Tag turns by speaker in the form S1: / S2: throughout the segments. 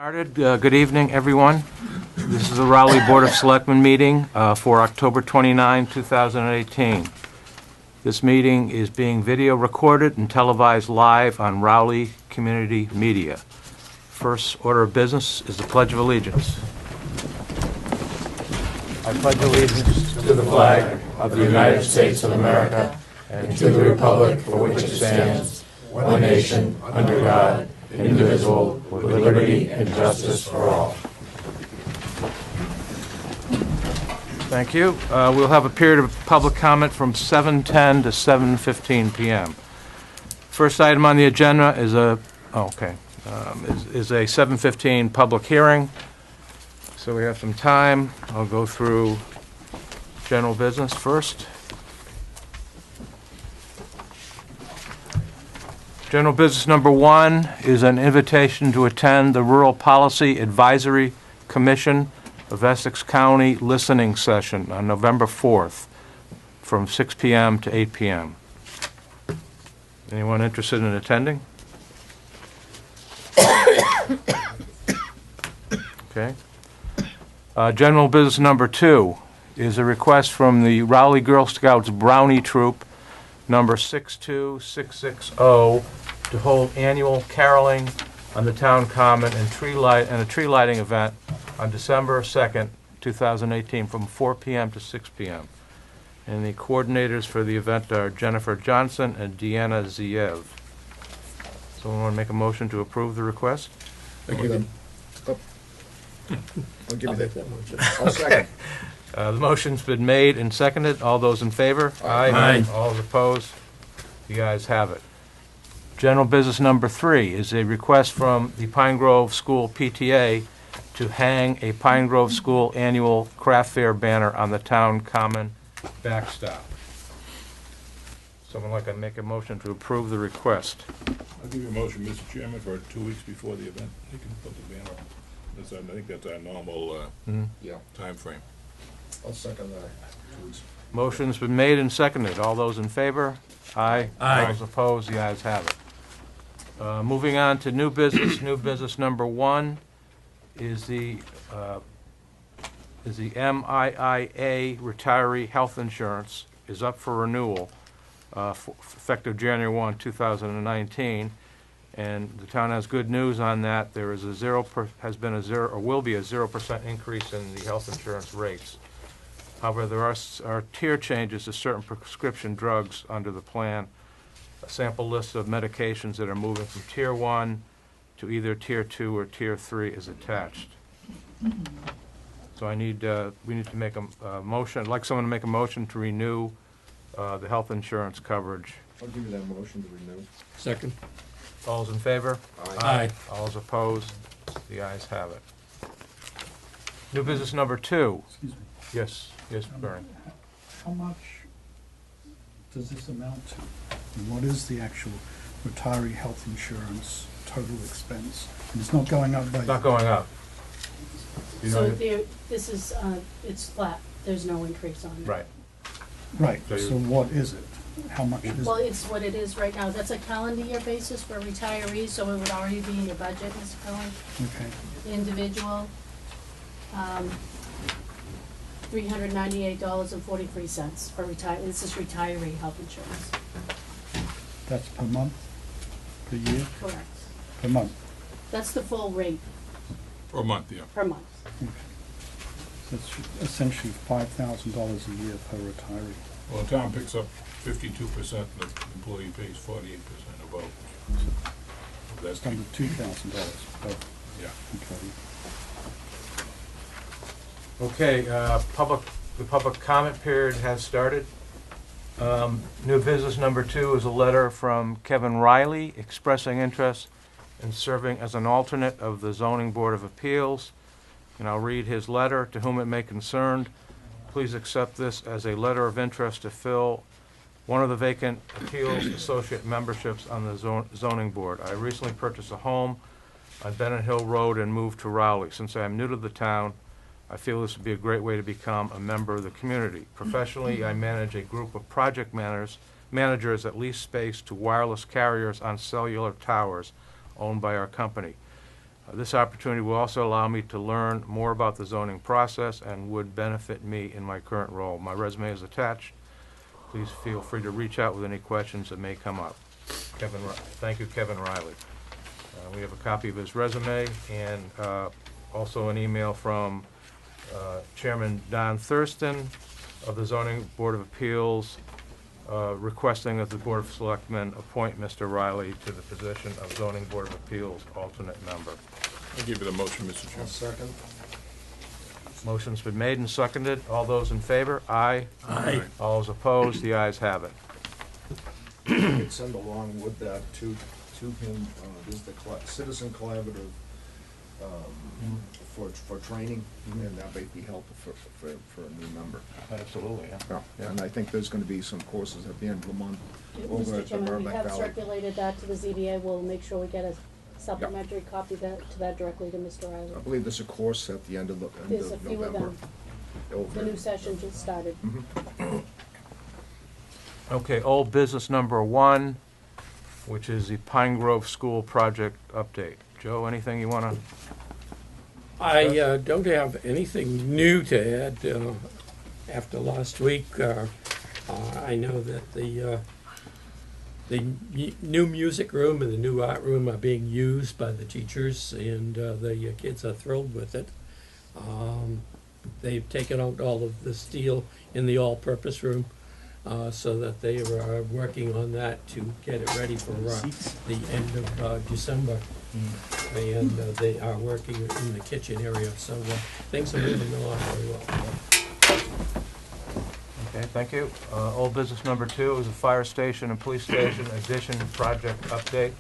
S1: Good evening, everyone. This is the Raleigh Board of Selectmen meeting for October 29, 2018. This meeting is being video recorded and televised live on Raleigh Community Media. First order of business is the Pledge of Allegiance. I pledge allegiance to the flag of the United States of America and to the republic for which it stands, one nation, under God, indivisible, with liberty and justice for all. Thank you. We'll have a period of public comment from 7:10 to 7:15 p.m. First item on the agenda is a 7:15 public hearing. So we have some time. I'll go through general business first. General business number 1 is an invitation to attend the Rural Policy Advisory Commission of Essex County listening session on November 4th from 6 p.m. to 8 p.m. Anyone interested in attending? Okay. General business number 2 is a request from the Raleigh Girl Scouts Brownie Troop number 62660 to hold annual caroling on the town common and a tree lighting event on December 2nd, 2018 from 4 p.m. to 6 p.m. And the coordinators for the event are Jennifer Johnson and Deanna Ziev. Someone want to make a motion to approve the request?
S2: I'll give you that motion. I'll second.
S1: The motion's been made and seconded. All those in favor?
S2: Aye.
S1: All opposed? The ayes have it. General business number 3 is a request from the Pine Grove School PTA to hang a Pine Grove School annual craft fair banner on the town common backstop. Someone like to make a motion to approve the request?
S3: I'll give you a motion, Mr. Chairman, for 2 weeks before the event. You can put the banner on. I think that's our normal time frame.
S2: I'll second that. 2 weeks.
S1: Motion's been made and seconded. All those in favor? Aye.
S2: Aye.
S1: All those opposed? The ayes have it. Moving on to new business. New business number 1 is the MIIA retiree health insurance is up for renewal effective January 1, 2019. And the town has good news on that. There is will be a 0% increase in the health insurance rates. However, there are tier changes to certain prescription drugs under the plan. A sample list of medications that are moving from Tier 1 to either Tier 2 or Tier 3 is attached. So we need to make a motion. I'd like someone to make a motion to renew the health insurance coverage.
S2: I'll give you that motion to renew.
S3: Second.
S1: All's in favor?
S2: Aye.
S1: All's opposed? The ayes have it. New business number 2.
S4: Excuse me.
S1: Yes, Barry.
S4: How much does this amount to? And what is the actual retiree health insurance total expense? And it's not going up by...
S1: It's not going up. You know
S5: So
S1: it-
S5: there, this is, it's flat, there's no increase on it.
S1: Right.
S4: Right,
S1: So
S4: so what is it? How much is
S5: Well,
S4: it?
S5: it's what it is right now. That's a calendar year basis for retirees, so it would already be in your budget, Mr. Cohen.
S4: Okay,
S5: Individual, $398.43 for this is retiree health insurance.
S4: that's per month? Per year?
S5: Correct.
S4: Per month?
S5: That's the full rate
S3: For a month, yeah.
S5: per month.
S4: Okay. So it's essentially $5,000 a year per retiree.
S3: Well, the town picks up 52%, and the employee pays 48% above. That's
S4: It's under $2,000 per,
S3: yeah.
S4: okay.
S1: Okay, the public comment period has started. New business number 2 is a letter from Kevin Riley expressing interest in serving as an alternate of the Zoning Board of Appeals. And I'll read his letter. To whom it may concern, please accept this as a letter of interest to fill one of the vacant Appeals Associate memberships on the Zoning Board. I recently purchased a home on Bennett Hill Road and moved to Raleigh. Since I am new to the town, I feel this would be a great way to become a member of the community. Professionally, I manage a group of project managers that lease space to wireless carriers on cellular towers owned by our company. This opportunity will also allow me to learn more about the zoning process and would benefit me in my current role. My resume is attached. Please feel free to reach out with any questions that may come up. Thank you, Kevin Riley. We have a copy of his resume and also an email from Chairman Don Thurston of the Zoning Board of Appeals requesting that the Board of Selectmen appoint Mr. Riley to the position of Zoning Board of Appeals alternate member.
S3: I'll give you the motion, Mr.
S2: I'll
S3: Chairman.
S2: second.
S1: Motion's been made and seconded. All those in favor? Aye.
S3: Aye.
S1: All those opposed? The ayes have it.
S2: You could send along with that to him, there's the citizen collaborative, for training, and that might be helpful for a new member.
S1: Absolutely,
S2: Yeah, and I think there's gonna be some courses at the end of the month over
S5: Mr.
S2: at the
S5: Chairman, we
S2: Merrimack
S5: have
S2: Valley.
S5: circulated that to the ZBA. We'll make sure we get a supplementary copy to that directly to Mr. Riley.
S2: I believe there's a course at the end of
S5: There's a few of
S2: November.
S5: them. The new session just started.
S1: Okay, old business number 1, which is the Pine Grove School project update. Joe, anything you want to?
S6: I don't have anything new to add after last week. I know that the new music room and the new art room are being used by the teachers, and the kids are thrilled with it. They've taken out all of the steel in the all-purpose room, so that they are working on that to get it ready for the end of December. And they are working in the kitchen area, so things are moving along very well.
S1: Okay, thank you. Old business number 2 is the fire station and police station addition project update.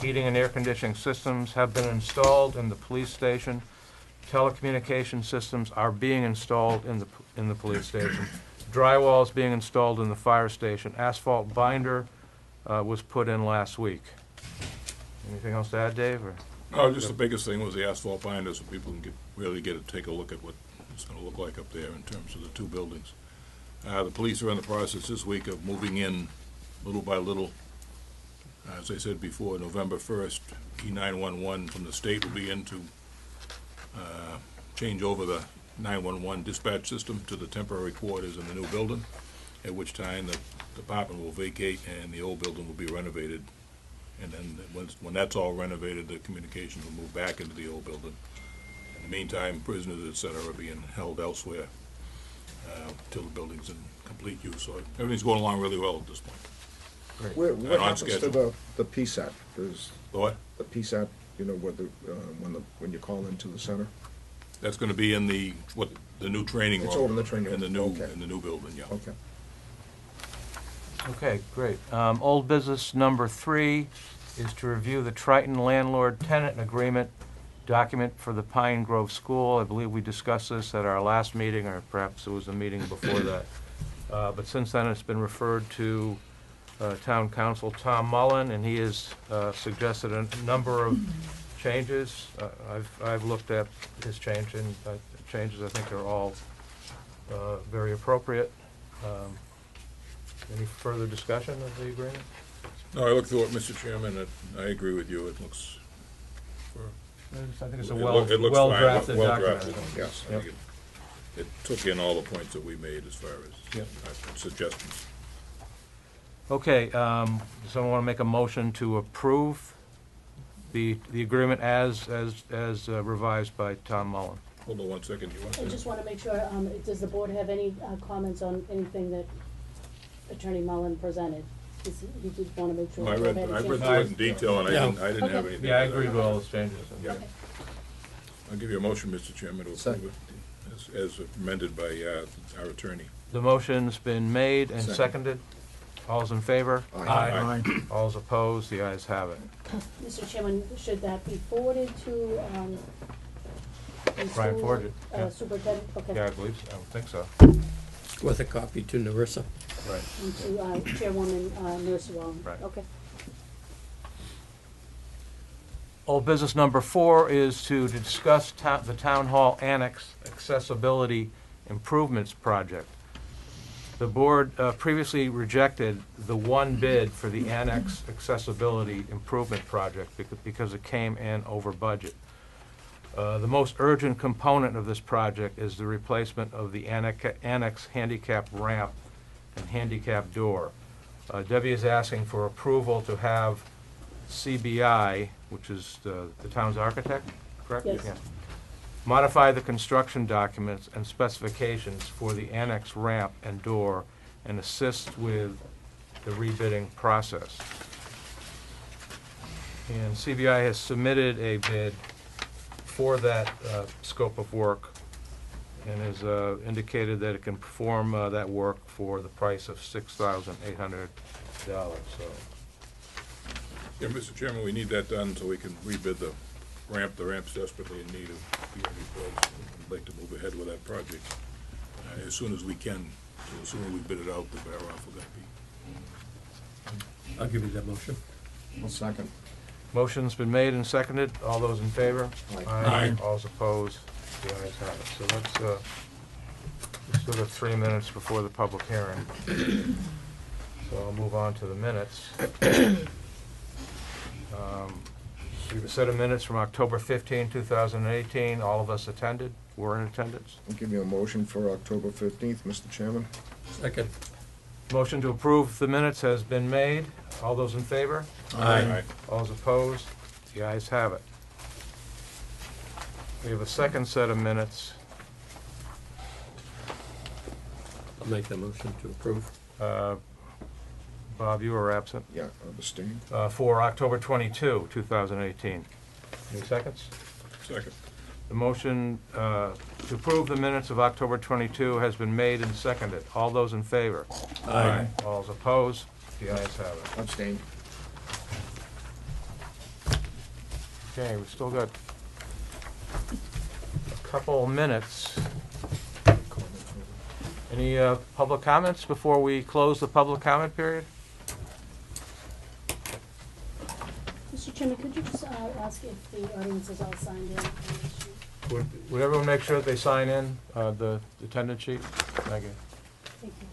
S1: Heating and air conditioning systems have been installed in the police station. Telecommunication systems are being installed in the police station. Drywall is being installed in the fire station. Asphalt binder was put in last week. Anything else to add, Dave? Or?
S3: No, just the biggest thing was the asphalt binder, so people can really take a look at what it's gonna look like up there in terms of the two buildings. The police are in the process this week of moving in little by little. As I said before, November 1st, E911 from the state will be in to change over the 911 dispatch system to the temporary quarters in the new building, at which time the department will vacate and the old building will be renovated. And then when that's all renovated, the communications will move back into the old building. In the meantime, prisoners, et cetera, are being held elsewhere till the building's in complete use. So everything's going along really well at this point.
S2: What
S3: on
S2: happens to
S3: schedule.
S2: the PSAT? There's
S3: What?
S2: the PSAT, you know, when you call into the center?
S3: That's gonna be in the new training room.
S2: It's over in the training room.
S3: In the new,
S2: Okay.
S3: in the new building, yeah.
S2: Okay.
S1: Okay, great. Old business number 3 is to review the Triton landlord-tenant agreement document for the Pine Grove School. I believe we discussed this at our last meeting, or perhaps it was a meeting before that. But since then, it's been referred to Town Council Tom Mullen, and he has suggested a number of changes. I've looked at his changes. I think are all very appropriate. Any further discussion of the agreement?
S3: No, I looked through it, Mr. Chairman, and I agree with you. It looks,
S1: I think it's a
S3: it looks fine,
S1: well-drafted
S3: well
S1: document.
S3: drafted. Yes, I
S1: Yep.
S3: think it took in all the points that we made as far as
S1: Yep.
S3: suggestions.
S1: Okay, someone want to make a motion to approve the agreement as revised by Tom Mullen?
S3: Hold on one second, you want
S5: I
S3: to?
S5: just want to make sure, does the board have any comments on anything that Attorney Mullen presented? He did want to make sure.
S3: I
S5: the
S3: read
S5: board had a
S3: through
S5: chance.
S3: it in detail, and
S6: Yeah.
S3: I didn't have
S5: Okay.
S3: anything.
S1: Yeah, I agree with all those changes.
S3: Yeah.
S5: Okay.
S3: I'll give you a motion, Mr. Chairman, to approve it as amended by our attorney.
S1: The motion's been made and
S2: Second.
S1: seconded. All's in favor?
S3: Aye.
S1: All's opposed? The ayes have it.
S5: Mr. Chairman, should that be forwarded to, the
S1: Brian
S5: school,
S1: forwarded, yeah.
S5: Superintendent? Okay.
S1: Yeah, I believe so. I would think so.
S6: With a copy to Narissa.
S1: Right.
S5: And to Chairwoman Nurse Wong?
S1: Right.
S5: Okay.
S1: Old business number 4 is to discuss the Town Hall Annex Accessibility Improvements Project. The board previously rejected the one bid for the Annex Accessibility Improvement Project because it came in over budget. The most urgent component of this project is the replacement of the annex handicap ramp and handicap door. Debbie is asking for approval to have CBI, which is the town's architect, correct?
S5: Yes.
S1: Yeah. Modify the construction documents and specifications for the annex ramp and door and assist with the rebidding process. And CBI has submitted a bid for that scope of work and has indicated that it can perform that work for the price of $6,800. So,
S3: Yeah, Mr. Chairman, we need that done so we can rebid the ramp. The ramp's desperately in need of being replaced. We'd like to move ahead with that project as soon as we can. So the sooner we bid it out, the better off we're gonna be.
S6: I'll give you that motion.
S2: One second.
S1: motion's been made and seconded. All those in favor?
S6: Aye.
S1: All those opposed? The ayes have it. So let's, we still got 3 minutes before the public hearing. So I'll move on to the minutes. We have a set of minutes from October 15, 2018. All of us attended, were in attendance.
S2: I'll give you a motion for October 15th, Mr. Chairman.
S6: Second.
S1: Motion to approve the minutes has been made. All those in favor?
S6: Aye.
S1: All those opposed? The ayes have it. We have a second set of minutes
S6: I'll make the motion to approve.
S1: Bob, you were absent.
S2: Yeah, abstain.
S1: For October 22, 2018. Any seconds?
S3: Second.
S1: The motion to approve the minutes of October 22 has been made and seconded. All those in favor?
S6: Aye.
S1: All those opposed? The ayes have it.
S2: Abstain.
S1: Okay, we've still got a couple minutes. Any public comments before we close the public comment period?
S5: Mr. Chairman, could you just ask if the audience is all signed in on this sheet?
S1: Would everyone make sure that they sign in the attendance sheet? Thank you.
S5: Thank you.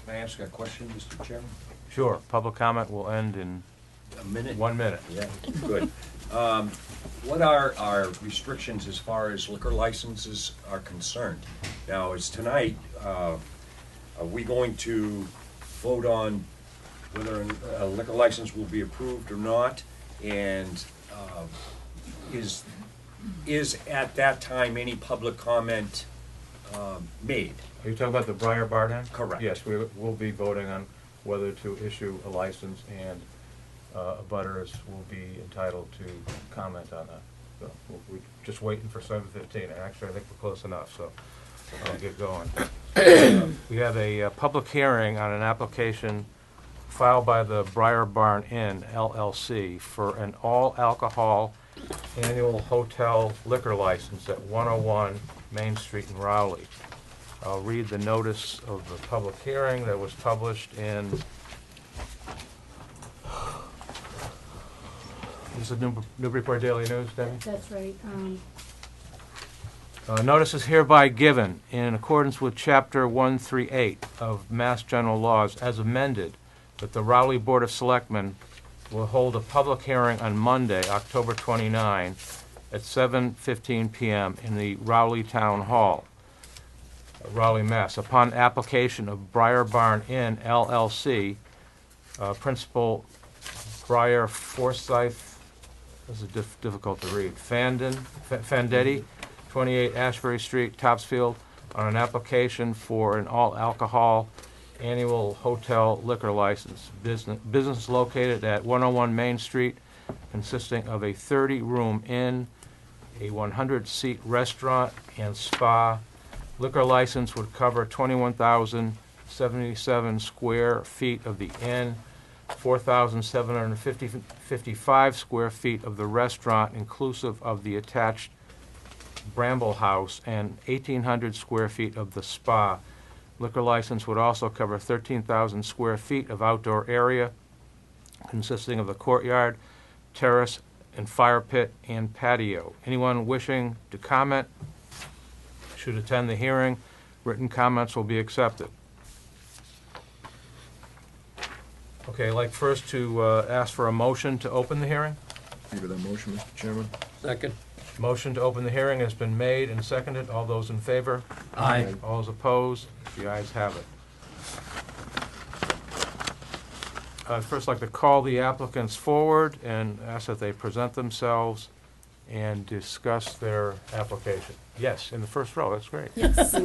S7: Can I ask a question, Mr. Chairman?
S1: Sure, public comment will end in
S7: A minute?
S1: 1 minute.
S7: Yeah, good. What are our restrictions as far as liquor licenses are concerned? Now, is tonight, are we going to vote on whether a liquor license will be approved or not? And is at that time any public comment made?
S1: Are you talking about the Briar Bar then?
S7: Correct.
S1: Yes, we will be voting on whether to issue a license, and abutters will be entitled to comment on that. So we're just waiting for 7:15, and actually I think we're close enough, so I'll get going. We have a public hearing on an application filed by the Briar Barn Inn LLC for an all-alcohol annual hotel liquor license at 101 Main Street in Rowley. I'll read the notice of the public hearing that was published in, this is the Newburyport Daily News, Debbie?
S5: That's right.
S1: Notice is hereby given in accordance with Chapter 138 of Mass General Laws as amended that the Rowley Board of Selectmen will hold a public hearing on Monday, October 29, at 7:15 p.m. in the Rowley Town Hall, Rowley, Mass. Upon application of Briar Barn Inn LLC, Principal Briar Forsyth, this is difficult to read, Fandetti, 28 Ashbury Street, Topsfield, on an application for an all-alcohol annual hotel liquor license. Business located at 101 Main Street, consisting of a 30-room inn, a 100-seat restaurant and spa. Liquor license would cover 21,077 square feet of the inn, 4,755 square feet of the restaurant, inclusive of the attached Bramble House, and 1,800 square feet of the spa. Liquor license would also cover 13,000 square feet of outdoor area, consisting of the courtyard, terrace, and fire pit and patio. Anyone wishing to comment should attend the hearing. Written comments will be accepted. Okay, I'd like first to ask for a motion to open the hearing.
S2: Give that motion, Mr. Chairman.
S6: Second.
S1: Motion to open the hearing has been made and seconded. All those in favor?
S6: Aye.
S1: All those opposed? The ayes have it. I'd first like to call the applicants forward and ask that they present themselves and discuss their application. Yes, in the first row, that's great.
S8: Yes.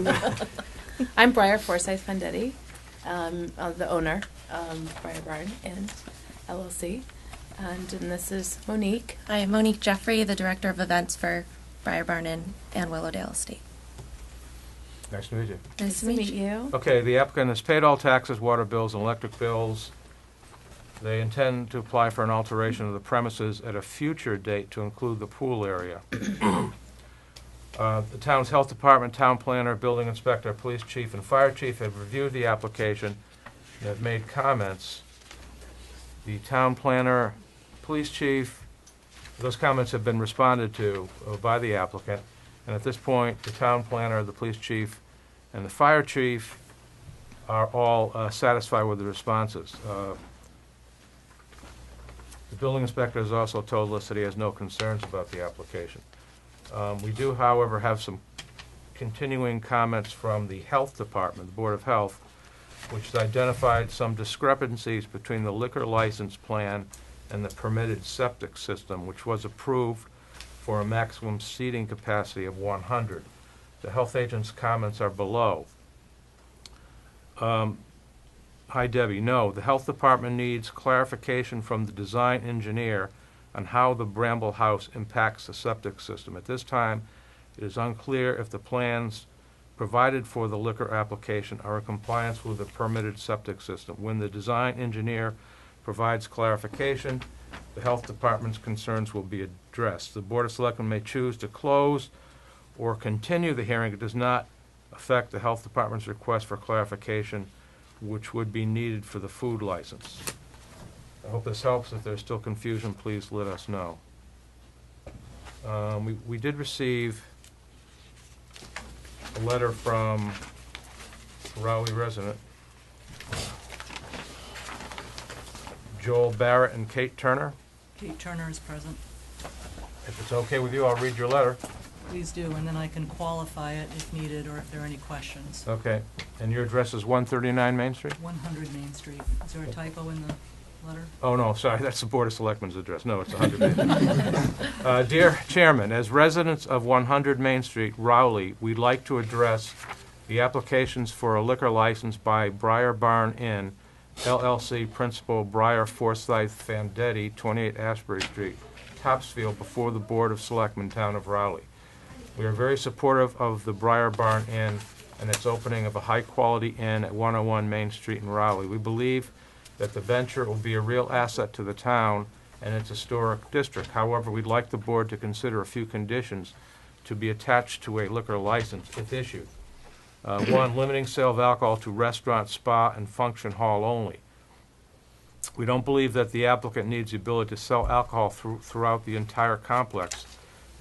S8: I'm Briar Forsyth Fandetti, the owner, Briar Barn Inn LLC. And this is Monique.
S9: I am Monique Jeffrey, the Director of Events for Briar Barn Inn and Willowdale Estate.
S1: Nice to meet you.
S9: Nice to meet you.
S1: Okay, the applicant has paid all taxes, water bills, and electric bills. They intend to apply for an alteration of the premises at a future date to include the pool area. The town's health department, town planner, building inspector, police chief, and fire chief have reviewed the application and have made comments. The town planner, police chief, those comments have been responded to by the applicant. And at this point, the town planner, the police chief, and the fire chief are all satisfied with the responses. The building inspector has also told us that he has no concerns about the application. We do, however, have some continuing comments from the health department, the Board of Health, which has identified some discrepancies between the liquor license plan and the permitted septic system, which was approved for a maximum seating capacity of 100. The health agent's comments are below. Hi, Debbie. No, the health department needs clarification from the design engineer on how the Bramble House impacts the septic system. At this time, it is unclear if the plans provided for the liquor application are in compliance with the permitted septic system. When the design engineer provides clarification, the health department's concerns will be addressed. The Board of Selectmen may choose to close or continue the hearing. It does not affect the health department's request for clarification, which would be needed for the food license. I hope this helps. If there's still confusion, please let us know. We did receive a letter from a Rowley resident, Joel Barrett and Kate Turner.
S10: Kate Turner is present.
S1: If it's okay with you, I'll read your letter.
S10: Please do, and then I can qualify it if needed or if there are any questions.
S1: Okay. And your address is 139 Main Street?
S10: 100 Main Street. Is there a typo in the letter?
S1: Oh, no, sorry, that's the Board of Selectmen's address. No, it's 100 Main. Dear Chairman, as residents of 100 Main Street, Rowley, we'd like to address the applications for a liquor license by Briar Barn Inn, LLC, Principal Briar Forsyth Fandetti, 28 Ashbury Street, Topsfield, before the Board of Selectmen, Town of Rowley. We are very supportive of the Briar Barn Inn and its opening of a high-quality inn at 101 Main Street in Rowley. We believe that the venture will be a real asset to the town and its historic district. However, we'd like the board to consider a few conditions to be attached to a liquor license if issued. One, limiting sale of alcohol to restaurant, spa, and function hall only. We don't believe that the applicant needs the ability to sell alcohol throughout the entire complex,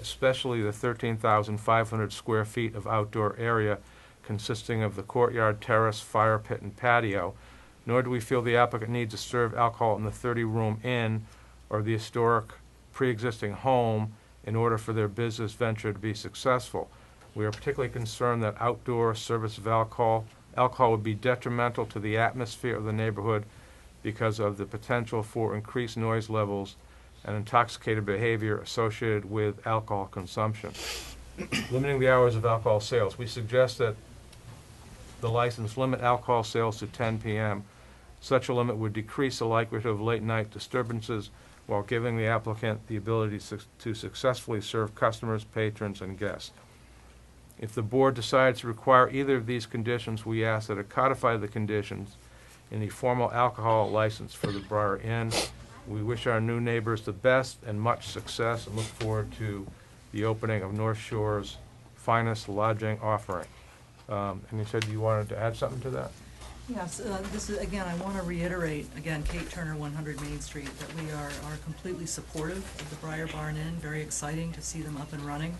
S1: especially the 13,500 square feet of outdoor area consisting of the courtyard, terrace, fire pit, and patio. nor do we feel the applicant needs to serve alcohol in the 30-room inn or the historic pre-existing home in order for their business venture to be successful. We are particularly concerned that outdoor service of alcohol would be detrimental to the atmosphere of the neighborhood because of the potential for increased noise levels and intoxicated behavior associated with alcohol consumption. Limiting the hours of alcohol sales. We suggest that the license limit alcohol sales to 10 p.m. Such a limit would decrease the likelihood of late-night disturbances while giving the applicant the ability to successfully serve customers, patrons, and guests. If the board decides to require either of these conditions, we ask that it codify the conditions in the formal alcohol license for the Briar Inn. We wish our new neighbors the best and much success and look forward to the opening of North Shore's finest lodging offering. And you said you wanted to add something to that?
S10: Yes, this is, again, I want to reiterate, again, Kate Turner, 100 Main Street, that we are completely supportive of the Briar Barn Inn, very exciting to see them up and running.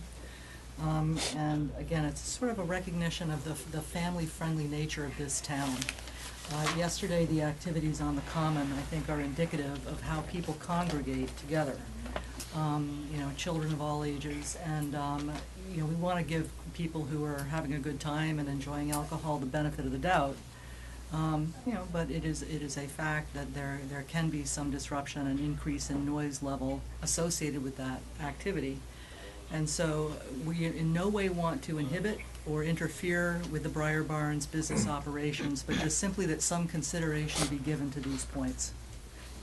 S10: And again, it's sort of a recognition of the family-friendly nature of this town. Yesterday, the activities on the Common, I think, are indicative of how people congregate together. You know, children of all ages, and you know, we want to give people who are having a good time and enjoying alcohol the benefit of the doubt. You know, but it is a fact that there can be some disruption and increase in noise level associated with that activity. And so we in no way want to inhibit or interfere with the Briar Barn's business operations, but just simply that some consideration be given to these points.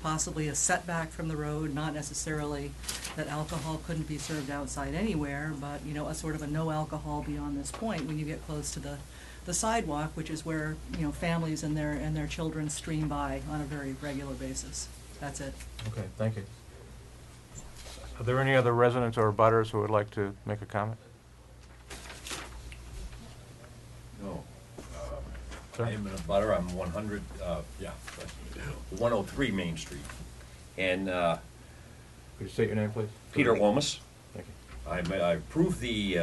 S10: Possibly a setback from the road, not necessarily that alcohol couldn't be served outside anywhere, but, you know, a sort of a no alcohol beyond this point when you get close to the sidewalk, which is where, you know, families and their children stream by on a very regular basis. That's it.
S1: Okay, thank you. Are there any other residents or abutters who would like to make a comment?
S7: No.
S1: Sir?
S7: I am in a butter, I'm 100, 103 Main Street. And
S1: Could you state your name, please?
S7: Peter Lomas.
S1: Thank you.
S7: I approve the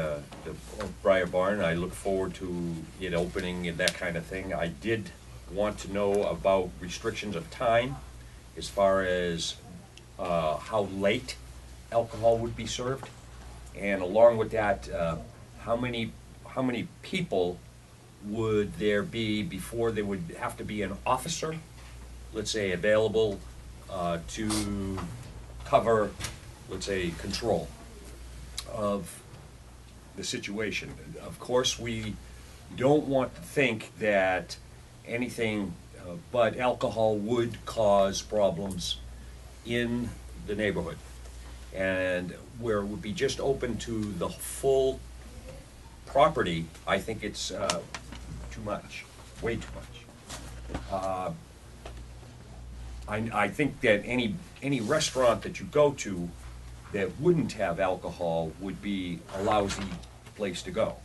S7: Briar Barn. I look forward to it opening and that kind of thing. I did want to know about restrictions of time as far as how late alcohol would be served, and along with that, how many people would there be before there would have to be an officer, let's say, available to cover, let's say, control of the situation. Of course, we don't want to think that anything but alcohol would cause problems in the neighborhood. And where it would be just open to the full property, I think it's too much, way too much. I think that any restaurant that you go to that wouldn't have alcohol would be a lousy place to go.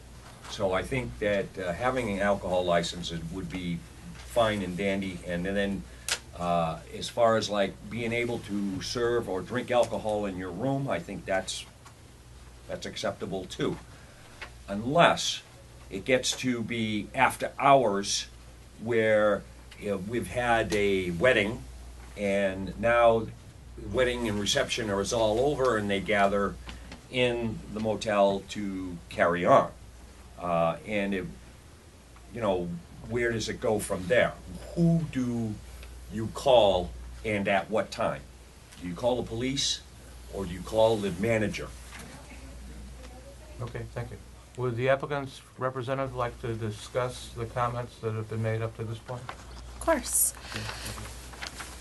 S7: So I think that having an alcohol license would be fine and dandy, and then as far as like being able to serve or drink alcohol in your room, I think that's acceptable too. Unless it gets to be after hours where, you know, we've had a wedding and now wedding and reception is all over and they gather in the motel to carry on. And it, you know, where does it go from there? Who do you call and at what time? Do you call the police or do you call the manager?
S1: Okay, thank you. Would the applicant's representative like to discuss the comments that have been made up to this point?
S9: Of course.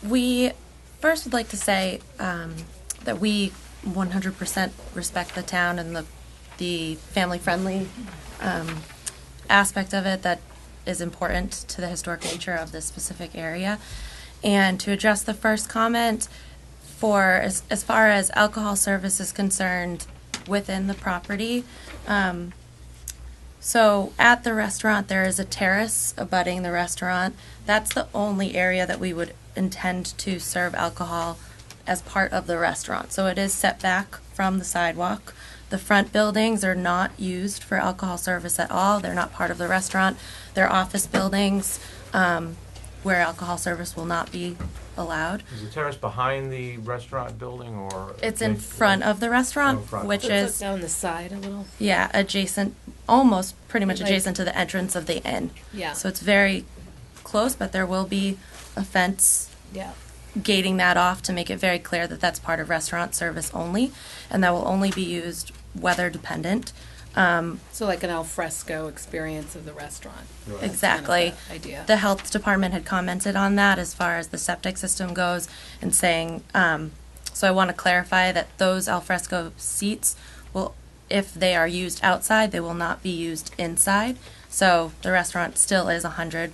S9: We first would like to say that we 100% respect the town and the family-friendly aspect of it that is important to the historic nature of this specific area. And to address the first comment, for as far as alcohol service is concerned within the property, so at the restaurant there is a terrace abutting the restaurant. That's the only area that we would intend to serve alcohol as part of the restaurant. So it is set back from the sidewalk. The front buildings are not used for alcohol service at all. They're not part of the restaurant. They're office buildings. where alcohol service will not be allowed.
S1: Is the terrace behind the restaurant building or?
S9: It's in front of the restaurant,
S1: Oh, front.
S9: which
S8: So it's
S9: is,
S8: down the side a little.
S9: yeah, adjacent, almost pretty much
S8: Like-
S9: adjacent to the entrance of the inn.
S8: Yeah.
S9: So it's very close, but there will be a fence
S8: Yeah.
S9: gating that off to make it very clear that that's part of restaurant service only, and that will only be used weather dependent.
S8: So like an al fresco experience of the restaurant. That's
S9: Exactly.
S8: kind of the idea.
S9: The health department had commented on that as far as the septic system goes and saying, so I want to clarify that those alfresco seats will, if they are used outside, they will not be used inside. So the restaurant still is 100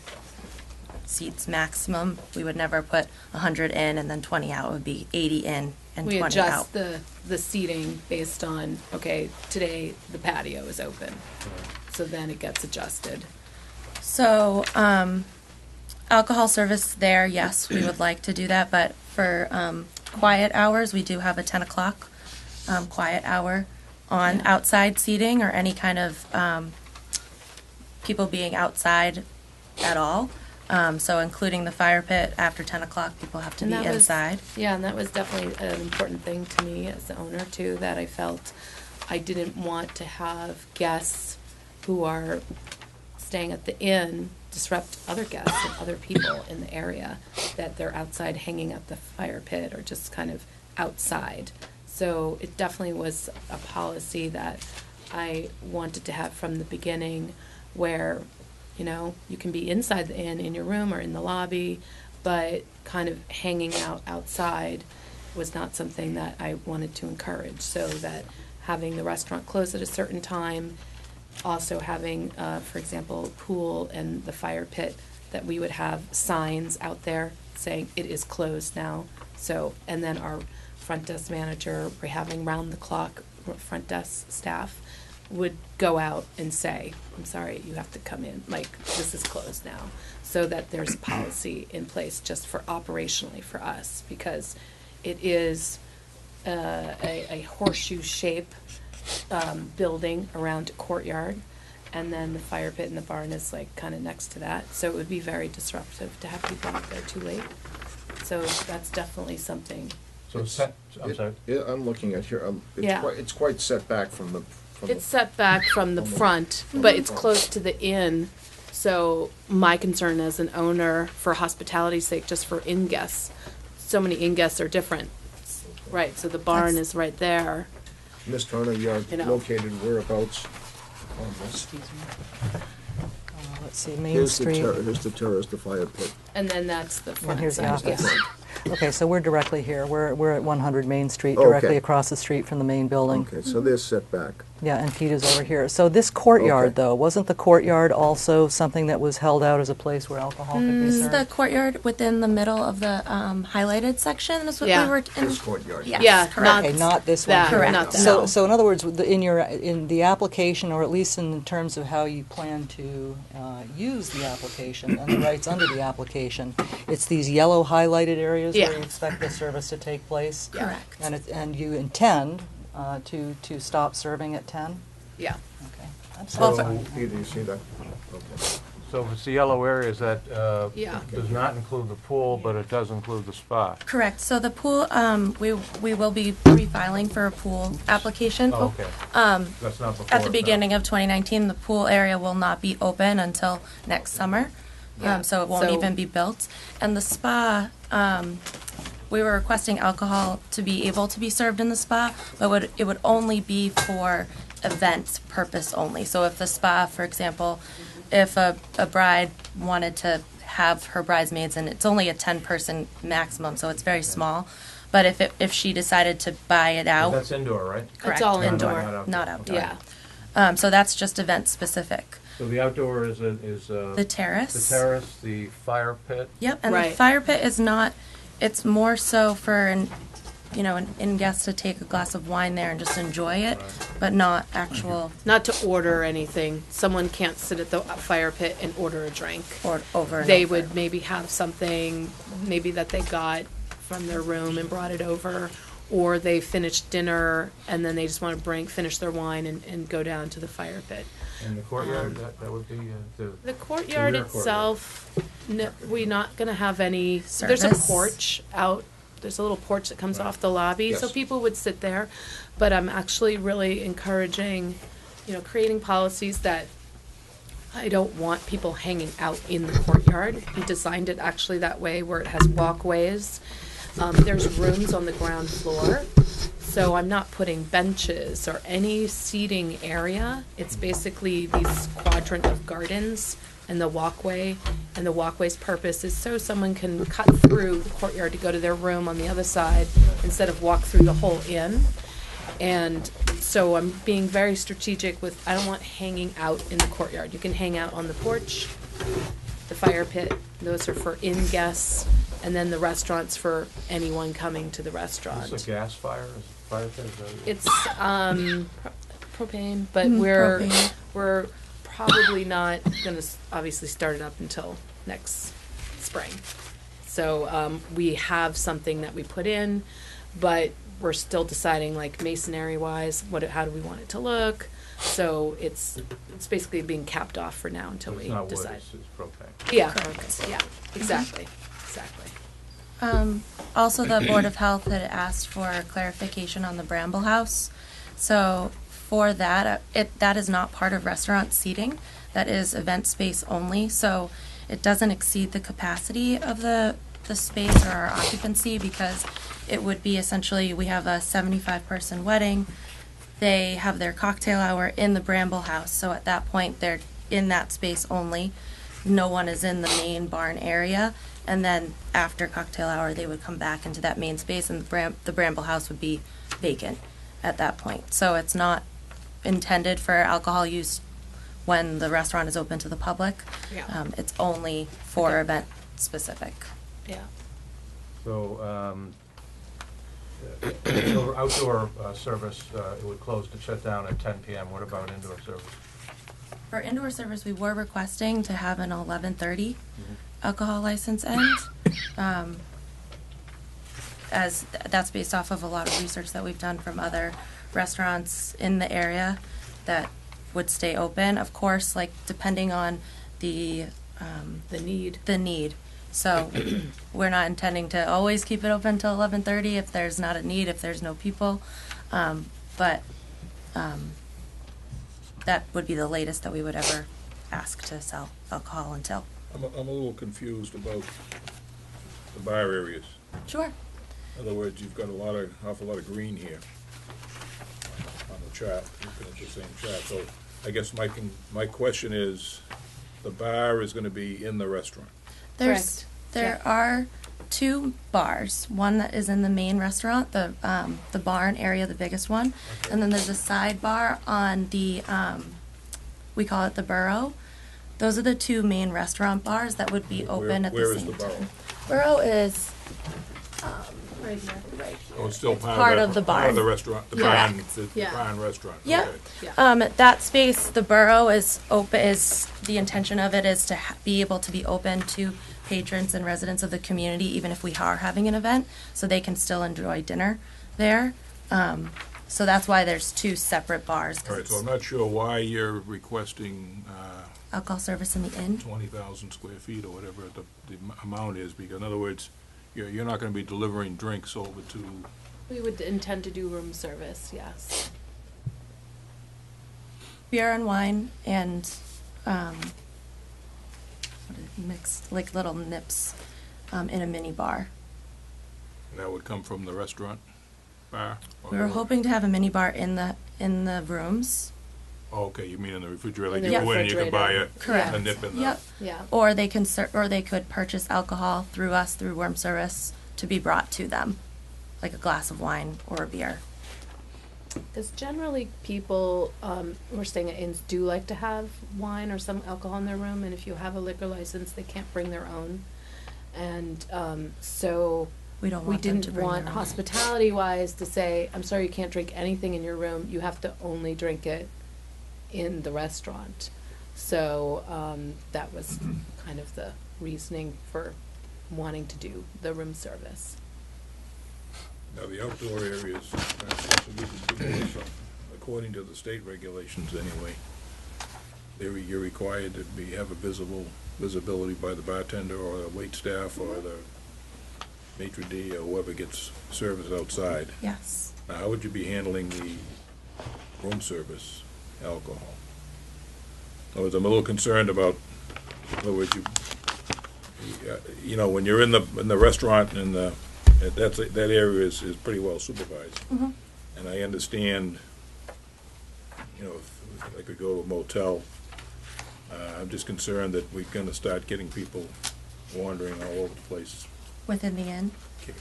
S9: seats maximum. We would never put 100 in and then 20 out. It would be 80 in and
S8: We
S9: 20 out.
S8: adjust the seating based on, okay, today the patio is open. So then it gets adjusted.
S9: So, alcohol service there, yes, we would like to do that, but for quiet hours, we do have a 10 o'clock quiet hour on outside seating or any kind of people being outside at all. So including the fire pit, after 10 o'clock, people have to
S8: And
S9: be
S8: that was-
S9: inside.
S8: Yeah, and that was definitely an important thing to me as the owner too, that I felt I didn't want to have guests who are staying at the inn disrupt other guests and other people in the area, that they're outside hanging at the fire pit or just kind of outside. So it definitely was a policy that I wanted to have from the beginning, where, you know, you can be inside the inn in your room or in the lobby, but kind of hanging out outside was not something that I wanted to encourage. So that having the restaurant close at a certain time, also having, for example, pool and the fire pit, that we would have signs out there saying it is closed now. So, and then our front desk manager, we're having round the clock front desk staff would go out and say, I'm sorry, you have to come in, like, this is closed now. So that there's a policy in place just for operationally for us, because it is a horseshoe shape building around a courtyard, and then the fire pit and the barn is like kind of next to that. So it would be very disruptive to have people out there too late. So that's definitely something.
S1: So I'm sorry.
S2: I'm looking at here,
S8: Yeah.
S2: it's quite set back from the.
S8: It's set back from the front, but it's close to the inn. So my concern as an owner, for hospitality's sake, just for inn guests, so many inn guests are different, right? So the barn is right there.
S2: Miss Turner, you're
S8: You know.
S2: located whereabouts on this?
S10: Let's see, Main
S2: Here's the
S10: Street.
S2: here's the terrace, the fire pit.
S8: And then that's the front
S10: here's the
S8: side.
S10: office.
S8: Yeah.
S10: Okay, so we're directly here. We're at 100 Main Street,
S2: Okay.
S10: directly across the street from the main building.
S2: Okay, so they're set back.
S10: Yeah, and Pete is over here. So this courtyard,
S2: Okay.
S10: though, wasn't the courtyard also something that was held out as a place where alcohol could be
S9: This is
S10: served?
S9: the courtyard within the middle of the highlighted section, is what
S8: Yeah.
S9: we were in.
S2: This courtyard.
S9: Yes,
S8: Yeah,
S9: correct.
S10: Okay, not this one.
S8: that,
S10: here.
S9: Correct.
S8: not that.
S10: So,
S8: No.
S10: so in other words, in the application, or at least in terms of how you plan to use the application and the rights under the application, it's these yellow highlighted areas
S8: Yeah.
S10: where you expect the service to take place?
S9: Correct.
S10: And you intend to stop serving at 10?
S8: Yeah.
S10: Okay. That's
S9: Well,
S10: fine.
S2: So, you see that? Okay.
S1: So if it's the yellow areas, that
S8: Yeah.
S1: does not include the pool, but it does include the spa.
S9: Correct. So the pool, we will be refiling for a pool application.
S1: Oh, okay. That's not before.
S9: At the
S1: no.
S9: beginning of 2019, the pool area will not be open until next summer.
S8: Yeah.
S9: So it won't
S8: So-
S9: even be built. And the spa, we were requesting alcohol to be able to be served in the spa, but it would only be for events purpose only. So if the spa, for example, if a bride wanted to have her bridesmaids, and it's only a 10-person maximum, so it's very small. But if she decided to buy it out,
S1: That's indoor, right?
S9: correct,
S8: It's all
S1: Not-
S8: indoor.
S9: not outdoor.
S8: Yeah.
S9: So that's just event specific.
S1: So the outdoor is
S9: The terrace.
S1: the terrace, the fire pit.
S9: Yep, and the
S8: Right.
S9: fire pit is not. It's more so for an in guest to take a glass of wine there and just enjoy it, but not actual
S8: Not to order anything. Someone can't sit at the fire pit and order a drink.
S9: or over. And
S8: They
S9: over.
S8: would maybe have something, maybe that they got from their room and brought it over, or they finished dinner and then they just want to finish their wine and go down to the fire pit.
S1: In the courtyard, that would be
S8: The courtyard
S1: rear
S8: itself, no, we're not gonna have any, there's a
S9: Service.
S8: porch out, there's a little porch that comes off the lobby, so
S3: Yes.
S8: people would sit there. But I'm actually really encouraging, creating policies that I don't want people hanging out in the courtyard. We designed it actually that way where it has walkways. There's rooms on the ground floor. So I'm not putting benches or any seating area. It's basically these quadrant of gardens and the walkway. And the walkway's purpose is so someone can cut through the courtyard to go to their room on the other side instead of walk through the whole inn. And so I'm being very strategic with, I don't want hanging out in the courtyard. You can hang out on the porch, the fire pit, those are for in guests, and then the restaurant's for anyone coming to the restaurant.
S1: Is this a gas fire, fire pit? Is that-
S8: It's propane, but we're
S9: propane.
S8: we're probably not gonna obviously start it up until next spring. So we have something that we put in, but we're still deciding like masonry wise, how do we want it to look? So it's basically being capped off for now until
S1: It's
S8: we
S1: not wood,
S8: decide.
S1: it's propane.
S8: Yeah,
S9: Correct.
S8: yeah, exactly, exactly.
S9: Also, the Board of Health had asked for clarification on the Bramble House. So for that, that is not part of restaurant seating. That is event space only. So it doesn't exceed the capacity of the space or our occupancy, because it would be essentially, we have a 75-person wedding. They have their cocktail hour in the Bramble House. So at that point, they're in that space only. No one is in the main barn area. And then after cocktail hour, they would come back into that main space, and the Bramble House would be vacant at that point. So it's not intended for alcohol use when the restaurant is open to the public.
S8: Yeah.
S9: It's only for
S8: Okay.
S9: event specific.
S8: Yeah.
S1: So, outdoor service, it would close to shut down at 10 PM. What about indoor service?
S9: For indoor service, we were requesting to have an 11:30 alcohol license end. As that's based off of a lot of research that we've done from other restaurants in the area that would stay open. Of course, like depending on the
S8: need.
S9: The need. So we're not intending to always keep it open till 11:30 if there's not a need, if there's no people. But that would be the latest that we would ever ask to sell alcohol until.
S3: I'm a little confused about the bar areas.
S9: Sure.
S3: In other words, you've got awful lot of green here on the chart, looking at the same chart. So I guess my question is, the bar is gonna be in the restaurant.
S8: Correct.
S9: There are two bars. One that is in the main restaurant, the barn area, the biggest one, and then there's a side bar on the we call it the Burrow. Those are the two main restaurant bars that would be open at the
S3: Where is
S9: same
S3: the Burrow?
S9: time. Burrow is
S8: Right here.
S9: right
S3: Oh,
S9: here.
S3: it's still
S9: It's
S3: part of the
S9: barn.
S3: restaurant, the
S9: Yeah.
S3: barn, the
S8: Yeah.
S3: barn restaurant.
S9: Yeah.
S3: Okay.
S8: Yeah.
S9: That space, the Burrow is open. Is the intention of it is to be able to be open to patrons and residents of the community, even if we are having an event, so they can still enjoy dinner there. So that's why there's two separate bars. 'Cause
S3: All right, so
S9: it's
S3: I'm not sure why you're requesting
S9: alcohol service in the inn.
S3: 20,000 square feet or whatever the amount is, because in other words, you're not gonna be delivering drinks over to,
S8: We would intend to do room service, yes.
S9: Beer and wine and mixed like little nips in a mini bar.
S3: and that would come from the restaurant bar? Or
S9: We were
S3: the-
S9: hoping to have a mini bar in the rooms.
S3: Oh, okay, you mean in the refrigerator,
S8: In
S3: like
S8: the
S3: you go in and you can buy a
S9: Correct.
S3: nip in the.
S9: Yep.
S8: Yeah.
S9: Or they can or they could purchase alcohol through us through room service to be brought to them, like a glass of wine or a beer.
S8: Because generally people who are staying at inns do like to have wine or some alcohol in their room, and if you have a liquor license, they can't bring their own. And so
S9: We don't
S8: we
S9: want them to
S8: didn't
S9: bring
S8: want
S9: their own.
S8: hospitality-wise to say, I'm sorry, you can't drink anything in your room. You have to only drink it in the restaurant. So that was kind of the reasoning for wanting to do the room service.
S3: Now, the outdoor areas, according to the state regulations anyway, you're required to have a visibility by the bartender or the wait staff or the maitre d' or whoever gets service outside.
S9: Yes.
S3: Now, how would you be handling the room service alcohol? In other words, I'm a little concerned about, in other words, you know, when you're in the restaurant and that area is pretty well supervised.
S9: Mm-hmm.
S3: And I understand, you know, if I could go to a motel, I'm just concerned that we're gonna start getting people wandering all over the place,
S9: Within the inn.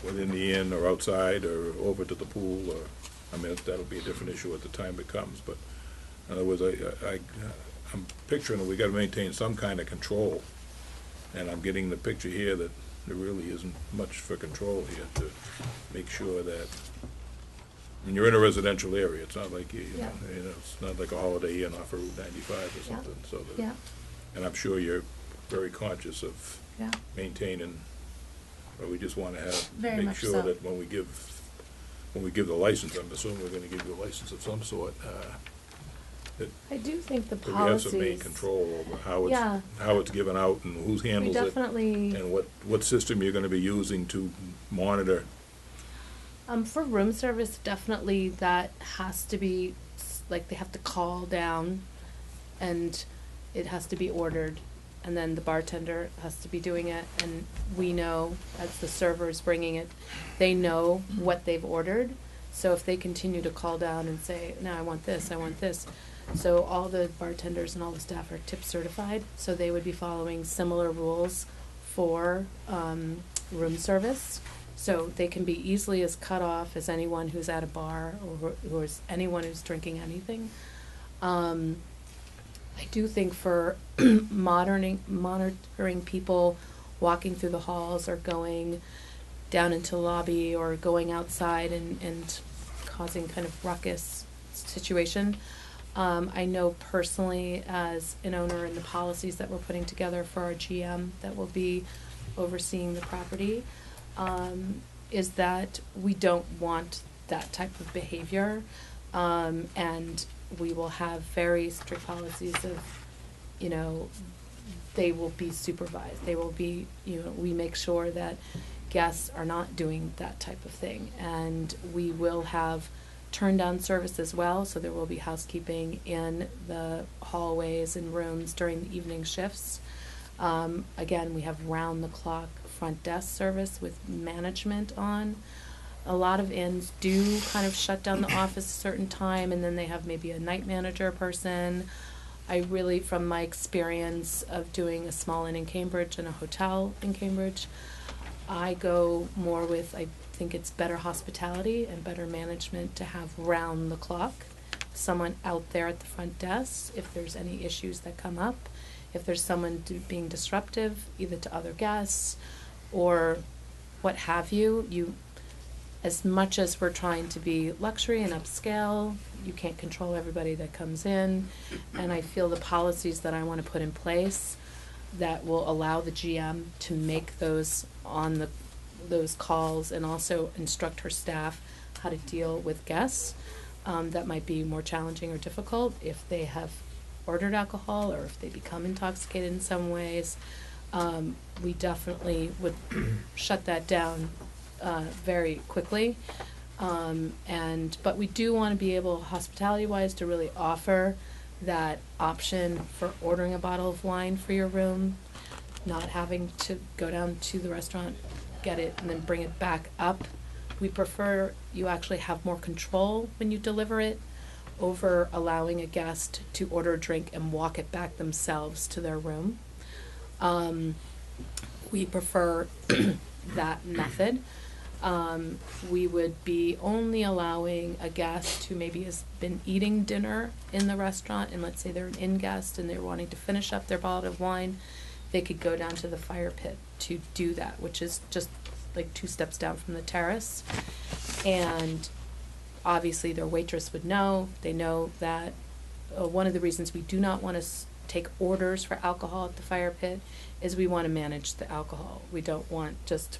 S3: within the inn or outside or over to the pool, or, I mean, that'll be a different issue at the time it comes, but in other words, I'm picturing that we gotta maintain some kind of control, and I'm getting the picture here that there really isn't much for control here to make sure that, when you're in a residential area, it's not like, you know, it's not like a Holiday Inn off of Route 95 or
S9: Yeah.
S3: something, so that,
S9: Yeah,
S3: and I'm sure you're very conscious of
S9: yeah.
S3: maintaining, but we just wanna
S9: Very
S3: make
S9: much
S3: sure
S9: so.
S3: that when we give the license, I'm assuming we're gonna give you a license of some sort,
S5: I do think the
S3: that we have some main
S5: policies,
S3: control over
S5: Yeah.
S3: how it's given out and who
S5: we
S3: handles it,
S5: definitely,
S3: and what system you're gonna be using to monitor.
S5: for room service, definitely that has to be, like, they have to call down and it has to be ordered. And then the bartender has to be doing it, and we know, as the server's bringing it, they know what they've ordered. So if they continue to call down and say, no, I want this, so all the bartenders and all the staff are tip certified, so they would be following similar rules for, room service. So they can be easily as cut off as anyone who's at a bar or as anyone who's drinking anything. I do think for monitoring people walking through the halls or going down into the lobby or going outside and causing kind of ruckus situation. I know personally, as an owner, in the policies that we're putting together for our GM that will be overseeing the property, is that we don't want that type of behavior. And we will have very strict policies of, you know, they will be supervised. They will be, you know, we make sure that guests are not doing that type of thing. And we will have turn down service as well, so there will be housekeeping in the hallways and rooms during the evening shifts. Again, we have round-the-clock front desk service with management on. A lot of inns do kind of shut down the office a certain time, and then they have maybe a night manager person. I really, from my experience of doing a small inn in Cambridge and a hotel in Cambridge, I go more with, I think it's better hospitality and better management to have round the clock, someone out there at the front desk if there's any issues that come up, if there's someone being disruptive either to other guests or what have you. As much as we're trying to be luxury and upscale, you can't control everybody that comes in. And I feel the policies that I want to put in place that will allow the GM to make those those calls and also instruct her staff how to deal with guests that might be more challenging or difficult if they have ordered alcohol or if they become intoxicated in some ways. We definitely would shut that down very quickly. But we do want to be able, hospitality-wise, to really offer that option for ordering a bottle of wine for your room, not having to go down to the restaurant, get it, and then bring it back up. We prefer you actually have more control when you deliver it over allowing a guest to order a drink and walk it back themselves to their room. We prefer that method. We would be only allowing a guest who maybe has been eating dinner in the restaurant, and let's say they're an inn guest and they're wanting to finish up their bottle of wine, they could go down to the fire pit to do that, which is just like 2 steps down from the terrace. And obviously their waitress would know. They know that one of the reasons we do not want to take orders for alcohol at the fire pit is we want to manage the alcohol. We don't want just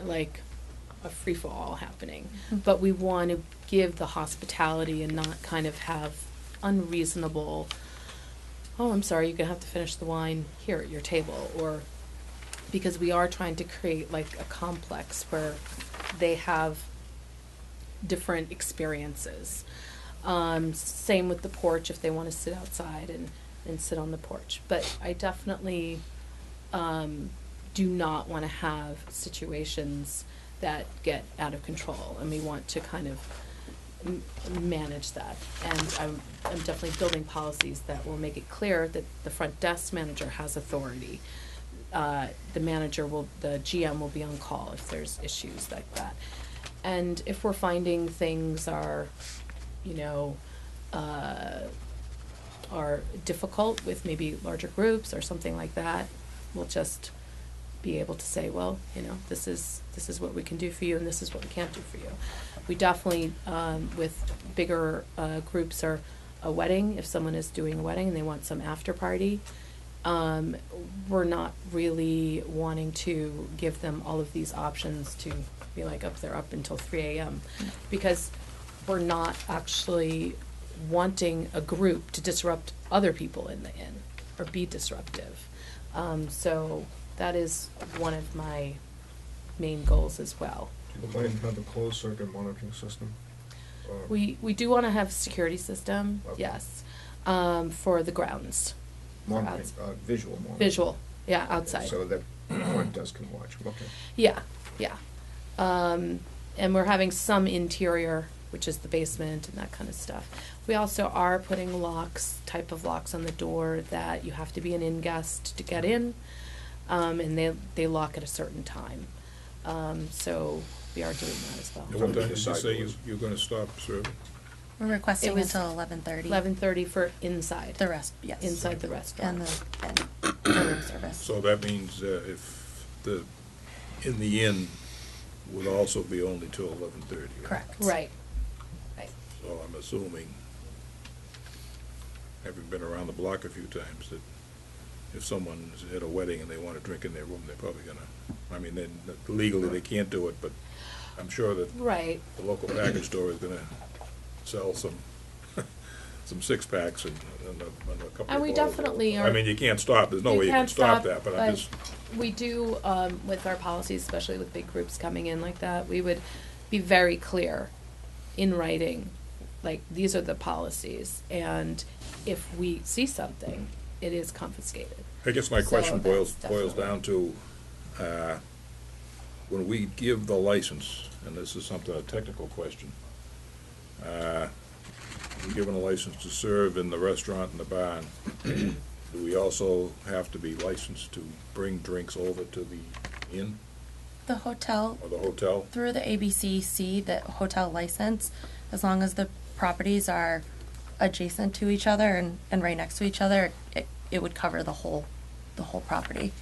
S5: like a free-for-all happening. But we want to give the hospitality and not kind of have unreasonable, oh, I'm sorry, you're gonna have to finish the wine here at your table, or, because we are trying to create like a complex where they have different experiences. Same with the porch, if they want to sit outside and sit on the porch. But I definitely do not want to have situations that get out of control, and we want to kind of manage that. And I'm definitely building policies that will make it clear that the front desk manager has authority. The GM will be on call if there's issues like that. And if we're finding things are, you know, are difficult with maybe larger groups or something like that, we'll just be able to say, well, you know, this is what we can do for you, and this is what we can't do for you. We definitely, with bigger groups or a wedding, if someone is doing a wedding and they want some after party, we're not really wanting to give them all of these options to be like they're up until 3 a.m. because we're not actually wanting a group to disrupt other people in the inn or be disruptive. So that is one of my main goals as well.
S2: Do you mind have a closed circuit monitoring system?
S5: We do want to have a security system,
S2: Okay.
S5: yes, for the grounds.
S2: Monitoring, visual monitoring.
S5: Visual, yeah, outside.
S2: So that front desk can watch, okay.
S5: Yeah, yeah. And we're having some interior, which is the basement and that kind of stuff. We also are putting type of locks on the door that you have to be an inn guest to get in, and they lock at a certain time. So we are doing that as well.
S3: And what time did you say you're gonna stop serving?
S9: We're requesting
S5: It was
S9: until 11:30.
S5: 11:30 for inside.
S9: The rest, yes.
S5: Inside the restaurant.
S9: And the room service.
S3: So that means if in the inn would also be only till 11:30.
S9: Correct.
S5: Right. Right.
S3: So I'm assuming, having been around the block a few times, that if someone's at a wedding and they want to drink in their room, they're probably gonna, I mean, then legally they can't do it, but I'm sure that
S5: Right.
S3: the local package store is gonna sell some six-packs and a couple of
S5: And we
S3: bottles.
S5: definitely
S3: I
S5: are-
S3: mean, you can't stop, there's no way you can
S5: can't
S3: stop that, but I'm just,
S5: we do, with our policies, especially with big groups coming in like that, we would be very clear in writing, like, these are the policies, and if we see something, it is confiscated.
S3: I guess my
S5: So
S3: question boils
S5: that's
S3: down to, when we give the license, and this is something, a technical question, we're given a license to serve in the restaurant and the barn. Do we also have to be licensed to bring drinks over to the inn
S9: The hotel,
S3: or the hotel?
S9: through the ABCC, the hotel license, as long as the properties are adjacent to each other and right next to each other, it would cover the whole property.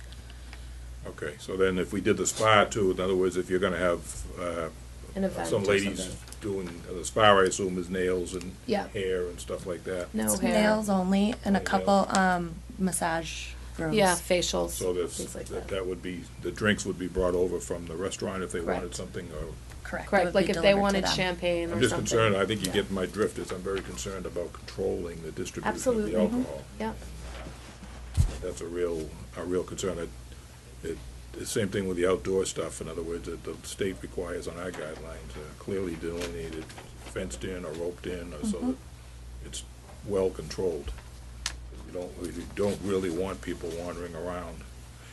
S3: Okay, so then if we did the spa too, in other words, if you're gonna have,
S5: An event
S3: some
S5: or
S3: ladies
S5: something.
S3: doing, the spa, I assume, is nails and
S5: Yeah.
S3: hair and stuff like that.
S5: No
S9: It's
S5: hair.
S9: nails only and a
S3: Only
S9: couple massage rooms.
S5: Yeah, facials,
S3: So
S5: things like that.
S3: that would be, the drinks would be brought over from the restaurant if they wanted
S5: Correct.
S3: something, or,
S9: Correct. It
S5: Correct,
S9: would
S5: like
S9: be
S5: if they
S9: delivered to
S5: wanted
S9: them.
S5: champagne or
S3: I'm just
S5: something.
S3: concerned, I think you
S5: Yeah.
S3: get my drift, is I'm very concerned about controlling the distribution of
S5: Absolutely.
S3: the alcohol.
S5: Yeah,
S3: That's a real concern. The same thing with the outdoor stuff, in other words, that the state requires on our guidelines, clearly delineated, fenced in or roped in, or so that it's well controlled. You don't really want people wandering around.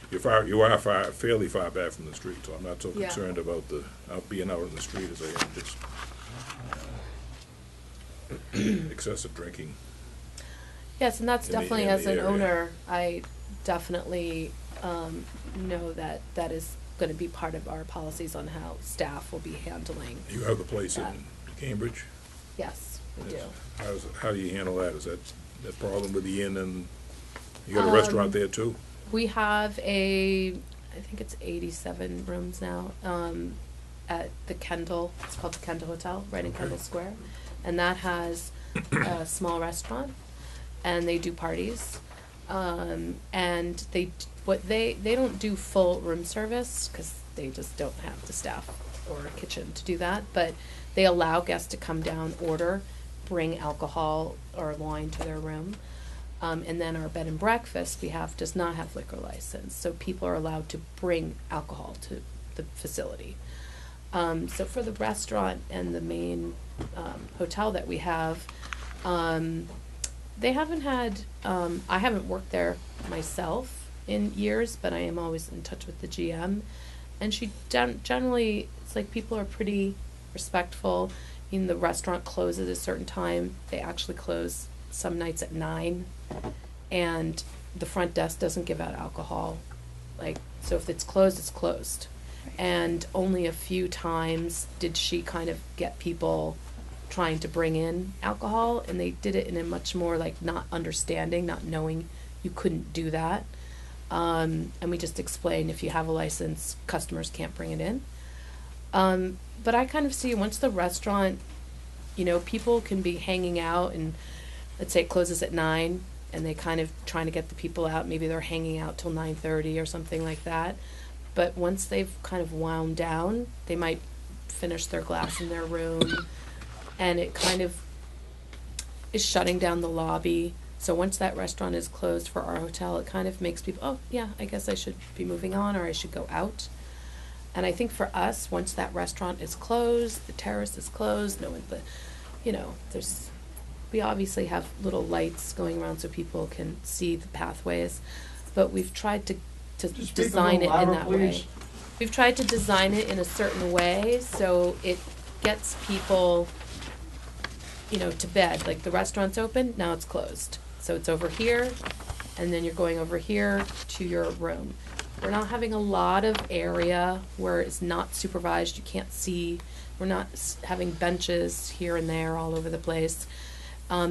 S3: You are fairly far back from the street, so I'm not so
S5: Yeah.
S3: concerned about being out in the street as I am just excessive drinking.
S5: yes, and that's
S3: In the-
S5: definitely,
S3: in
S5: as
S3: the
S5: an
S3: area.
S5: owner, I definitely, know that is gonna be part of our policies on how staff will be handling.
S3: You have the place
S5: Yeah.
S3: in Cambridge?
S5: Yes, we do.
S3: How do you handle that? Is that problem with the inn, and you got a restaurant there too?
S5: We have I think it's 87 rooms now, at the Kendall, it's called the Kendall Hotel, right in
S3: Okay.
S5: Kendall Square. And that has a small restaurant, and they do parties. And they don't do full room service, because they just don't have the staff or a kitchen to do that, but they allow guests to come down, order, bring alcohol or wine to their room. And then our bed and breakfast does not have liquor license, so people are allowed to bring alcohol to the facility. So for the restaurant and the main hotel that we have, they haven't had, I haven't worked there myself in years, but I am always in touch with the GM. And she generally, it's like people are pretty respectful. I mean, the restaurant closes at a certain time. They actually close some nights at 9. And the front desk doesn't give out alcohol. Like, so if it's closed, it's closed. And only a few times did she kind of get people trying to bring in alcohol, and they did it in a much more like not understanding, not knowing you couldn't do that. And we just explained if you have a license, customers can't bring it in. But I kind of see once the restaurant, you know, people can be hanging out, and let's say it closes at 9, and they kind of trying to get the people out. Maybe they're hanging out till 9:30 or something like that. But once they've kind of wound down, they might finish their glass in their room, and it kind of is shutting down the lobby. So once that restaurant is closed for our hotel, it kind of makes people, oh yeah, I guess I should be moving on, or I should go out. And I think for us, once that restaurant is closed, the terrace is closed, no one, you know, we obviously have little lights going around so people can see the pathways, but we've tried to design it in that way. We've tried to design it in a certain way so it gets people, you know, to bed. Like the restaurant's open, now it's closed. So it's over here, and then you're going over here to your room. We're not having a lot of area where it's not supervised, you can't see. We're not having benches here and there all over the place.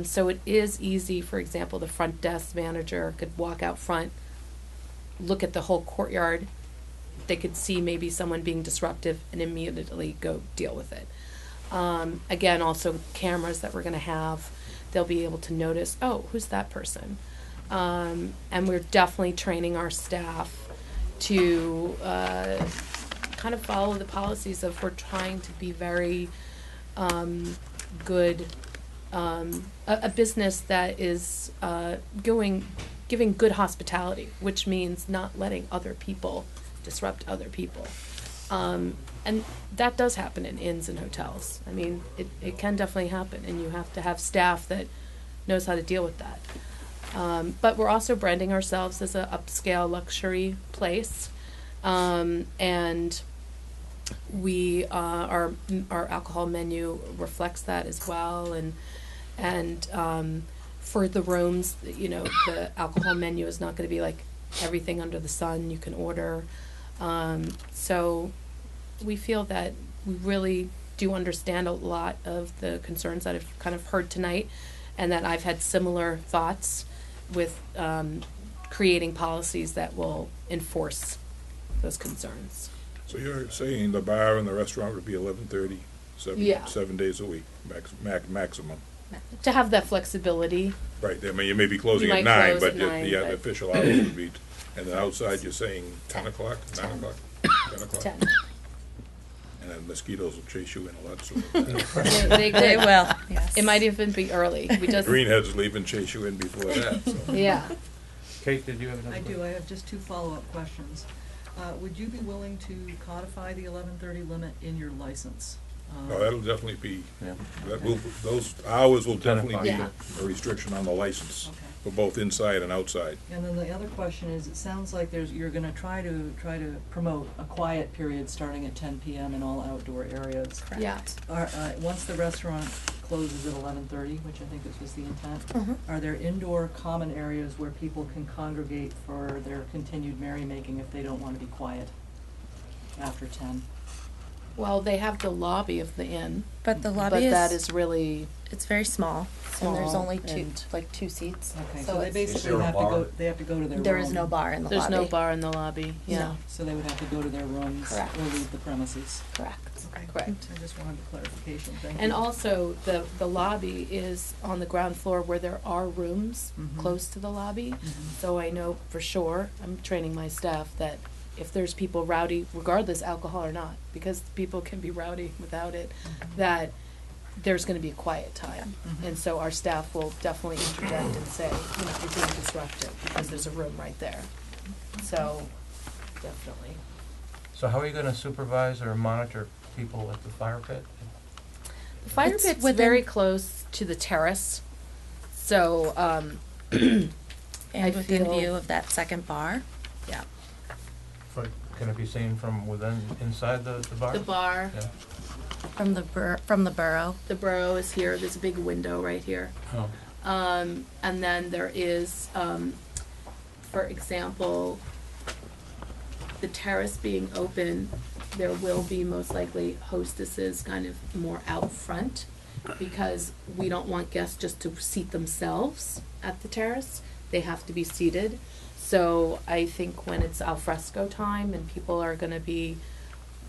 S5: So it is easy, for example, the front desk manager could walk out front, look at the whole courtyard, they could see maybe someone being disruptive and immediately go deal with it. Again, also cameras that we're going to have, they'll be able to notice, oh, who's that person? And we're definitely training our staff to kind of follow the policies of we're trying to be very good, a business that is giving good hospitality, which means not letting other people disrupt other people. And that does happen in inns and hotels. I mean, it can definitely happen, and you have to have staff that knows how to deal with that. But we're also branding ourselves as an upscale luxury place, and we our alcohol menu reflects that as well, and for the rooms, you know, the alcohol menu is not going to be like everything under the sun you can order. So we feel that we really do understand a lot of the concerns that I've kind of heard tonight, and that I've had similar thoughts with creating policies that will enforce those concerns.
S3: So you're saying the bar and the restaurant would be 11:30,
S5: Yeah.
S3: 7 days a week, maximum?
S5: To have that flexibility.
S3: Right, I mean, you may be closing
S5: You
S3: at
S5: might
S3: 9,
S5: close
S3: but
S5: at 9,
S3: the
S5: but-
S3: official hours would be, and then outside you're saying 10 o'clock, 9 o'clock, 10 o'clock?
S5: 10.
S3: And then mosquitoes will chase you in a lot sooner.
S5: They
S9: They
S5: could.
S9: will, yes.
S5: It might even be early. We just,
S3: Greenheads will even chase you in before that, so.
S5: yeah.
S1: Kate, did you have another
S10: I
S1: question?
S10: do, I have just two follow-up questions. Would you be willing to codify the 11:30 limit in your license?
S3: No, that'll definitely be,
S1: Yeah.
S3: those hours will definitely be
S5: Yeah.
S3: a restriction on the license
S10: Okay.
S3: for both inside and outside.
S10: And then the other question is, it sounds like you're gonna try to promote a quiet period starting at 10 PM in all outdoor areas.
S9: Correct.
S5: Yeah.
S10: Once the restaurant closes at 11:30, which I think this was the intent,
S9: Mhm.
S10: are there indoor common areas where people can congregate for their continued merrymaking if they don't wanna be quiet after 10?
S5: Well, they have the lobby of the inn,
S9: But the
S5: but
S9: lobby
S5: that
S9: is,
S5: is really
S9: it's very small, and there's
S5: Small
S9: only
S5: and-
S9: two seats.
S10: Okay,
S9: So
S10: so they
S9: it's-
S10: basically
S7: there a
S10: have to
S7: bar?
S10: go, they have to go to their room.
S9: There is no bar in the lobby.
S5: there's no bar in the lobby. Yeah,
S9: No.
S10: So they would have to go to their rooms or
S9: Correct.
S10: leave the premises.
S9: Correct.
S10: Okay.
S5: correct.
S10: I just wanted clarification, thank you.
S5: And also, the lobby is on the ground floor where there are rooms
S10: Mhm.
S5: close to the lobby.
S10: Mhm.
S5: So I know for sure, I'm training my staff that if there's people rowdy, regardless alcohol or not, because people can be rowdy without it, that there's gonna be a quiet time. And so our staff will definitely interject and say, you know, you're being disruptive, because there's a room right there. So, definitely.
S1: So how are you gonna supervise or monitor people at the fire pit?
S5: The fire
S9: It's
S5: pit's
S9: within-
S5: very close to the terrace, so, I
S9: And within
S5: feel-
S9: view of that second bar.
S5: yeah.
S1: Can it be seen from within, inside the bar?
S5: The bar,
S1: Yeah.
S9: From the borough.
S5: the burrow is here, there's a big window right here.
S1: Oh.
S5: And then there is, for example, the terrace being open, there will be most likely hostesses kind of more out front, because we don't want guests just to seat themselves at the terrace. They have to be seated. So I think when it's al fresco time and people are gonna be,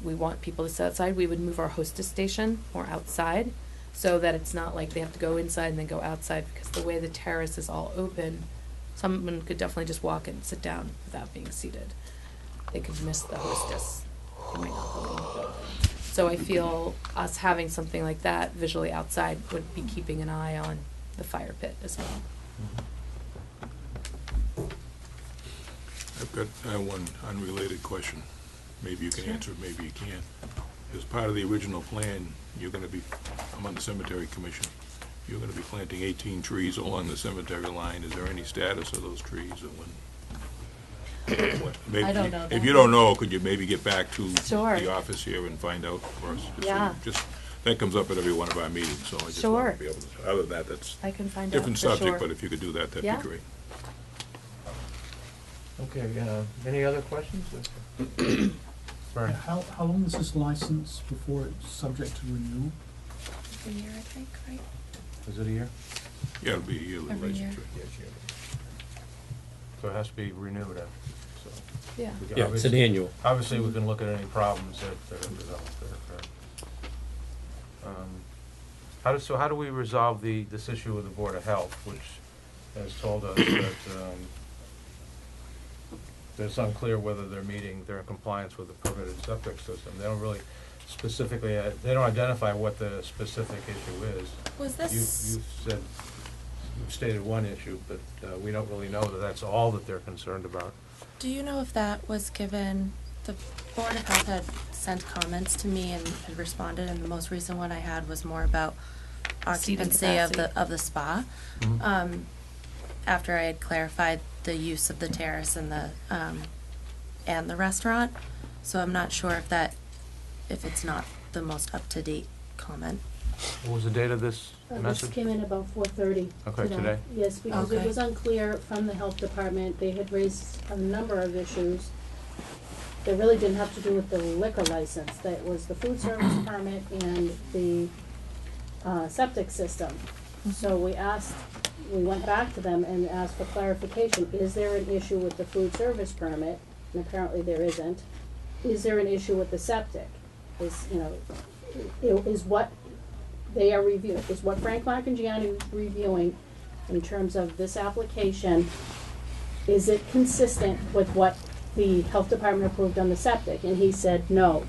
S5: we want people to sit outside, we would move our hostess station more outside, so that it's not like they have to go inside and then go outside, because the way the terrace is all open, someone could definitely just walk and sit down without being seated. They could miss the hostess. They might not go in the building. So I feel us having something like that visually outside would be keeping an eye on the fire pit as well.
S3: I've got one unrelated question. Maybe you can answer, maybe you can't. As part of the original plan, you're gonna be, I'm on the cemetery commission, you're gonna be planting 18 trees along the cemetery line. Is there any status of those trees or when? Maybe-
S5: I don't know
S3: If
S5: that.
S3: you don't know, could you maybe get back to
S5: Sure.
S3: the office here and find out for us? Just so
S5: Yeah.
S3: Just, that comes up at every one of our meetings, so I just
S5: Sure.
S3: want to be able to, other than that, that's
S5: I can find out
S3: different
S5: for sure.
S3: subject, but if you could do that, that'd
S5: Yeah.
S3: be great.
S1: Okay, any other questions? Sorry.
S4: How long is this license before it's subject to renewal?
S9: Every year, I think, right?
S1: Is it a year?
S3: Yeah, it'll be a yearly
S9: Every
S3: license.
S9: year.
S3: right?
S1: So it has to be renewed, so.
S5: Yeah.
S1: we can
S6: Yeah, it's an
S1: obviously-
S6: annual.
S1: Obviously, we can look at any problems that have developed there. How do we resolve this issue with the Board of Health, which has told us that it's unclear whether they're in compliance with the permitted septic system? They don't really specifically, they don't identify what the specific issue is.
S9: Was this?
S1: You've stated one issue, but we don't really know that that's all that they're concerned about.
S9: Do you know if that was given, the Board of Health had sent comments to me and had responded, and the most recent one I had was more about
S5: Seating
S9: occupancy of
S5: capacity.
S9: the spa.
S1: Mhm.
S9: After I had clarified the use of the terrace and the restaurant, so I'm not sure if it's not the most up-to-date comment.
S1: What was the date of this
S11: This
S1: message?
S11: came in about 4:30
S1: Okay, today?
S11: Yes, because it
S9: Okay.
S11: was unclear from the health department. They had raised a number of issues that really didn't have to do with the liquor license. That was the food service permit and the septic system. So we went back to them and asked for clarification. Is there an issue with the food service permit? And apparently there isn't. Is there an issue with the septic? Is what they are reviewing, is what Frank Marcangiani is reviewing in terms of this application, is it consistent with what the health department approved on the septic? And he said no.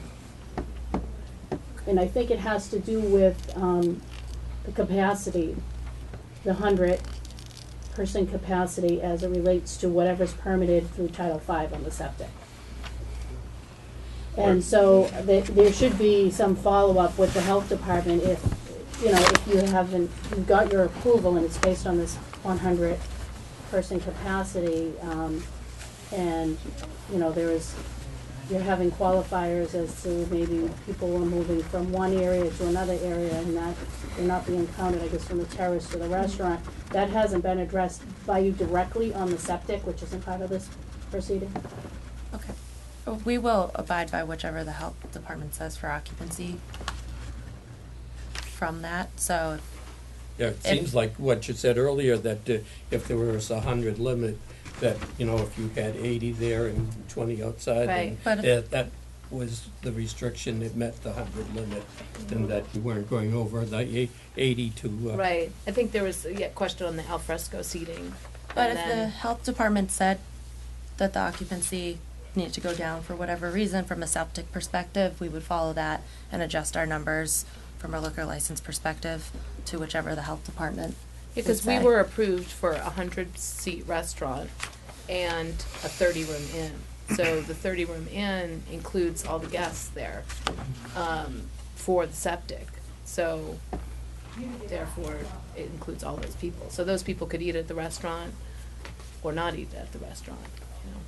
S11: And I think it has to do with the capacity, the 100-person capacity as it relates to whatever's permitted through Title V on the septic. And so there should be some follow-up with the health department if you've got your approval and it's based on this 100-person capacity, and, you're having qualifiers as to maybe people are moving from one area to another area and that they're not being counted, I guess, from the terrace to the restaurant. That hasn't been addressed by you directly on the septic, which isn't part of this proceeding?
S9: Okay. We will abide by whichever the health department says for occupancy from that, so.
S6: Yeah, it seems like what you said earlier, that if there was 100 limit, that, if you had 80 there and 20 outside,
S5: Right.
S9: But
S6: then that was the restriction, it met the 100 limit, and that you weren't going over the 80 to.
S5: Right, I think there was a question on the alfresco seating.
S9: But
S5: and
S9: if the
S5: then-
S9: health department said that the occupancy needed to go down for whatever reason from a septic perspective, we would follow that and adjust our numbers from a liquor license perspective to whichever the health department
S5: Because
S9: would
S5: we
S9: say.
S5: were approved for a 100-seat restaurant and a 30-room inn. So the 30-room inn includes all the guests there, for the septic. So therefore, it includes all those people. So those people could eat at the restaurant or not eat at the restaurant, you know.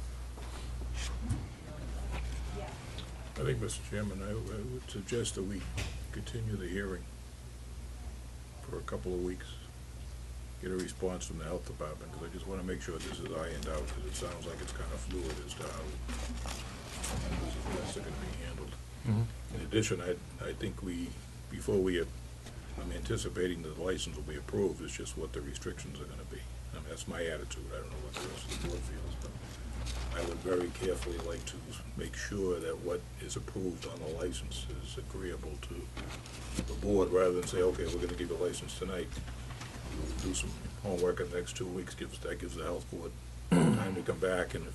S3: I think, Mr. Chairman, I would suggest that we continue the hearing for a couple of weeks. Get a response from the health department, because I just want to make sure this is ironed out, because it sounds like it's kind of fluid as to how this is best going to be handled. In addition, I think I'm anticipating that the license will be approved, it's just what the restrictions are going to be. I mean, that's my attitude, I don't know what the rest of the board feels, but I would very carefully like to make sure that what is approved on the license is agreeable to the board, rather than say, okay, we're gonna give you a license tonight. We'll do some homework in the next 2 weeks, that gives the health board time to come back, and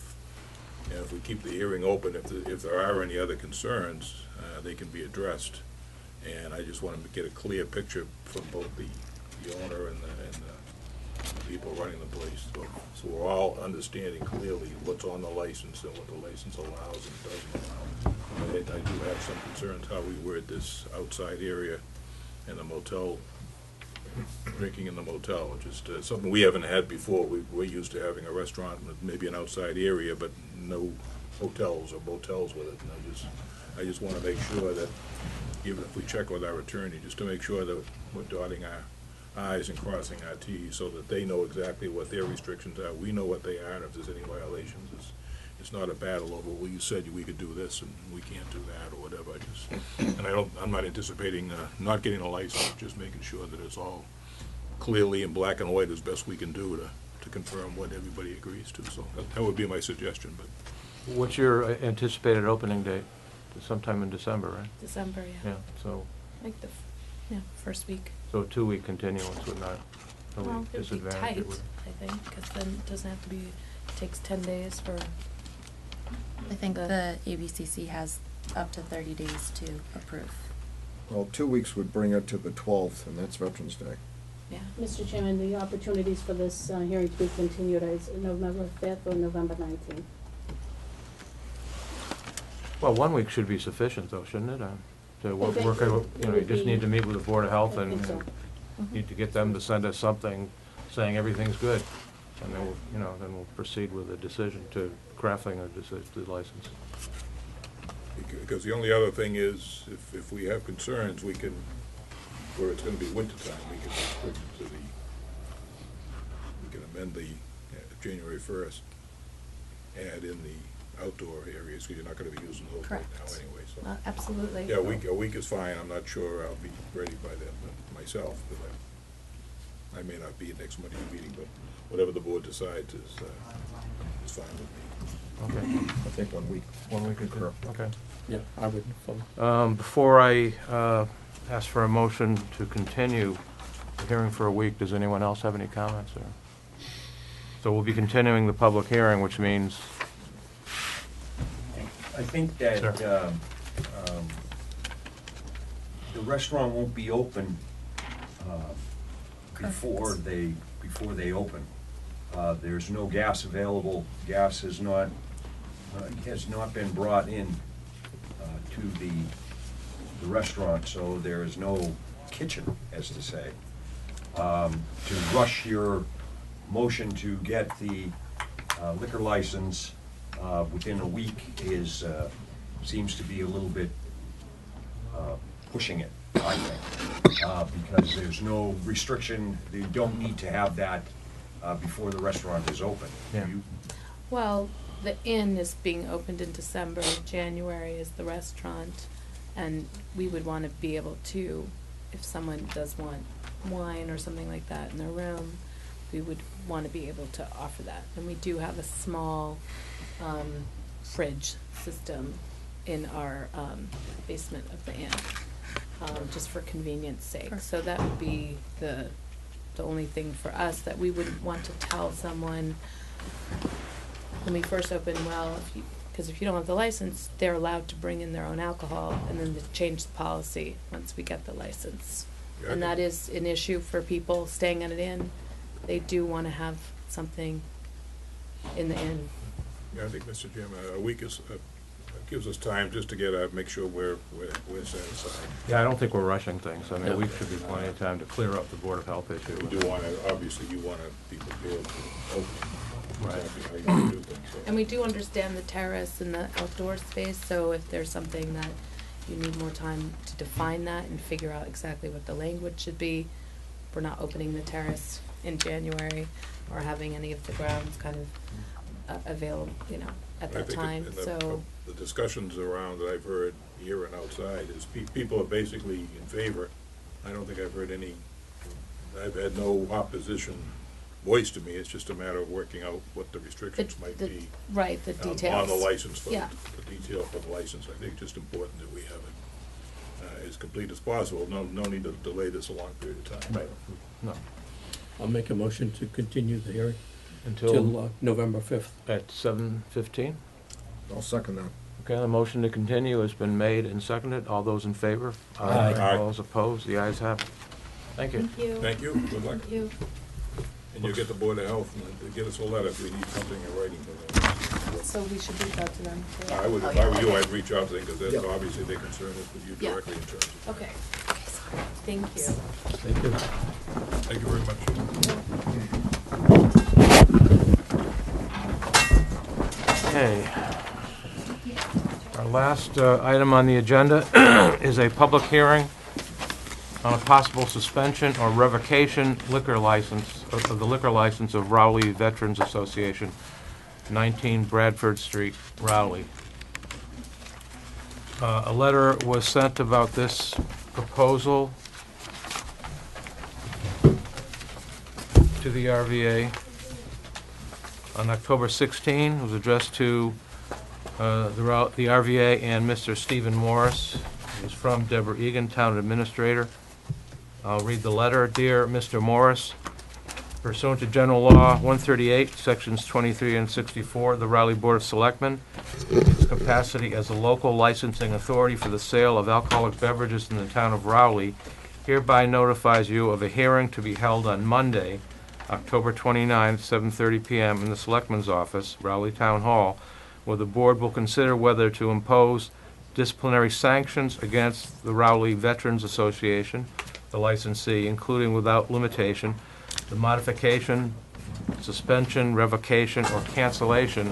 S3: if we keep the hearing open, if there are any other concerns, they can be addressed. And I just want to get a clear picture from both the owner and the people running the place, so we're all understanding clearly what's on the license and what the license allows and doesn't allow. I do have some concerns how we word this outside area and the motel, drinking in the motel, just something we haven't had before. We're used to having a restaurant with maybe an outside area, but no hotels or motels with it. And I just want to make sure that, even if we check with our attorney, just to make sure that we're dotting our I's and crossing our T's, so that they know exactly what their restrictions are, we know what they are, and if there's any violations, it's not a battle over, well, you said we could do this and we can't do that, or whatever. I'm not anticipating not getting a license, just making sure that it's all clearly in black and white as best we can do to confirm what everybody agrees to. So that would be my suggestion. But
S1: What's your anticipated opening date? Sometime in December, right?
S5: December, yeah.
S1: Yeah, so,
S5: Like first week.
S1: so a 2-week continuance would not
S5: Well,
S1: really
S5: it would be
S1: disadvantage
S5: tight,
S1: it, would it?
S5: I think, because then it doesn't have to be, it takes 10 days for,
S9: I think the ABCC has up to 30 days to approve.
S2: Well, 2 weeks would bring it to the 12th, and that's Veterans Day.
S5: yeah.
S11: Mr. Chairman, the opportunities for this hearing to be continued is November 5th or November 19th.
S1: Well, 1 week should be sufficient, though, shouldn't it? To work,
S11: think
S1: you
S11: it
S1: know, you
S11: would
S1: just
S11: be-
S1: need to meet with the Board of Health
S11: I
S1: and
S11: think so.
S1: need to get them to send us something saying everything's good. And then we'll, you know, then we'll proceed with a decision to crafting a the license.
S3: because the only other thing is, if we have concerns, we can, where it's going to be winter time, we can restrict it to we can amend the January 1st, add in the outdoor areas, because you're not going to be using those right now
S9: Correct.
S3: anyway. So
S5: Absolutely.
S3: yeah, a week is fine. I'm not sure I'll be ready by then myself, but I may not be at next Monday meeting, but whatever the board decides is fine with me.
S1: Okay.
S2: I think 1 week.
S1: 1 week is good. Okay.
S6: Yeah, I would follow.
S1: Before I ask for a motion to continue the hearing for a week, does anyone else have any comments? So we'll be continuing the public hearing, which means,
S7: I think that
S1: Sure.
S7: The restaurant won't be open before they open. There's no gas available. Gas has not been brought in to the restaurant, so there is no kitchen, as to say. To rush your motion to get the liquor license within a week seems to be a little bit pushing it, I think, because there's no restriction. You don't need to have that before the restaurant is open.
S1: Yeah.
S5: Well, the inn is being opened in December, January is the restaurant, and we would want to be able to, if someone does want wine or something like that in their room, we would want to be able to offer that. And we do have a small fridge system in our basement of the inn, just for convenience sake.
S9: Perfect.
S5: So that would be the only thing for us that we would want to tell someone when we first open, well, if Because if you don't have the license, they're allowed to bring in their own alcohol, and then they change the policy once we get the license.
S3: Yeah, I
S5: And
S3: think-
S5: that is an issue for people staying at an inn. They do want to have something in the inn.
S3: Yeah, I think, Mr. Chairman, a week is, gives us time just to get, make sure we're satisfied.
S1: Yeah, I don't think we're rushing things. I mean, a week should be plenty of time to clear up the Board of Health issue.
S3: We do want to, obviously, you want to be prepared to open
S1: Right.
S3: exactly how you want to do things, so.
S5: And we do understand the terrace and the outdoor space, so if there's something that you need more time to define that and figure out exactly what the language should be, we're not opening the terrace in January or having any of the grounds kind of available, you know, at
S3: I
S5: that
S3: think
S5: time,
S3: in the-
S5: so.
S3: The discussions around that I've heard here and outside is people are basically in favor. I don't think I've heard any, I've had no opposition voiced to me. It's just a matter of working out what the restrictions might be.
S5: Right, the
S3: On
S5: details.
S3: the license, for
S5: Yeah.
S3: the detail for the license. I think it's just important that we have it as complete as possible. No need to delay this a long period of time.
S1: Right. No,
S6: I'll make a motion to continue the hearing
S1: until
S6: till November 5th.
S1: at 7:15.
S2: I'll second that.
S1: Okay, the motion to continue has been made and seconded. All those in favor?
S6: Aye.
S3: Aye.
S1: All those opposed? The ayes have it. Thank you.
S5: Thank you.
S3: Thank you, good luck.
S5: Thank you.
S3: And you'll get the Board of Health and get us a letter if we need something in writing for them.
S5: So we should reach out to them too?
S3: I would,
S5: Oh,
S3: if
S5: yeah,
S3: I were you,
S5: okay.
S3: I'd reach out to them, because that's
S2: Yeah.
S3: obviously their concern is with you
S5: Yeah.
S3: directly in terms of.
S5: Okay. Okay, sorry. Thank you.
S6: Thank you.
S3: Thank you very much.
S1: Okay. Our last item on the agenda is a public hearing on a possible suspension or revocation liquor license, of the liquor license of Rowley Veterans Association, 19 Bradford Street, Rowley. A letter was sent about this proposal to the RVA on October 16. It was addressed to the RVA and Mr. Stephen Morris. It was from Deborah Egan, Town Administrator. I'll read the letter. Dear Mr. Morris, pursuant to General Law 138, Sections 23 and 64, the Rowley Board of Selectmen, in its capacity as a local licensing authority for the sale of alcoholic beverages in the town of Rowley, hereby notifies you of a hearing to be held on Monday, October 29th, 7:30 p.m. in the Selectman's Office, Rowley Town Hall, where the board will consider whether to impose disciplinary sanctions against the Rowley Veterans Association, the licensee, including without limitation, the modification, suspension, revocation, or cancellation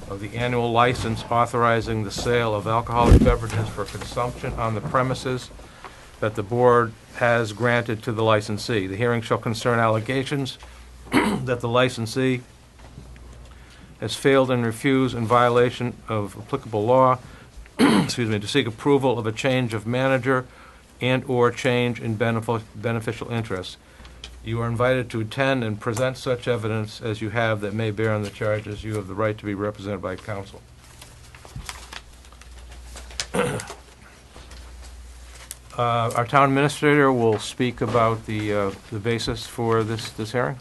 S1: of the annual license authorizing the sale of alcoholic beverages for consumption on the premises that the board has granted to the licensee. The hearing shall concern allegations that the licensee has failed and refused in violation of applicable law, excuse me, to seek approval of a change of manager and/or change in beneficial interest. You are invited to attend and present such evidence as you have that may bear on the charges. You have the right to be represented by counsel. Our town administrator will speak about the basis for this hearing.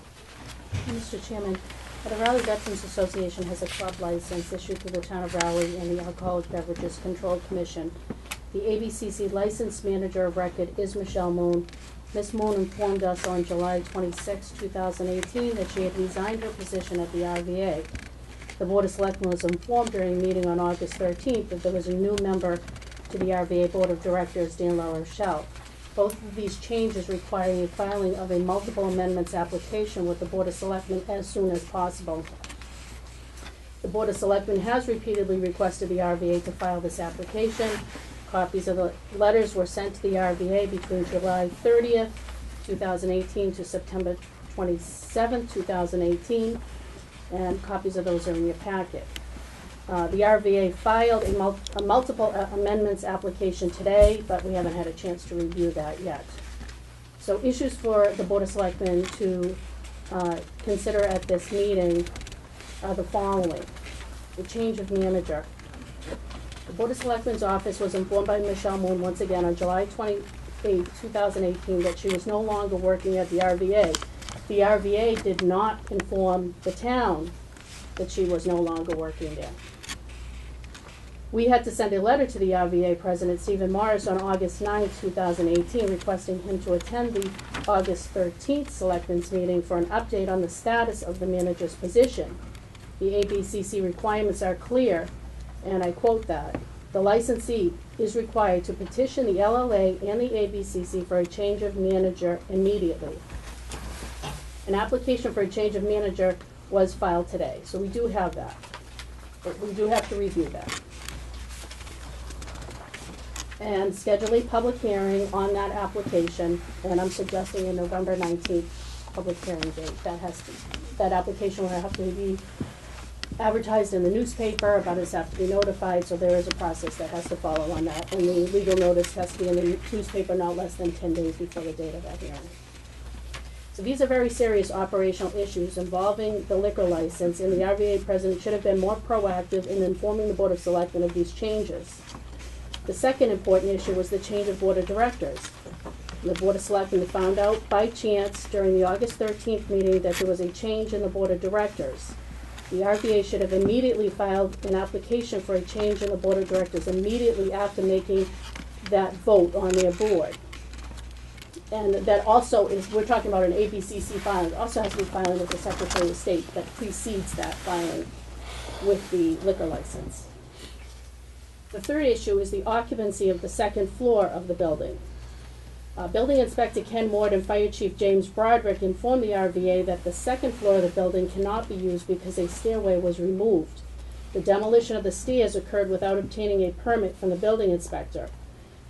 S11: Mr. Chairman, the Rowley Veterans Association has a club license issued to the town of Rowley and the Alcoholic Beverages Control Commission. The ABCC license manager of record is Michelle Moon. Ms. Moon informed us on July 26, 2018, that she had resigned her position at the RVA. The Board of Selectmen was informed during a meeting on August 13th that there was a new member to the RVA Board of Directors, Dan LaRochelle. Both of these changes require a filing of a multiple amendments application with the Board of Selectmen as soon as possible. The Board of Selectmen has repeatedly requested the RVA to file this application. Copies of the letters were sent to the RVA between July 30th, 2018 to September 27th, 2018, and copies of those are in your packet. The RVA filed a multiple amendments application today, but we haven't had a chance to review that yet. So issues for the Board of Selectmen to consider at this meeting are the following. The change of manager. The Board of Selectmen's office was informed by Michelle Moon once again on July 28, 2018, that she was no longer working at the RVA. The RVA did not inform the town that she was no longer working there. We had to send a letter to the RVA President, Stephen Morris, on August 9, 2018, requesting him to attend the August 13th Selectmen's meeting for an update on the status of the manager's position. The ABCC requirements are clear, and I quote that, "The licensee is required to petition the LLA and the ABCC for a change of manager immediately." An application for a change of manager was filed today, so we do have that. But we do have to review that. And schedule a public hearing on that application, and I'm suggesting a November 19th public hearing date. That application will have to be advertised in the newspaper, abutters have to be notified, so there is a process that has to follow on that. And the legal notice has to be in the newspaper not less than 10 days before the date of that hearing. So these are very serious operational issues involving the liquor license, and the RVA president should have been more proactive in informing the Board of Selectmen of these changes. The second important issue was the change of Board of Directors. The Board of Selectmen found out by chance during the August 13th meeting that there was a change in the Board of Directors. The RVA should have immediately filed an application for a change in the Board of Directors immediately after making that vote on their board. And that also is, we're talking about an ABCC filing, it also has to be filing with the Secretary of State that precedes that filing with the liquor license. The third issue is the occupancy of the second floor of the building. Building Inspector Ken Ward and Fire Chief James Broderick informed the RVA that the second floor of the building cannot be used because a stairway was removed. The demolition of the stairs occurred without obtaining a permit from the building inspector.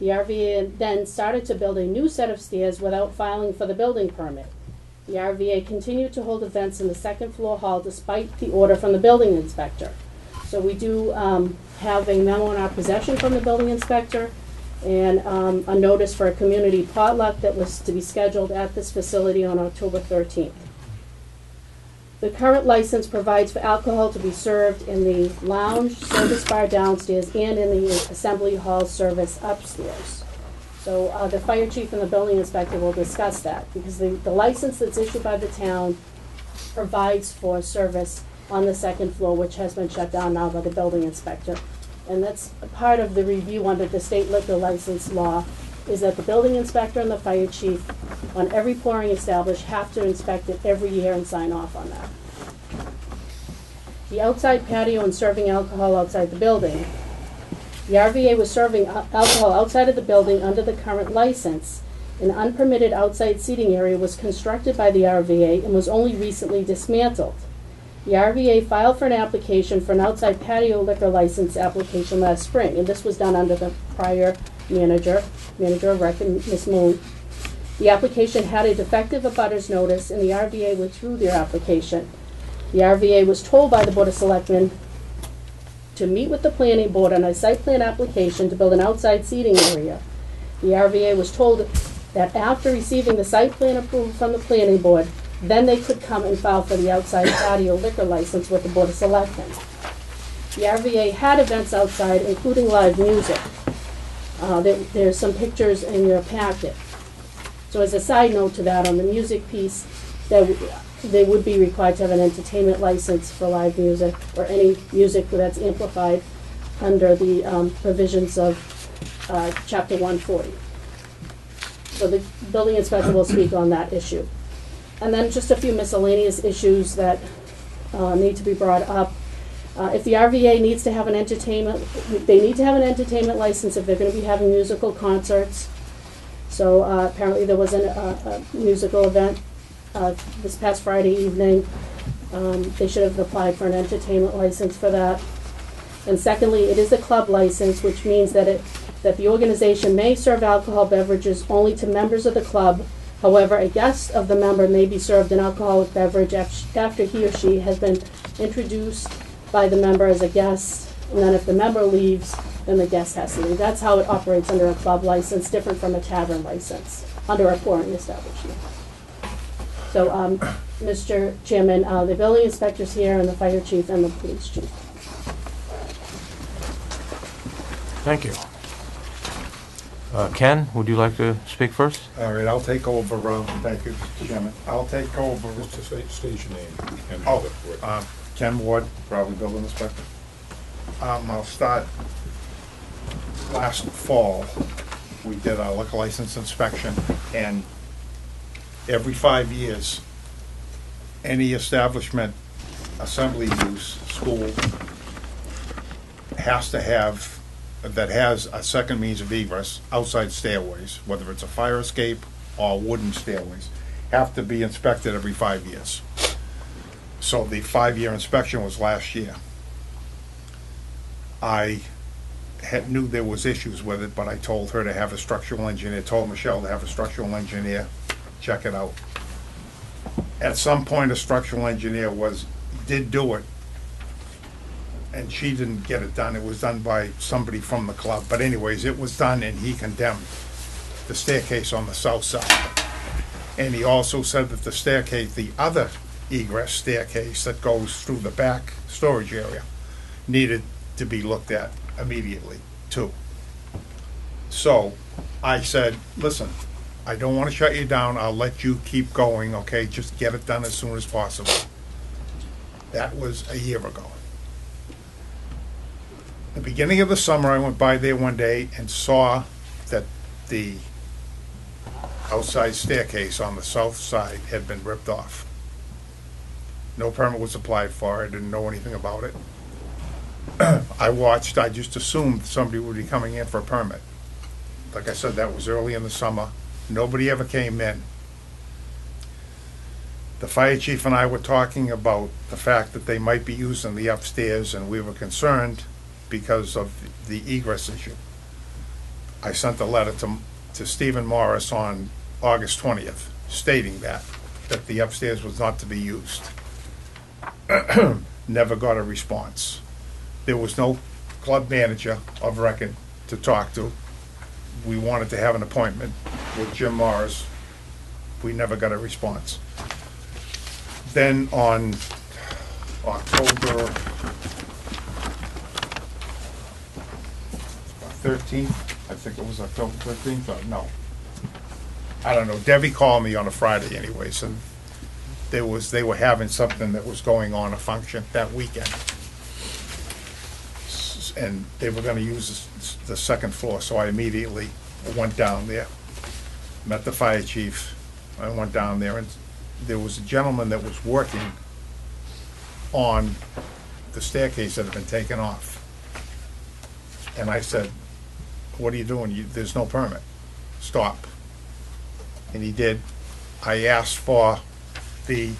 S11: The RVA then started to build a new set of stairs without filing for the building permit. The RVA continued to hold events in the second floor hall despite the order from the building inspector. So we do have a memo in our possession from the building inspector and a notice for a community potluck that was to be scheduled at this facility on October 13th. The current license provides for alcohol to be served in the lounge, service bar downstairs, and in the assembly hall service upstairs. So the fire chief and the building inspector will discuss that, because the license that's issued by the town provides for service on the second floor, which has been shut down now by the building inspector. And that's a part of the review under the state liquor license law, is that the building inspector and the fire chief on every pouring establishment have to inspect it every year and sign off on that. The outside patio and serving alcohol outside the building. The RVA was serving alcohol outside of the building under the current license. An unpermitted outside seating area was constructed by the RVA and was only recently dismantled. The RVA filed for an application for an outside patio liquor license application last spring, and this was done under the prior manager of record, Ms. Moon. The application had a defective abutters notice, and the RVA withdrew their application. The RVA was told by the Board of Selectmen to meet with the planning board on a site plan application to build an outside seating area. The RVA was told that after receiving the site plan approval from the planning board, then they could come and file for the outside patio liquor license with the Board of Selectmen. The RVA had events outside, including live music. There's some pictures in your packet. So as a side note to that, on the music piece, they would be required to have an entertainment license for live music or any music that's amplified under the provisions of Chapter 140. So the building inspector will speak on that issue. And then just a few miscellaneous issues that need to be brought up. If the RVA needs to have an entertainment, they need to have an entertainment license if they're going to be having musical concerts. So apparently there was a musical event this past Friday evening. They should have applied for an entertainment license for that. And secondly, it is a club license, which means that the organization may serve alcohol beverages only to members of the club. However, a guest of the member may be served an alcoholic beverage after he or she has been introduced by the member as a guest, and then if the member leaves, then the guest has to leave. That's how it operates under a club license, different from a tavern license, under a pouring establishment. So, Mr. Chairman, the building inspector's here, and the fire chief, and the police chief.
S1: Thank you. Ken, would you like to speak first?
S2: All right, I'll take over, thank you, Mr. Chairman. I'll take over.
S3: Just to state your name. And
S2: Ken Ward, probably building inspector. I'll start
S12: last fall, we did our liquor license inspection, and every 5 years, any establishment, assembly use, school, has to have, that has a second means of egress, outside stairways, whether it's a fire escape or wooden stairways, have to be inspected every 5 years. So the 5-year inspection was last year. I knew there was issues with it, but I told her to have a structural engineer, told Michelle to have a structural engineer check it out. At some point, a structural engineer did do it, and she didn't get it done. It was done by somebody from the club. But anyways, it was done, and he condemned the staircase on the south side. And he also said that the staircase, the other egress staircase that goes through the back storage area, needed to be looked at immediately, too. So I said, listen, I don't want to shut you down. I'll let you keep going, okay? Just get it done as soon as possible. That was a year ago. The beginning of the summer, I went by there one day and saw that the outside staircase on the south side had been ripped off. No permit was applied for. I didn't know anything about it. I watched. I just assumed somebody would be coming in for a permit. Like I said, that was early in the summer. Nobody ever came in. The fire chief and I were talking about the fact that they might be using the upstairs, and we were concerned because of the egress issue. I sent a letter to Stephen Morris on August 20th stating that the upstairs was not to be used. Never got a response. There was no club manager of record to talk to. We wanted to have an appointment with Jim Morris. We never got a response. Then on October 13th, I think it was October 13th, or no. I don't know. Debbie called me on a Friday anyways, and they were having something that was going on, a function that weekend. And they were gonna use the second floor, so I immediately went down there, met the fire chief. I went down there, and there was a gentleman that was working on the staircase that had been taken off. And I said, what are you doing? There's no permit. Stop. And he did. I asked for the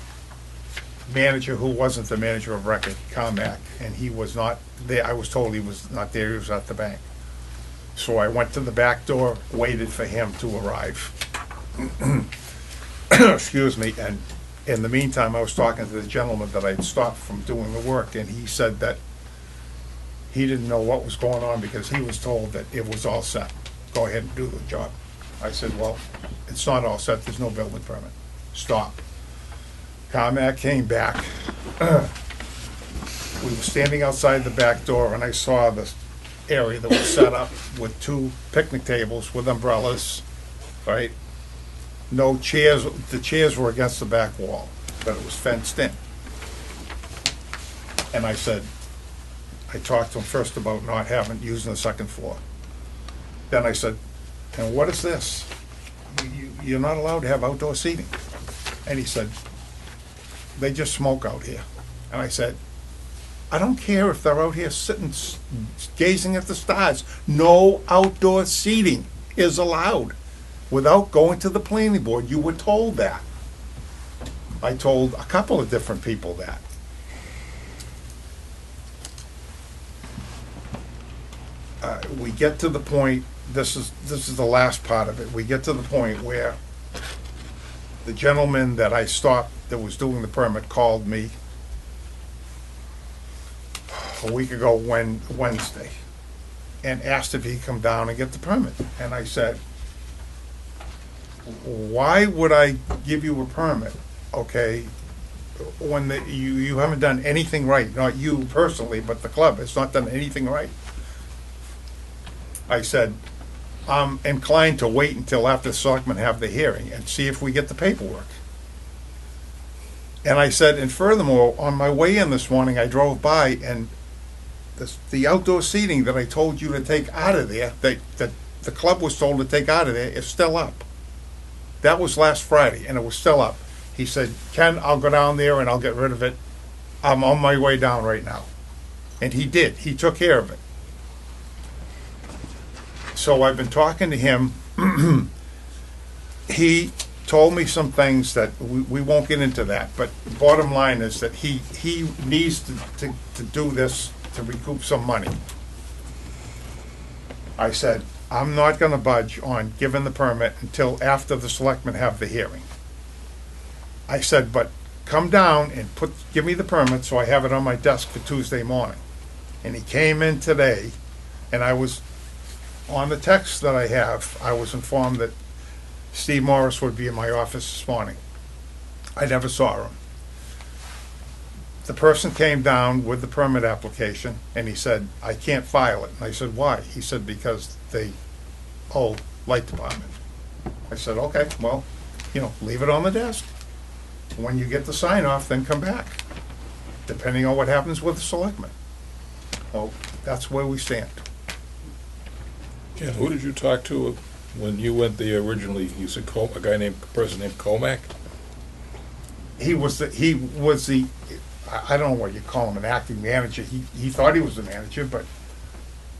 S12: manager who wasn't the manager of record, Carmack, and he was not there. I was told he was not there. He was at the bank. So I went to the back door, waited for him to arrive. Excuse me. And in the meantime, I was talking to the gentleman that I'd stopped from doing the work, and he said that he didn't know what was going on because he was told that it was all set. Go ahead and do the job. I said, well, it's not all set. There's no building permit. Stop. Carmack came back. We were standing outside the back door, and I saw this area that was set up with 2 picnic tables with umbrellas, right? No chairs. The chairs were against the back wall, but it was fenced in. And I said, I talked to him first about not using the second floor. Then I said, and what is this? You're not allowed to have outdoor seating. And he said, they just smoke out here. And I said, I don't care if they're out here sitting, gazing at the stars. No outdoor seating is allowed without going to the planning board. You were told that. I told a couple of different people that. We get to the point, this is the last part of it, we get to the point where the gentleman that I stopped that was doing the permit called me a week ago Wednesday and asked if he'd come down and get the permit. And I said, why would I give you a permit, okay, when you haven't done anything right? Not you personally, but the club has not done anything right. I said, I'm inclined to wait until after the selectmen have the hearing and see if we get the paperwork. And I said, and furthermore, on my way in this morning, I drove by and the outdoor seating that I told you to take out of there, that the club was told to take out of there, is still up. That was last Friday, and it was still up. He said, Ken, I'll go down there and I'll get rid of it. I'm on my way down right now. And he did. He took care of it. So I've been talking to him. He told me some things that we won't get into that, but bottom line is that he needs to do this to recoup some money. I said, I'm not gonna budge on giving the permit until after the selectmen have the hearing. I said, but come down and give me the permit so I have it on my desk for Tuesday morning. And he came in today, and I was, on the text that I have, I was informed that Steve Morris would be in my office this morning. I never saw him. The person came down with the permit application, and he said, I can't file it. And I said, why? He said, because they owe light department. I said, okay, well, leave it on the desk. When you get the sign off, then come back, depending on what happens with the selectmen. Well, that's where we stand.
S3: Ken, who did you talk to when you went there originally? You said a person named Comac?
S12: He was the, I don't know what you call him, an acting manager. He thought he was the manager, but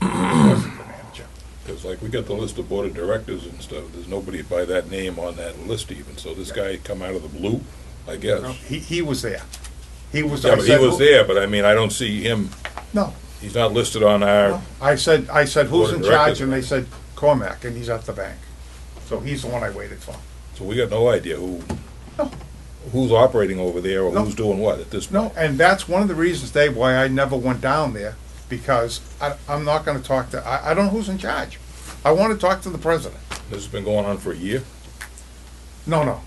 S12: he wasn't the manager.
S3: Because we got the list of board of directors and stuff. There's nobody by that name on that list even. So this guy come out of the blue, I guess.
S12: No, he was there. He was.
S3: Yeah, but he was there. But I mean, I don't see him.
S12: No.
S3: He's not listed on our.
S12: No. I said, who's
S3: board
S12: in
S3: of
S12: charge?
S3: directors.
S12: And they said Cormac, and he's at the bank. So he's the one I waited for.
S3: So we got no idea who's operating over there or who's doing what at this point.
S12: No, and that's one of the reasons, Dave, why I never went down there, because I'm not gonna talk to, I don't know who's in charge. I wanna talk to the president.
S3: This has been going on for a year.
S12: No.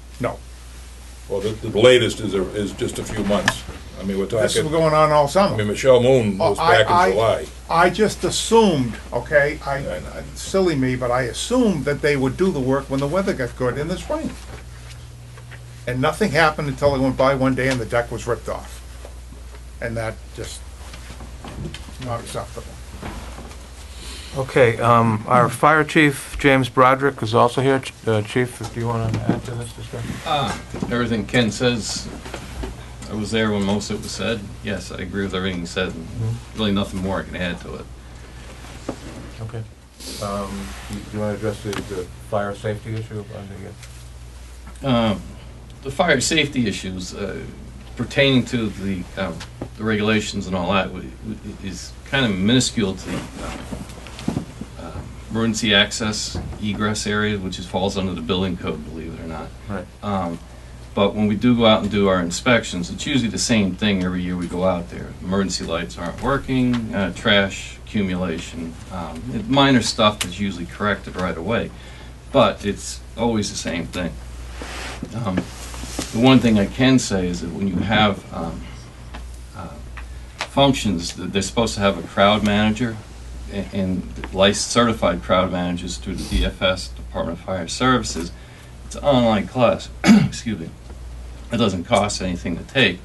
S3: Well, the latest is just a few months. I mean, we're
S12: This is
S3: talking.
S12: going on all
S3: I
S12: summer.
S3: mean, Michelle Moon was back in July.
S12: I just assumed, okay,
S3: I know.
S12: silly me, but I assumed that they would do the work when the weather got good in the spring. And nothing happened until I went by one day and the deck was ripped off. And that just, not acceptable.
S1: Okay, our fire chief, James Broderick, is also here. Chief, do you want to add to this discussion?
S13: Everything Ken says, I was there when most of it was said. Yes, I agree with everything he said. Really nothing more I can add to it.
S1: Okay. Do you want to address the fire safety issue?
S13: The fire safety issues pertaining to the regulations and all that is kind of minuscule to the emergency access egress area, which falls under the building code, believe it or not.
S1: Right.
S13: But when we do go out and do our inspections, it's usually the same thing every year we go out there. Emergency lights aren't working, trash accumulation, minor stuff that's usually corrected right away. But it's always the same thing. The one thing I can say is that when you have functions, they're supposed to have a crowd manager, and licensed certified crowd managers through the DFS, Department of Fire Services. It's an online class. Excuse me. It doesn't cost anything to take.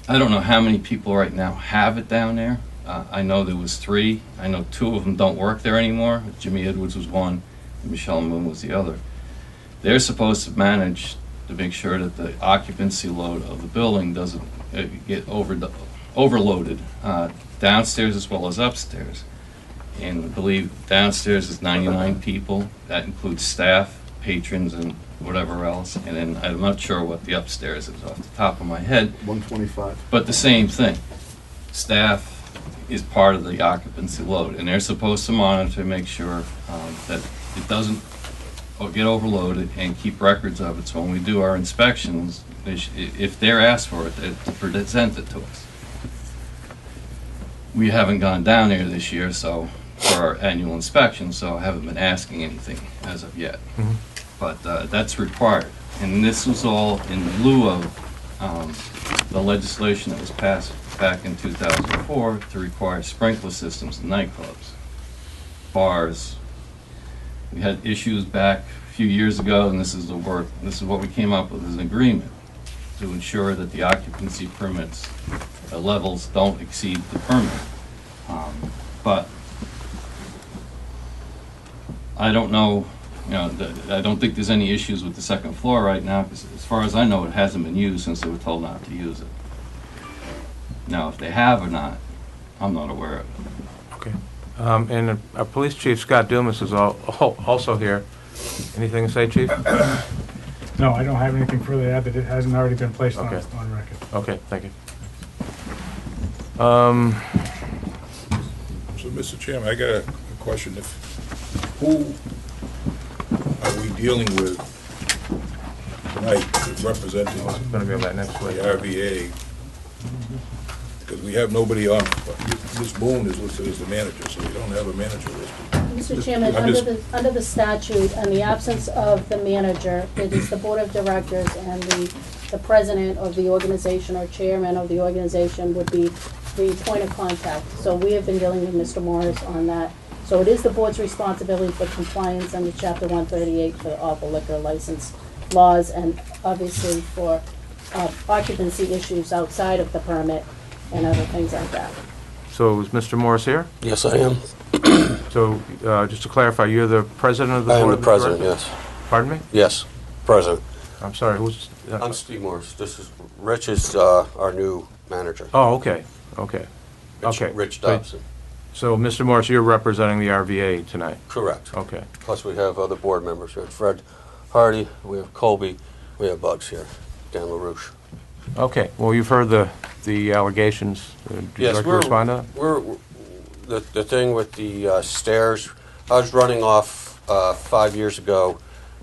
S13: I don't know how many people right now have it down there. I know there was 3. I know 2 of them don't work there anymore. Jimmy Edwards was one, and Michelle Moon was the other. They're supposed to manage to make sure that the occupancy load of the building doesn't get overloaded, downstairs as well as upstairs. And I believe downstairs is 99 people. That includes staff, patrons, and whatever else. And then I'm not sure what the upstairs is off the top of my head.
S2: 125.
S13: But the same thing. Staff is part of the occupancy load, and they're supposed to monitor to make sure that it doesn't get overloaded and keep records of it. So when we do our inspections, if they're asked for it, to present it to us. We haven't gone down there this year, so for our annual inspection, so I haven't been asking anything as of yet. But that's required, and this was all in lieu of the legislation that was passed back in 2004 to require sprinkler systems in nightclubs, bars. We had issues back a few years ago, and this is what we came up with as an agreement to ensure that the occupancy permits levels don't exceed the permit. But I don't know, I don't think there's any issues with the second floor right now, because as far as I know, it hasn't been used since they were told not to use it. Now, if they have or not, I'm not aware of it.
S1: Okay. And our police chief, Scott Dumas, is also here. Anything to say, chief?
S14: No, I don't have anything further to add that it hasn't already been placed on
S1: Okay.
S14: record.
S1: Okay, thank you.
S3: So, Mr. Chairman, I got a question. Who are we dealing with tonight representing
S1: Oh, it's gonna be on that next
S3: the
S1: week.
S3: RVA? Because we have nobody on, Ms. Boone is listed as the manager, so we don't have a manager listed.
S11: Mr. Chairman,
S3: I'm just-
S11: under the statute, in the absence of the manager, it is the board of directors and the president of the organization or chairman of the organization would be the point of contact. So we have been dealing with Mr. Morris on that. So it is the board's responsibility for compliance under Chapter 138 for all the liquor license laws and obviously for occupancy issues outside of the permit and other things like that.
S1: So is Mr. Morris here?
S15: Yes, I am.
S1: So, just to clarify, you're the president of the
S15: I
S1: board?
S15: am the
S1: of
S15: president,
S1: directors?
S15: yes.
S1: Pardon me?
S15: Yes, president.
S1: I'm sorry, who's?
S15: I'm Steve Morris. This is, Rich is our new manager.
S1: Oh, okay, okay. Okay.
S15: Rich
S1: So-
S15: Dobson.
S1: So, Mr. Morris, you're representing the RVA tonight?
S15: Correct.
S1: Okay.
S15: Plus, we have other board members. We have Fred Hardy, we have Colby, we have Bugs here, Dan LaRouche.
S1: Okay, well, you've heard the allegations. Would you
S15: Yes,
S1: like to respond to that?
S15: we're the thing with the stairs. I was running off 5 years ago.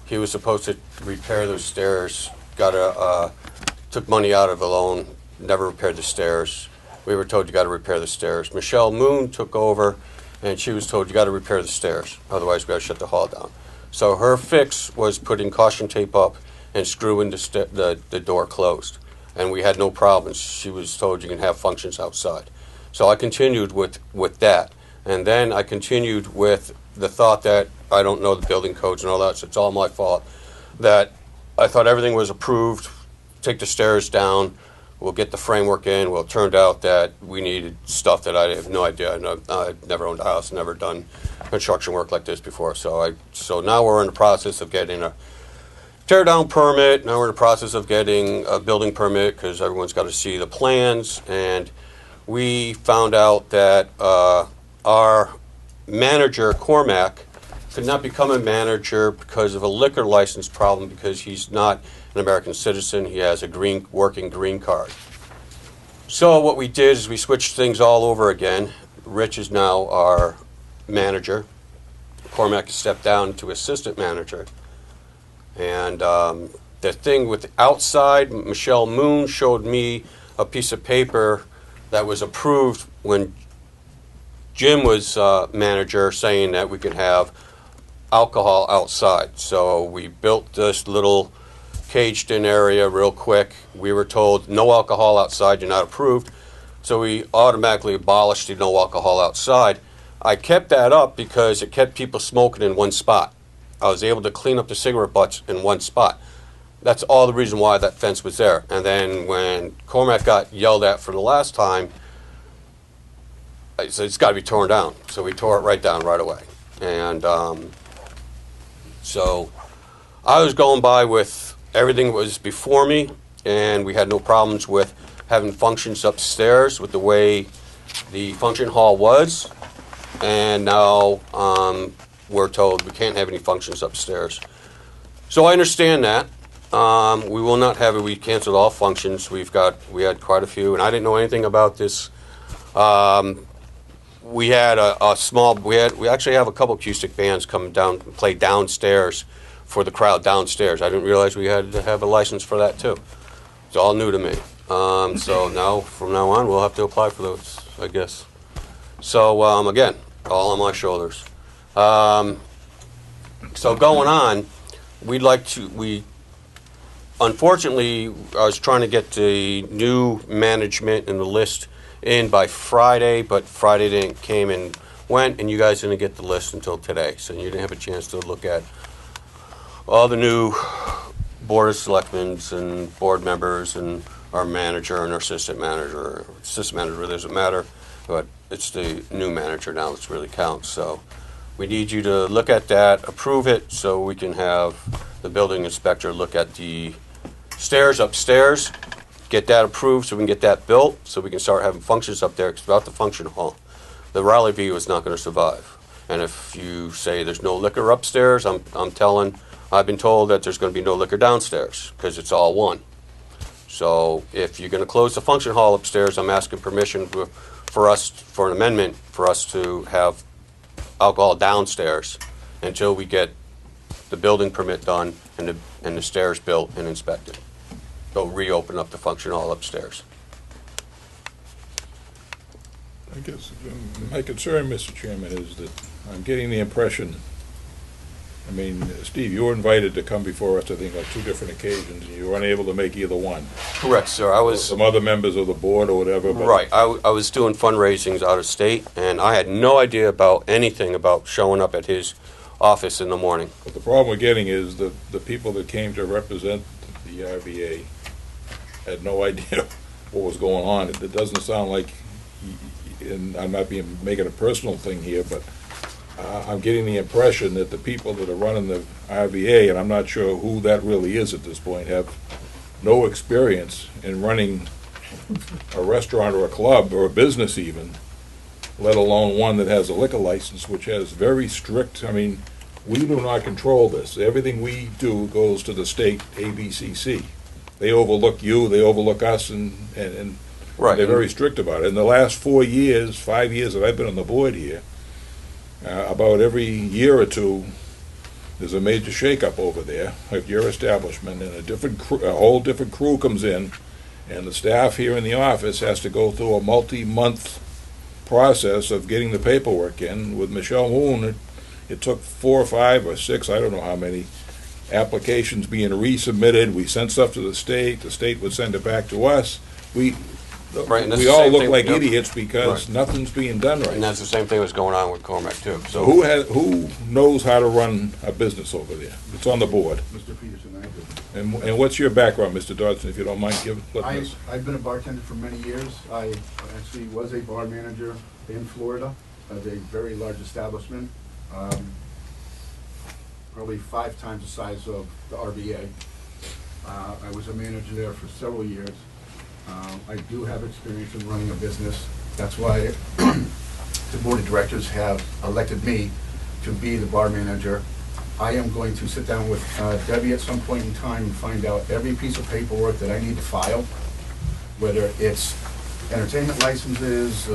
S15: He was supposed to repair those stairs. Took money out of the loan. Never repaired the stairs. We were told you got to repair the stairs. Michelle Moon took over, and she was told you got to repair the stairs. Otherwise, we got to shut the hall down. So her fix was putting caution tape up and screwing the door closed. And we had no problems. She was told you can have functions outside. So I continued with that. And then I continued with the thought that I don't know the building codes and all that, so it's all my fault. That I thought everything was approved, take the stairs down, we'll get the framework in. Well, it turned out that we needed stuff that I have no idea. I've never owned a house, never done construction work like this before. So now we're in the process of getting a tear down permit. Now we're in the process of getting a building permit because everyone's got to see the plans. And we found out that our manager, Cormac, could not become a manager because of a liquor license problem because he's not an American citizen. He has a working green card. So what we did is we switched things all over again. Rich is now our manager. Cormac has stepped down to assistant manager. And the thing with outside, Michelle Moon showed me a piece of paper that was approved when Jim was manager, saying that we could have alcohol outside. So we built this little caged-in area real quick. We were told no alcohol outside, you're not approved. So we automatically abolished the no alcohol outside. I kept that up because it kept people smoking in one spot. I was able to clean up the cigarette butts in one spot. That's all the reason why that fence was there. And then when Cormac got yelled at for the last time, I said, it's got to be torn down. So we tore it right down right away. And so I was going by with everything that was before me, and we had no problems with having functions upstairs with the way the function hall was. And now we're told we can't have any functions upstairs. So I understand that. We will not have it. We canceled all functions. We had quite a few, and I didn't know anything about this. We had we actually have a couple acoustic bands come down and play downstairs for the crowd downstairs. I didn't realize we had to have a license for that too. It's all new to me. So now, from now on, we'll have to apply for those, I guess. So again, all on my shoulders. So going on, unfortunately, I was trying to get the new management and the list in by Friday, but Friday came and went, and you guys didn't get the list until today. So you didn't have a chance to look at all the new Board of Selectmen and board members and our manager and our assistant manager. Assistant manager doesn't matter, but it's the new manager now that's really counts. So we need you to look at that, approve it, so we can have the building inspector look at the stairs upstairs, get that approved so we can get that built, so we can start having functions up there. 'Cause without the function hall, the Raleigh View is not going to survive. And if you say there's no liquor upstairs, I've been told that there's going to be no liquor downstairs because it's all one. So if you're going to close the function hall upstairs, I'm asking permission for an amendment for us to have alcohol downstairs until we get the building permit done and the stairs built and inspected. They'll reopen up the function hall upstairs.
S3: I guess my concern, Mr. Chairman, is that I'm getting the impression, I mean, Steve, you were invited to come before us, I think, on 2 different occasions, and you were unable to make either one.
S15: Correct, sir. I was
S3: some other members of the board or whatever. But
S15: right. I was doing fundraisings out of state, and I had no idea about anything about showing up at his office in the morning.
S3: But the problem we're getting is the people that came to represent the RVA had no idea what was going on. It doesn't sound like, and I'm not making a personal thing here, but I'm getting the impression that the people that are running the RVA, and I'm not sure who that really is at this point, have no experience in running a restaurant or a club or a business even, let alone one that has a liquor license, which has very strict, I mean, we do not control this. Everything we do goes to the state ABCC. They overlook you, they overlook us, and
S15: right.
S3: They're very strict about it. In the last 5 years that I've been on the board here, about every year or two, there's a major shakeup over there at your establishment, and a whole different crew comes in, and the staff here in the office has to go through a multi-month process of getting the paperwork in. With Michelle Moon, it took 4 or 5 or 6, I don't know how many, applications being resubmitted. We sent stuff to the state would send it back to us. We all look like idiots because nothing's being done right.
S15: And that's the same thing that's going on with Cormac too.
S3: So who knows how to run a business over there? It's on the board.
S12: Mr. Peterson, I do.
S3: And what's your background, Mr. Dodson, if you don't mind letting us?
S12: I've been a bartender for many years. I actually was a bar manager in Florida of a very large establishment, probably 5 times the size of the RBA. I was a manager there for several years. I do have experience in running a business. That's why the board of directors have elected me to be the bar manager. I am going to sit down with Debbie at some point in time and find out every piece of paperwork that I need to file, whether it's entertainment licenses,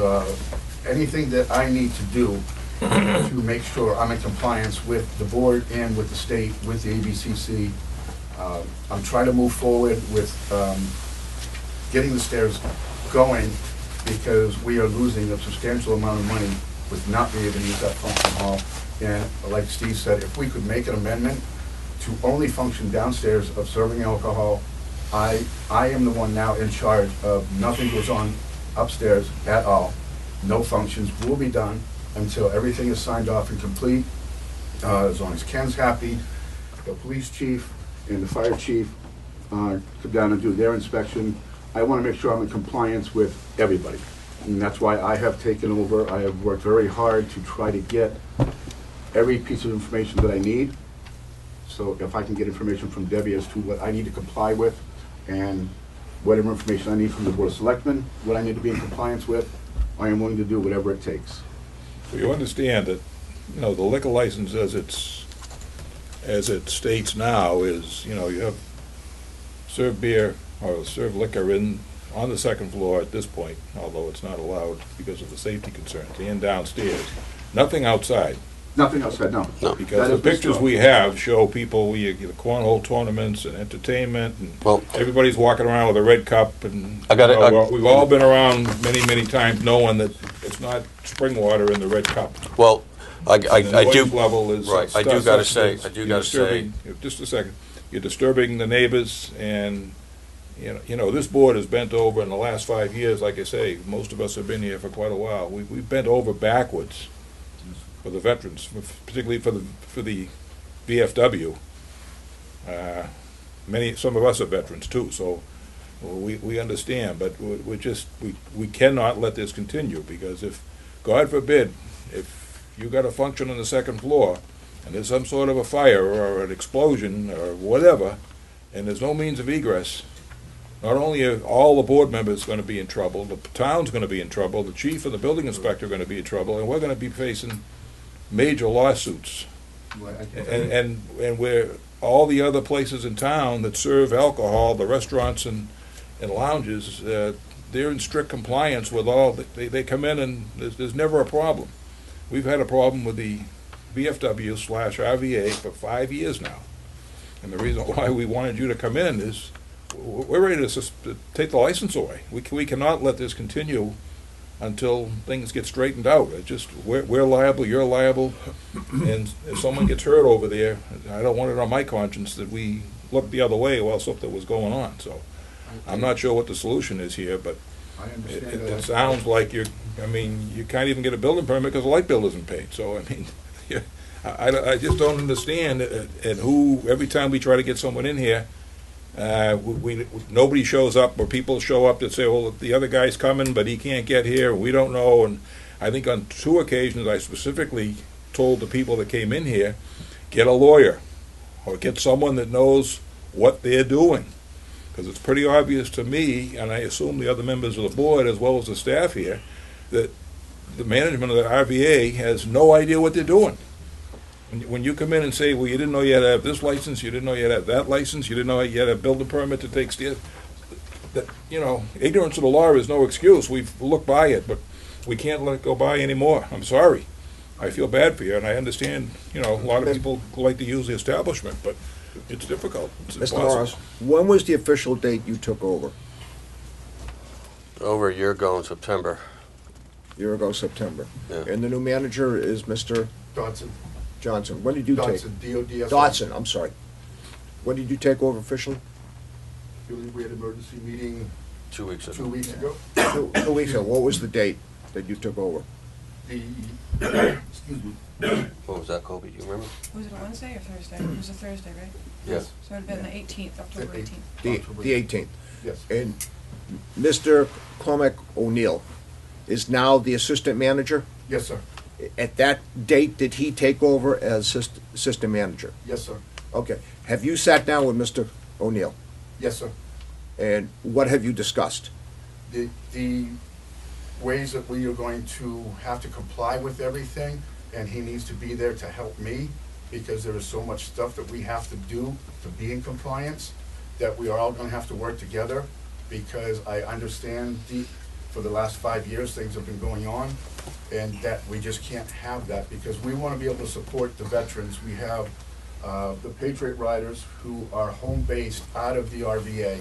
S12: anything that I need to do to make sure I'm in compliance with the board and with the state, with the ABCC. I'm trying to move forward with getting the stairs going because we are losing a substantial amount of money with not being able to use that function hall. And like Steve said, if we could make an amendment to only function downstairs of serving alcohol, I am the one now in charge of nothing goes on upstairs at all. No functions will be done until everything is signed off and complete. As long as Ken's happy, the police chief and the fire chief come down and do their inspection. I want to make sure I'm in compliance with everybody. And that's why I have taken over. I have worked very hard to try to get every piece of information that I need. So if I can get information from Debbie as to what I need to comply with and whatever information I need from the Board of Selectmen, what I need to be in compliance with, I am willing to do whatever it takes.
S3: So you understand that, you know, the liquor license as it states now is, you know, you have serve beer or serve liquor on the second floor at this point, although it's not allowed because of the safety concerns, and downstairs. Nothing outside.
S12: Nothing outside, no.
S3: Because the pictures we have show people, the cornhole tournaments and entertainment, and everybody's walking around with a red cup, and we've all been around many times knowing that it's not spring water in the red cup.
S15: Well, I do.
S3: Level is
S15: I do got to say.
S3: Just a second. You're disturbing the neighbors, and you know, this board has bent over in the last 5 years. Like I say, most of us have been here for quite a while. We've bent over backwards for the veterans, particularly for the VFW. some of us are veterans too, so we understand, but we cannot let this continue, because if, God forbid, if you got a function on the second floor, and there's some sort of a fire or an explosion or whatever, and there's no means of egress, not only are all the board members going to be in trouble, the town's going to be in trouble, the chief and the building inspector are going to be in trouble, and we're going to be facing major lawsuits. And where all the other places in town that serve alcohol, the restaurants and lounges, they're in strict compliance with all, they come in and there's never a problem. We've had a problem with the VFW/RVA for 5 years now. And the reason why we wanted you to come in is we're ready to take the license away. We cannot let this continue until things get straightened out. It just, we're liable, you're liable, and if someone gets hurt over there, I don't want it on my conscience that we looked the other way while something was going on. So I'm not sure what the solution is here, but it sounds like you can't even get a building permit because the light bill isn't paid. So, I mean, I just don't understand, and who, every time we try to get someone in here, nobody shows up, or people show up that say, well, the other guy's coming, but he can't get here, we don't know. And I think on 2 occasions I specifically told the people that came in here, get a lawyer, or get someone that knows what they're doing. Because it's pretty obvious to me, and I assume the other members of the board, as well as the staff here, that the management of the RVA has no idea what they're doing. When you come in and say, well, you didn't know you had to have this license, you didn't know you had to have that license, you didn't know you had to build a permit to take stairs, that, ignorance of the law is no excuse. We've looked by it, but we can't let it go by anymore. I'm sorry. I feel bad for you, and I understand, a lot of people like to use the establishment, but it's difficult. It's
S2: Mr.
S3: impossible.
S2: Morris, when was the official date you took over?
S15: Over a year ago in September.
S2: Year ago, September.
S15: Yeah.
S2: And the new manager is Mr.
S12: Dodson.
S2: Johnson. When did you take?
S12: Dodson, D-O-D-S-O-N.
S2: Dodson, I'm sorry. When did you take over officially?
S12: I believe we had an emergency meeting
S15: 2 weeks ago.
S12: 2 weeks ago.
S2: 2 weeks ago. What was the date that you took over?
S12: Excuse me.
S15: What was that, Colby? You remember?
S8: Was it a Wednesday or Thursday? It was a Thursday, right?
S15: Yes.
S8: So it would have been the 18th, October 18th.
S2: The 18th.
S12: Yes.
S2: And Mr. Cormac O'Neill is now the assistant manager?
S12: Yes, sir.
S2: At that date, did he take over as assistant manager?
S12: Yes, sir.
S2: Okay. Have you sat down with Mr. O'Neill?
S12: Yes, sir.
S2: And what have you discussed?
S12: The ways that we are going to have to comply with everything, and he needs to be there to help me, because there is so much stuff that we have to do to be in compliance, that we are all gonna have to work together, because I understand for the last 5 years, things have been going on, and that we just can't have that, because we wanna be able to support the veterans. We have the Patriot Riders who are home-based out of the RVA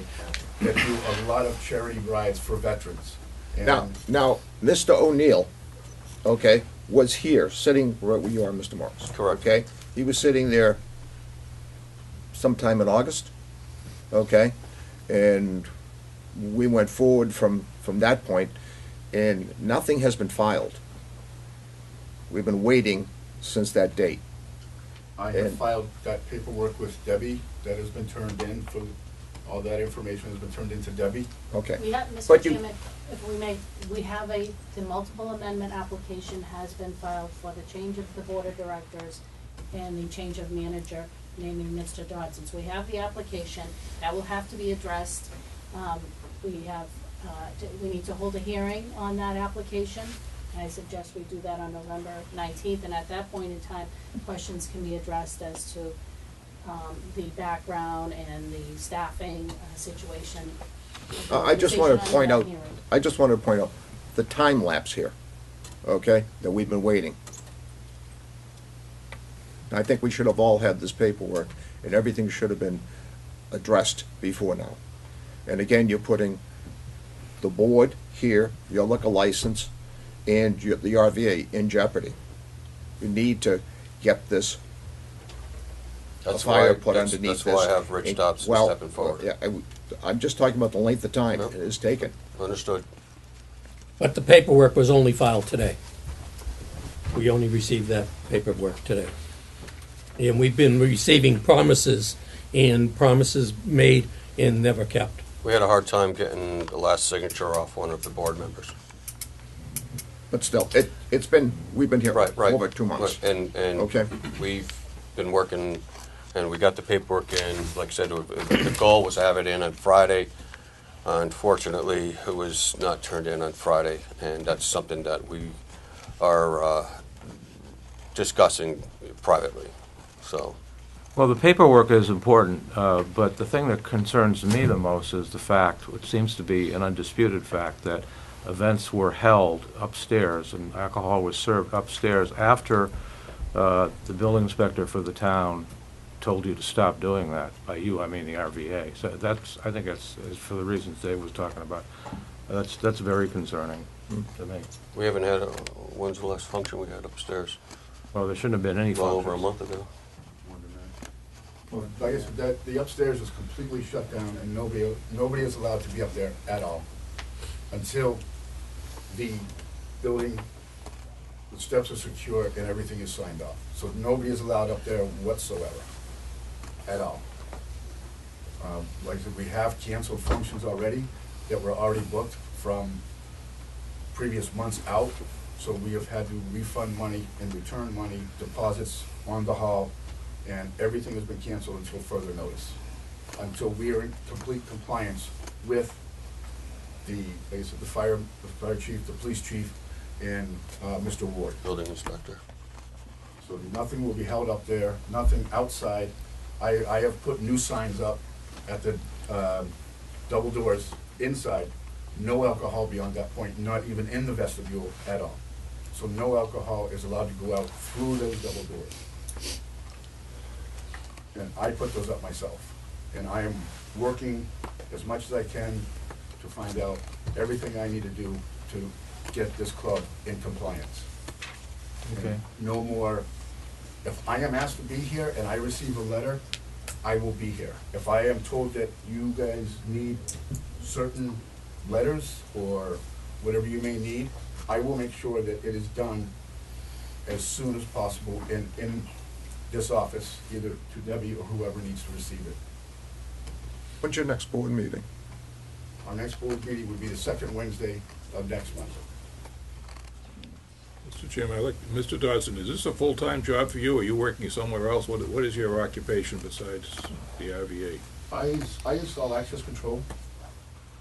S12: that do a lot of charity rides for veterans. And
S2: Now, Mr. O'Neill, okay, was here, sitting right where you are, Mr. Morris.
S15: Correct.
S2: Okay? He was sitting there sometime in August, okay? And we went forward from that point, and nothing has been filed. We've been waiting since that date.
S12: I have filed that paperwork with Debbie that has been turned in, for all that information has been turned into Debbie.
S2: Okay.
S11: We have, Mr.
S2: But you-
S11: Chairman, if we may, we have the multiple amendment application has been filed for the change of the board of directors and the change of manager, naming Mr. Dodson. So we have the application, that will have to be addressed. We need to hold a hearing on that application. I suggest we do that on November 19th, and at that point in time, questions can be addressed as to the background and the staffing situation.
S2: I just want to
S11: Conversation
S2: point
S11: on
S2: out,
S11: that hearing.
S2: I just want to point out the time lapse here, okay, that we've been waiting. I think we should have all had this paperwork, and everything should have been addressed before now. And again, you're putting the board here, your liquor license, and the RVA in jeopardy. You need to get this
S15: That's
S2: fire
S15: why,
S2: put underneath this.
S15: that's why I have Rich
S2: And-
S15: Dobson
S2: well,
S15: stepping forward.
S2: yeah, I'm just talking about the length of time
S15: Yep.
S2: it has taken.
S15: Understood.
S6: But the paperwork was only filed today. We only received that paperwork today. And we've been receiving promises and promises made and never kept.
S15: We had a hard time getting the last signature off one of the board members.
S2: But still, we've been here
S15: Right.
S2: over 2 months.
S15: Right. And
S2: Okay.
S15: we've been working, and we got the paperwork in. Like I said, the goal was to have it in on Friday. Unfortunately, it was not turned in on Friday, and that's something that we are discussing privately. So,
S1: Well, the paperwork is important, but the thing that concerns me the most is the fact, which seems to be an undisputed fact, that events were held upstairs and alcohol was served upstairs after the building inspector for the town told you to stop doing that. By you, I mean the RVA. So that's, I think that's for the reasons Dave was talking about. That's very concerning to me.
S15: we haven't had when's the last function we had upstairs?
S1: Well, there shouldn't have been any
S15: Well over a
S1: functions.
S15: month ago.
S16: Well, like I said, the upstairs is completely shut down and nobody is allowed to be up there at all until the building, the steps are secure and everything is signed off. So nobody is allowed up there whatsoever, at all. Like I said, we have canceled functions already that were already booked from previous months out. So we have had to refund money and return money, deposits on the hall, and everything has been canceled until further notice. Until we are in complete compliance with the, like I said, the fire chief, the police chief, and Mr. Ward.
S15: Building inspector.
S16: So nothing will be held up there, nothing outside. I have put new signs up at the double doors inside. No alcohol beyond that point, not even in the vestibule at all. So no alcohol is allowed to go out through those double doors. And I put those up myself. And I am working as much as I can to find out everything I need to do to get this club in compliance.
S1: Okay.
S16: And no more, if I am asked to be here and I receive a letter, I will be here. If I am told that you guys need certain letters or whatever you may need, I will make sure that it is done as soon as possible in this office, either to Debbie or whoever needs to receive it.
S2: When's your next board meeting?
S16: Our next board meeting would be the second Wednesday of next month.
S3: Mr. Chairman, Mr. Dodson, is this a full-time job for you, or are you working somewhere else? What is your occupation besides the RVA?
S16: I install access control,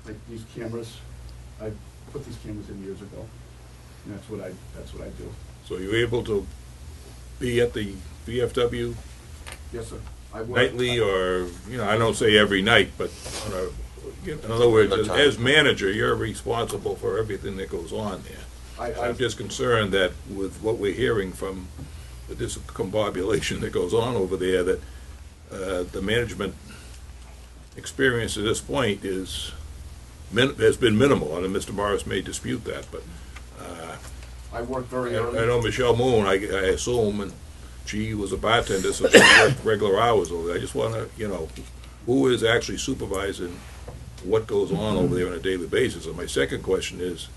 S16: like these cameras. I put these cameras in years ago, and that's what I do.
S3: So you're able to be at the VFW
S16: Yes, sir. I work.
S3: nightly, or, I don't say every night, but in other words, as manager, you're responsible for everything that goes on there. I'm just concerned that with what we're hearing from the discombobulation that goes on over there, that the management experience at this point has been minimal. And Mr. Morris may dispute that, but
S16: I work very early.
S3: I know Michelle Moon, I assume, and she was a bartender, so she worked regular hours over there. I just want to, who is actually supervising what goes on over there on a daily basis? And my second question is,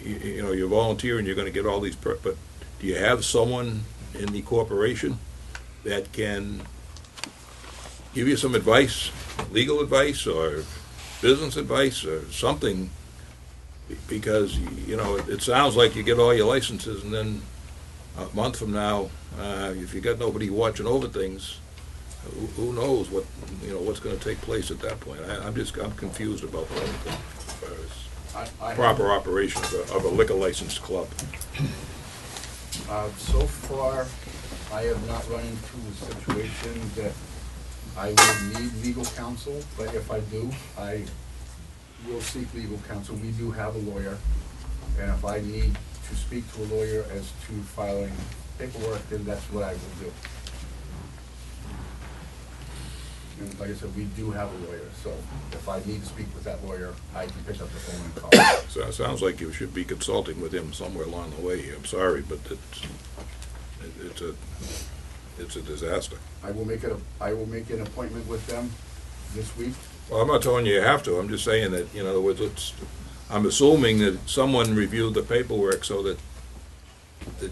S3: you're volunteering, you're going to get all these, but do you have someone in the corporation that can give you some advice, legal advice or business advice or something? Because, it sounds like you get all your licenses and then a month from now, if you got nobody watching over things, who knows what's going to take place at that point? I'm confused about the whole thing as far as proper operation of a liquor licensed club.
S16: So far, I have not run into a situation that I would need legal counsel, but if I do, I will seek legal counsel. We do have a lawyer, and if I need to speak to a lawyer as to filing paperwork, then that's what I will do. And like I said, we do have a lawyer, so if I need to speak with that lawyer, I can pick up the phone and call.
S3: So it sounds like you should be consulting with him somewhere along the way here. I'm sorry, but it's a disaster.
S16: I will make an appointment with them this week.
S3: Well, I'm not telling you have to. I'm just saying that, in other words, I'm assuming that someone reviewed the paperwork so that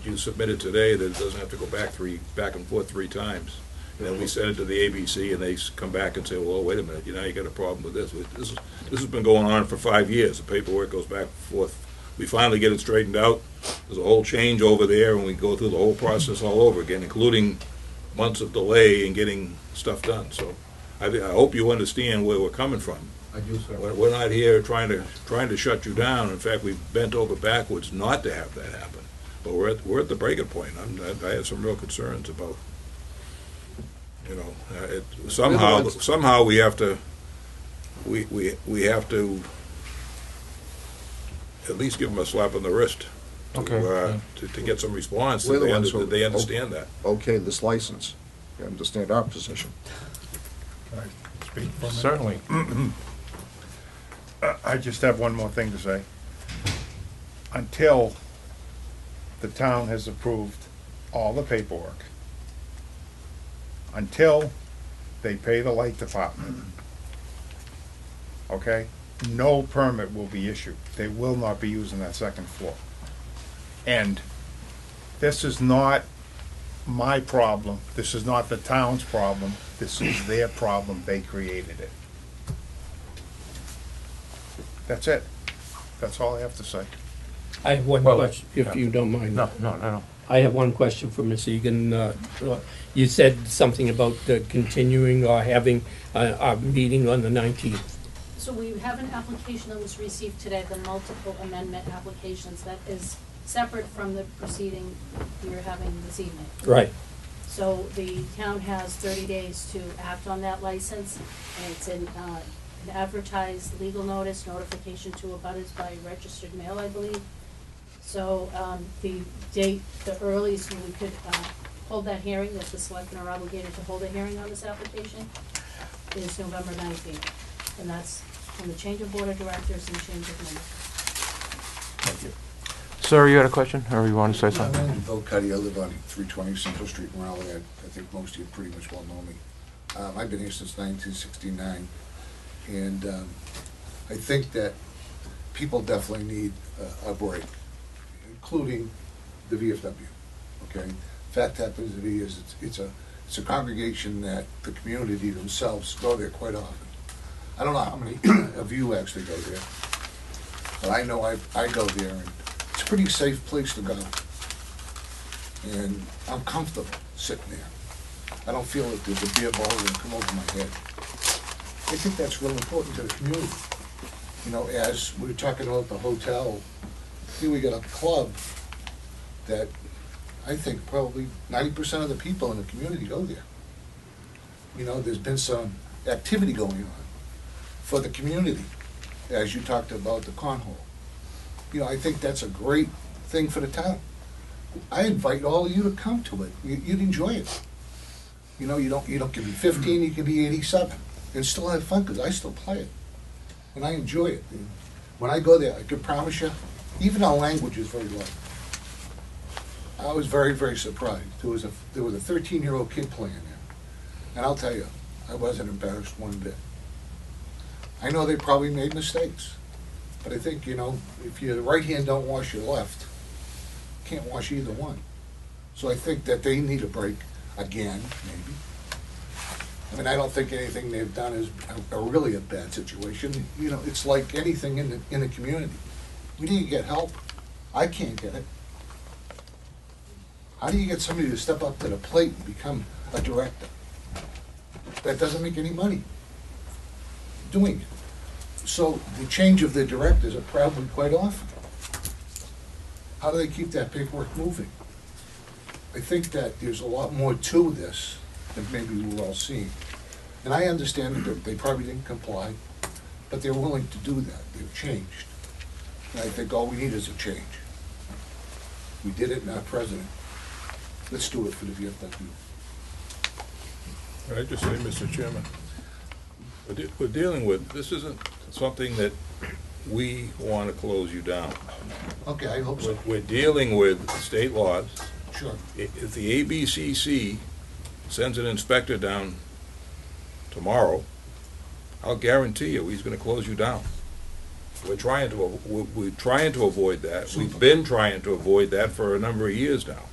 S3: you submitted today, that it doesn't have to go back and forth 3 times. And then we send it to the ABC, and they come back and say, well, wait a minute, you got a problem with this. This has been going on for 5 years. The paperwork goes back and forth. We finally get it straightened out. There's a whole change over there, and we go through the whole process all over again, including months of delay in getting stuff done. So I hope you understand where we're coming from.
S16: I do, sir.
S3: We're not here trying to shut you down. In fact, we've bent over backwards not to have that happen. But we're at the breaking point. I have some real concerns about, somehow we have to at least give them a slap on the wrist to get some response.
S2: We're the
S3: That
S2: ones who-
S3: they understand that.
S2: Okay, this license, you understand our position.
S12: Can I speak for a minute?
S1: Certainly.
S12: I just have one more thing to say. Until the town has approved all the paperwork, until they pay the light department, okay, no permit will be issued. They will not be using that second floor. And this is not my problem. This is not the town's problem. This is their problem. They created it. That's it. That's all I have to say.
S6: I have one
S1: Well,
S6: question, if you don't mind.
S1: No.
S6: I have one question for Ms. Egan. You said something about continuing or having a meeting on the 19th.
S11: So we have an application that was received today, the multiple amendment applications, that is separate from the proceeding you're having this evening.
S6: Right.
S11: So the town has 30 days to act on that license, and it's an advertised legal notice, notification to abutters by registered mail, I believe. So the date, the earliest we could hold that hearing, if the selectmen are obligated to hold a hearing on this application, is November 19th. And that's from the change of board of directors and change of members.
S1: Thank you. Sir, you had a question, or you want to say
S16: My
S1: something?
S16: name is Bill Cuddy. I live on 320 Central Street in Raleigh. I think most of you pretty much well know me. I've been here since 1969, and I think that people definitely need a break, including the VFW. Okay, fact happens to be is it's a congregation that the community themselves go there quite often. I don't know how many of you actually go there, but I know I go there, and it's a pretty safe place to go. And I'm comfortable sitting there. I don't feel that there's a beer bottle going to come over my head. I think that's real important to the community. You know, as we were talking about the hotel, here we got a club that I think probably 90% of the people in the community go there. You know, there's been some activity going on for the community, as you talked about the cornhole. You know, I think that's a great thing for the town. I invite all of you to come to it. You'd enjoy it. You know, you don't give me 15, you can be 87, and still have fun, because I still play it. And I enjoy it. And when I go there, I can promise you, even our language is very low. I was very, very surprised. There was a 13-year-old kid playing there. And I'll tell you, I wasn't embarrassed one bit. I know they probably made mistakes. But I think, you know, if your right hand don't wash your left, you can't wash either one. So I think that they need a break again, maybe. I mean, I don't think anything they've done is really a bad situation. You know, it's like anything in the community. We need to get help. I can't get it. How do you get somebody to step up to the plate and become a director that doesn't make any money doing it? So the change of the directors are probably quite often. How do they keep that paperwork moving? I think that there's a lot more to this than maybe we're all seeing. And I understand that they probably didn't comply, but they're willing to do that. They've changed. And I think all we need is a change. We did it, not president. Let's do it for the VFW.
S3: I just say, Mr. Chairman, we're dealing with, this isn't something that we want to close you down.
S16: Okay, I hope so.
S3: We're dealing with state laws.
S16: Sure.
S3: If the ABCC sends an inspector down tomorrow, I'll guarantee you he's going to close you down. We're trying to avoid that. We've been trying to avoid that for a number of years now.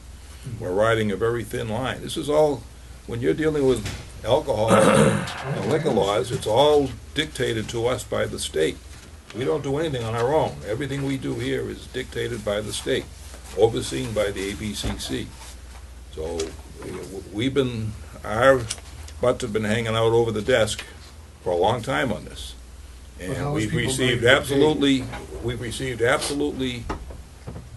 S3: We're riding a very thin line. This is all when you're dealing with alcohol and liquor laws, it's all dictated to us by the state. We don't do anything on our own. Everything we do here is dictated by the state, overseen by the ABCC. So we've been, our butts have been hanging out over the desk for a long time on this.
S16: But
S3: And
S16: how is
S3: we've
S16: people
S3: received
S16: going to get paid?
S3: we've received absolutely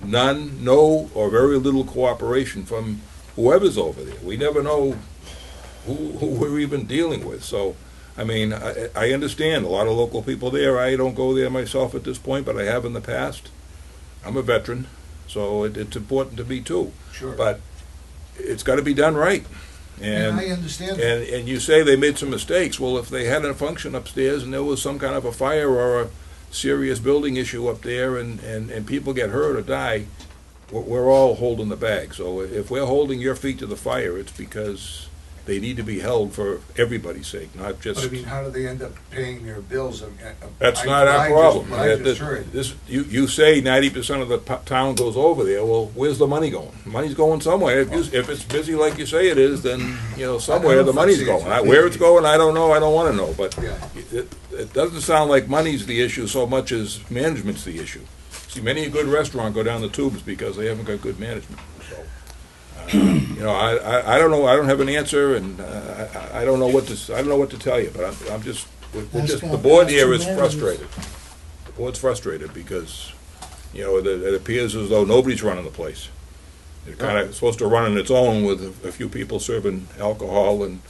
S3: none, no, or very little cooperation from whoever's over there. We never know who we're even dealing with. So, I mean, I understand a lot of local people there. I don't go there myself at this point, but I have in the past. I'm a veteran, so it's important to me too.
S16: Sure.
S3: But it's got to be done right.
S16: And
S3: And
S16: I understand that.
S3: and you say they made some mistakes. Well, if they had a function upstairs and there was some kind of a fire or a serious building issue up there and people get hurt or die, we're all holding the bag. So if we're holding your feet to the fire, it's because they need to be held for everybody's sake, not just.
S16: But I mean, how do they end up paying their bills?
S3: That's not our problem.
S16: I just heard.
S3: You say 90% of the town goes over there. Well, where's the money going? Money's going somewhere. If it's busy like you say it is, then somewhere the money's going. Where it's going, I don't know. I don't want to know. But
S16: Yeah.
S3: it doesn't sound like money's the issue so much as management's the issue. See, many a good restaurant go down the tubes because they haven't got good management. So, I don't know. I don't have an answer, and I don't know what to tell you. But I'm just, the board here is frustrated. The board's frustrated because, it appears as though nobody's running the place. They're kind of supposed to run on its own with a few people serving alcohol and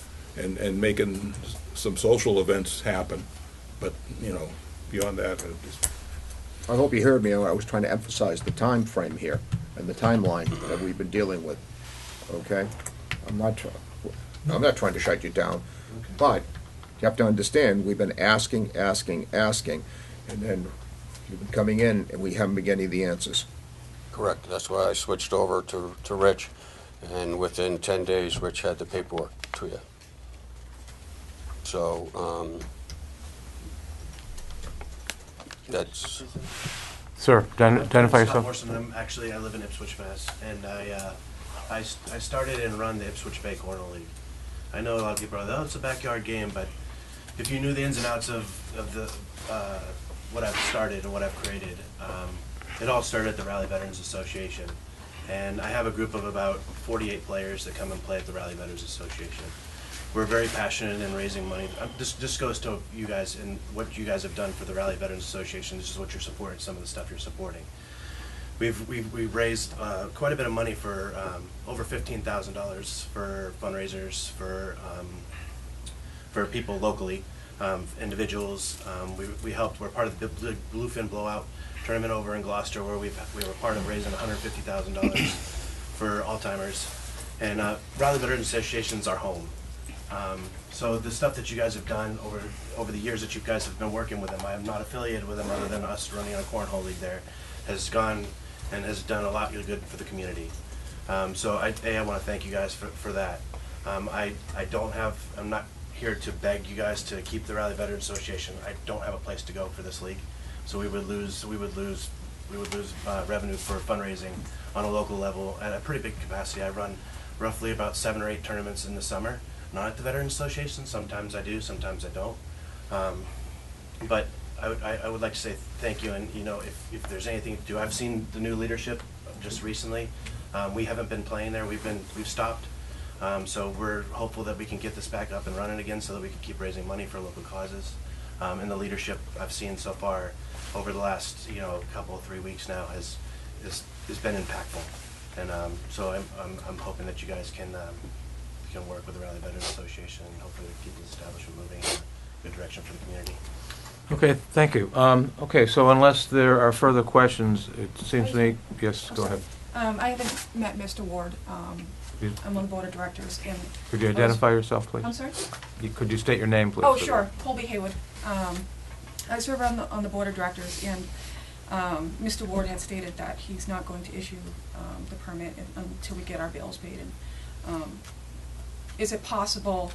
S3: making some social events happen. But, beyond that,
S2: I hope you heard me. I was trying to emphasize the time frame here and the timeline that we've been dealing with. Okay? I'm not trying to shut you down, but you have to understand, we've been asking, and then you've been coming in and we haven't been getting the answers.
S15: Correct. That's why I switched over to Rich, and within 10 days, Rich had the paperwork to you. So, that's...
S1: Sir, identify
S17: Scott
S1: yourself.
S17: Morrison. I live in Ipswich, Mass. And I started and run the Ipswich Bay Cornhole League. I know a lot of people are like, oh, it's a backyard game, but if you knew the ins and outs of the what I've started and what I've created, it all started at the Rally Veterans Association. And I have a group of about 48 players that come and play at the Rally Veterans Association. We're very passionate in raising money. This goes to you guys and what you guys have done for the Rally Veterans Association. This is what you're supporting, some of the stuff you're supporting. We've raised quite a bit of money for over $15,000 for fundraisers for people locally, individuals. We helped. We're part of the Bluefin Blowout tournament over in Gloucester, where we were part of raising $150,000 for Alzheimer's. And Rally Veterans Association is our home. So the stuff that you guys have done over the years that you guys have been working with them, I am not affiliated with them other than us running a cornhole league there, has gone and has done a lot of good for the community. So I want to thank you guys for that. I'm not here to beg you guys to keep the Rally Veterans Association. I don't have a place to go for this league, so we would lose revenue for fundraising on a local level at a pretty big capacity. I run roughly about 7 or 8 tournaments in the summer, not at the Veterans Association. Sometimes I do, sometimes I don't. But I would like to say thank you, and if there's anything to do, I've seen the new leadership just recently. We haven't been playing there. We've stopped. So we're hopeful that we can get this back up and running again, so that we can keep raising money for local causes. And the leadership I've seen so far over the last couple 3 weeks now has been impactful. And so I'm hoping that you guys can work with the Rally Veterans Association and hopefully keep this establishment moving in a good direction for the community.
S1: Okay, thank you. Okay, so unless there are further questions, it seems to me, yes, go ahead.
S18: I haven't met Mr. Ward.
S1: You-
S18: I'm on the board of directors. And
S1: Could you identify yourself, please?
S18: I'm sorry?
S1: Could you state your name, please?
S18: Oh, sure. Colby Haywood. I serve on the board of directors, and Mr. Ward had stated that he's not going to issue the permit until we get our bills paid. And is it possible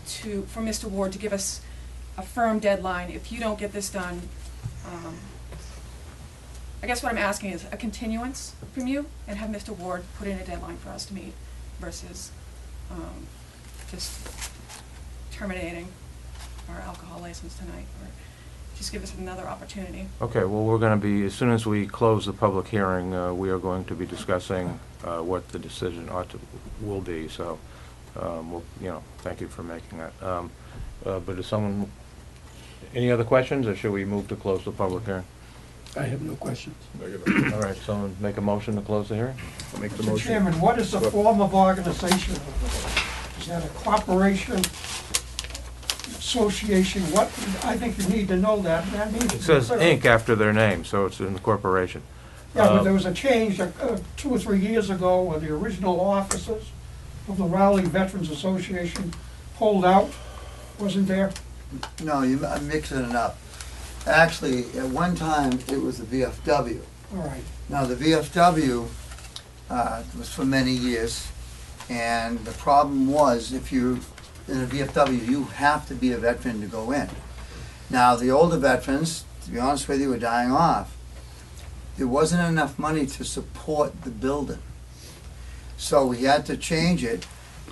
S18: for Mr. Ward to give us a firm deadline if you don't get this done? I guess what I'm asking is a continuance from you, and have Mr. Ward put in a deadline for us to meet versus just terminating our alcohol license tonight, or just give us another opportunity.
S1: Okay, well, we're going to be, as soon as we close the public hearing, we are going to be discussing what the decision will be, so, we'll, thank you for making that. But is someone, any other questions, or should we move to close the public hearing?
S6: I have no questions.
S1: All right, someone make a motion to close the hearing?
S2: I'll make the
S19: Mr.
S2: motion.
S19: Chairman, what is the form of organization? Is that a corporation, association? What, I think you need to know that. That needs to
S1: It
S19: be
S1: says
S19: clear.
S1: Inc. after their name, so it's in the corporation.
S19: Yeah, but there was a change 2 or 3 years ago where the original officers of the Raleigh Veterans Association pulled out, wasn't there?
S20: No, I'm mixing it up. Actually, at one time, it was the VFW.
S19: All right.
S20: Now, the VFW was for many years, and the problem was, if you're in a VFW, you have to be a veteran to go in. Now, the older veterans, to be honest with you, were dying off. There wasn't enough money to support the building. So we had to change it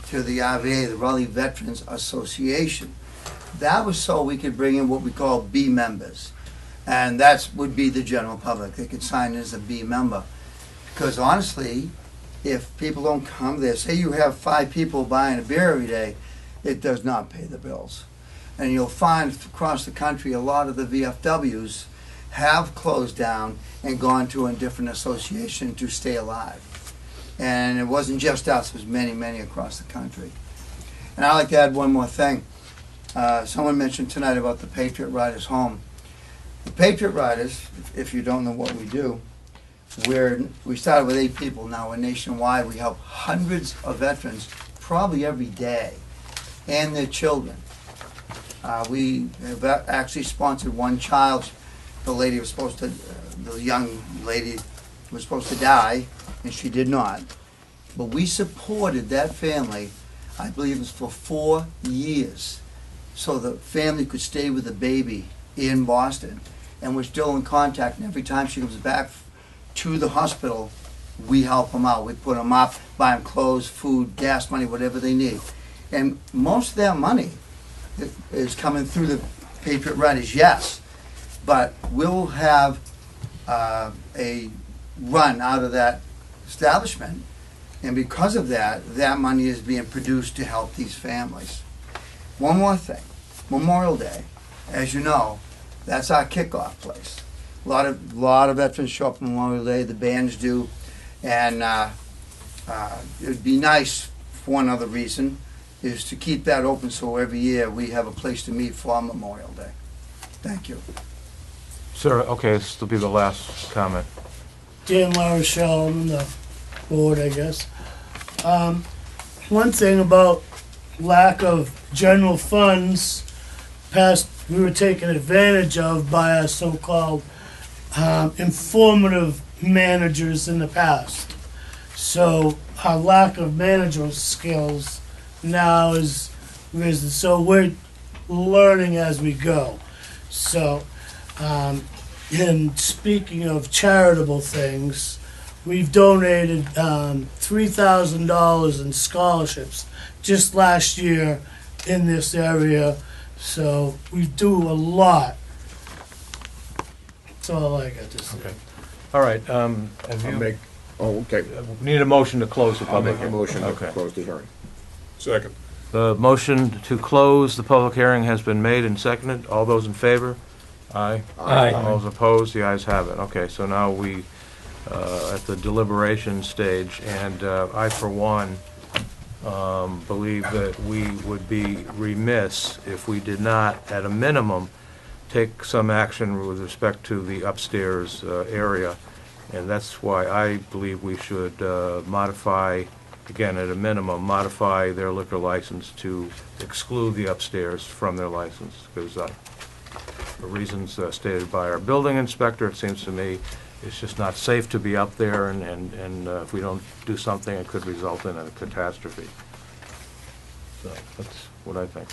S20: to the RVA, the Raleigh Veterans Association. That was so we could bring in what we call B members. And that would be the general public. They could sign in as a B member. Because honestly, if people don't come there, say you have 5 people buying a beer every day, it does not pay the bills. And you'll find across the country a lot of the VFWs have closed down and gone to a different association to stay alive. And it wasn't just us, it was many, many across the country. And I'd like to add one more thing. Someone mentioned tonight about the Patriot Riders home. The Patriot Riders, if you don't know what we do, we started with 8 people, now we're nationwide. We help hundreds of veterans, probably every day, and their children. We have actually sponsored one child. The young lady was supposed to die, and she did not. But we supported that family, I believe it was for 4 years, so the family could stay with the baby in Boston. And we're still in contact, and every time she comes back to the hospital, we help them out. We put them up, buy them clothes, food, gas money, whatever they need. And most of that money is coming through the Patriot Riders, yes. But we'll have a run out of that establishment, and because of that, that money is being produced to help these families. One more thing, Memorial Day, as you know, that's our kickoff place. A lot of veterans show up on Memorial Day, the bands do, and it'd be nice, for one other reason, is to keep that open so every year we have a place to meet for Memorial Day. Thank you.
S1: Sir, okay, this will be the last comment.
S21: Dan LaRochelle, I'm on the board, I guess. One thing about lack of general funds, we were taken advantage of by our so-called informative managers in the past. So our lack of managerial skills now is risen. So we're learning as we go. So, and speaking of charitable things, we've donated $3,000 in scholarships just last year in this area. So we do a lot. That's all I got to say.
S1: Okay. All right, need a motion to close the
S2: I'll
S1: public
S2: make a
S1: hearing.
S2: motion to
S1: Okay.
S2: close the hearing.
S3: Second.
S1: The motion to close the public hearing has been made and seconded. All those in favor? Aye.
S6: Aye.
S1: All those opposed? The ayes have it. Okay, so now we, at the deliberation stage, and I, for one, believe that we would be remiss if we did not, at a minimum, take some action with respect to the upstairs area. And that's why I believe we should modify, again, at a minimum, modify their liquor license to exclude the upstairs from their license. Because the reasons stated by our building inspector, it seems to me, it's just not safe to be up there, and if we don't do something, it could result in a catastrophe. So that's what I think.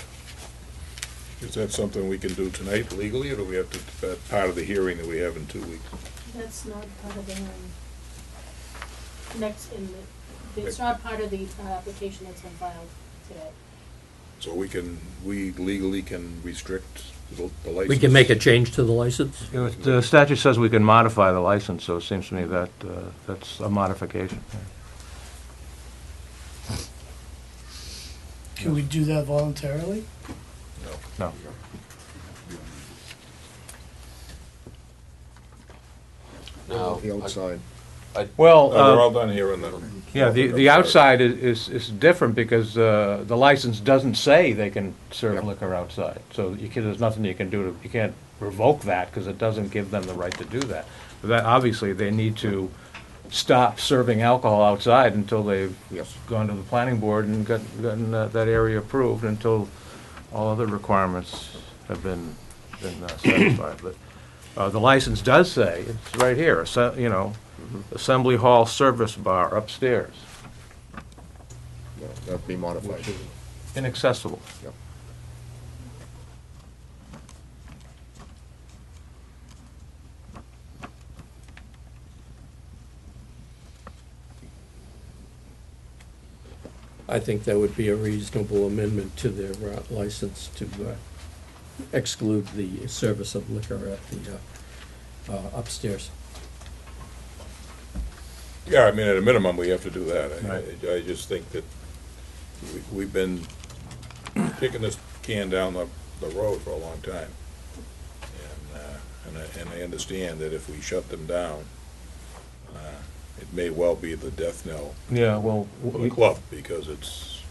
S3: Is that something we can do tonight legally, or do we have to, that part of the hearing that we have in 2 weeks?
S11: That's not part of the, it's not part of the application that's been filed today.
S3: So we legally can restrict the license?
S6: We can make a change to the license?
S1: The statute says we can modify the license, so it seems to me that that's a modification.
S21: Can we do that voluntarily?
S1: No.
S15: Now,
S2: The outside.
S1: Well,
S3: No, we're all done here in the.
S1: yeah, the outside is different because the license doesn't say they can serve liquor outside. So there's nothing you can do you can't revoke that because it doesn't give them the right to do that. But that, obviously, they need to stop serving alcohol outside until they've gone to the planning board and gotten that area approved, until all other requirements have been satisfied. But the license does say, it's right here, Assembly Hall Service Bar upstairs.
S2: Yeah, that'd be modified.
S1: Inaccessible.
S2: Yep.
S6: I think that would be a reasonable amendment to their license to exclude the service of liquor at the upstairs.
S3: Yeah, I mean, at a minimum, we have to do that.
S1: Right.
S3: I just think that we've been kicking this can down the road for a long time. And I understand that if we shut them down, it may well be the death knell
S1: Yeah, well,
S3: for the club, because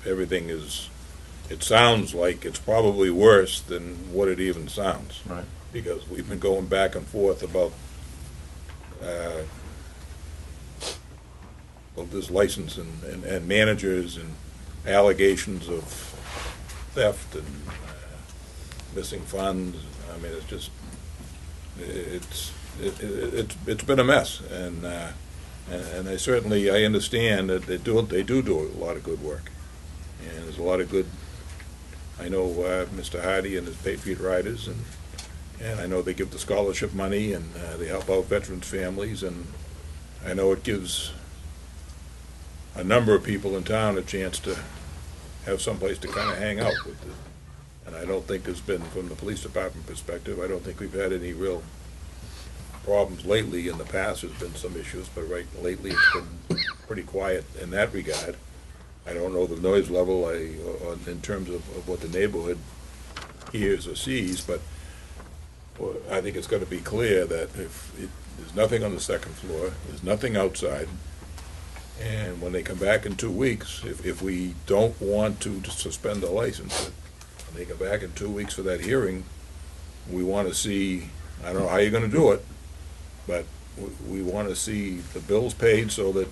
S3: everything is, it sounds like it's probably worse than what it even sounds.
S1: Right.
S3: Because we've been going back and forth about this license and managers and allegations of theft and missing funds. I mean, it's just, it's been a mess, and I understand that they do a lot of good work, and there's a lot of good. I know Mr. Hardy and his Patriot Riders, and I know they give the scholarship money, and they help out veterans' families, and I know it gives a number of people in town a chance to have someplace to kind of hang out with. And I don't think there's been, from the police department perspective, I don't think we've had any real problems lately. In the past, there's been some issues, but lately it's been pretty quiet in that regard. I don't know the noise level in terms of what the neighborhood hears or sees, but I think it's got to be clear that there's nothing on the second floor, there's nothing outside, and when they come back in 2 weeks, if we don't want to suspend the license, when they come back in 2 weeks for that hearing, we want to see, I don't know how you're going to do it, but we want to see the bills paid so that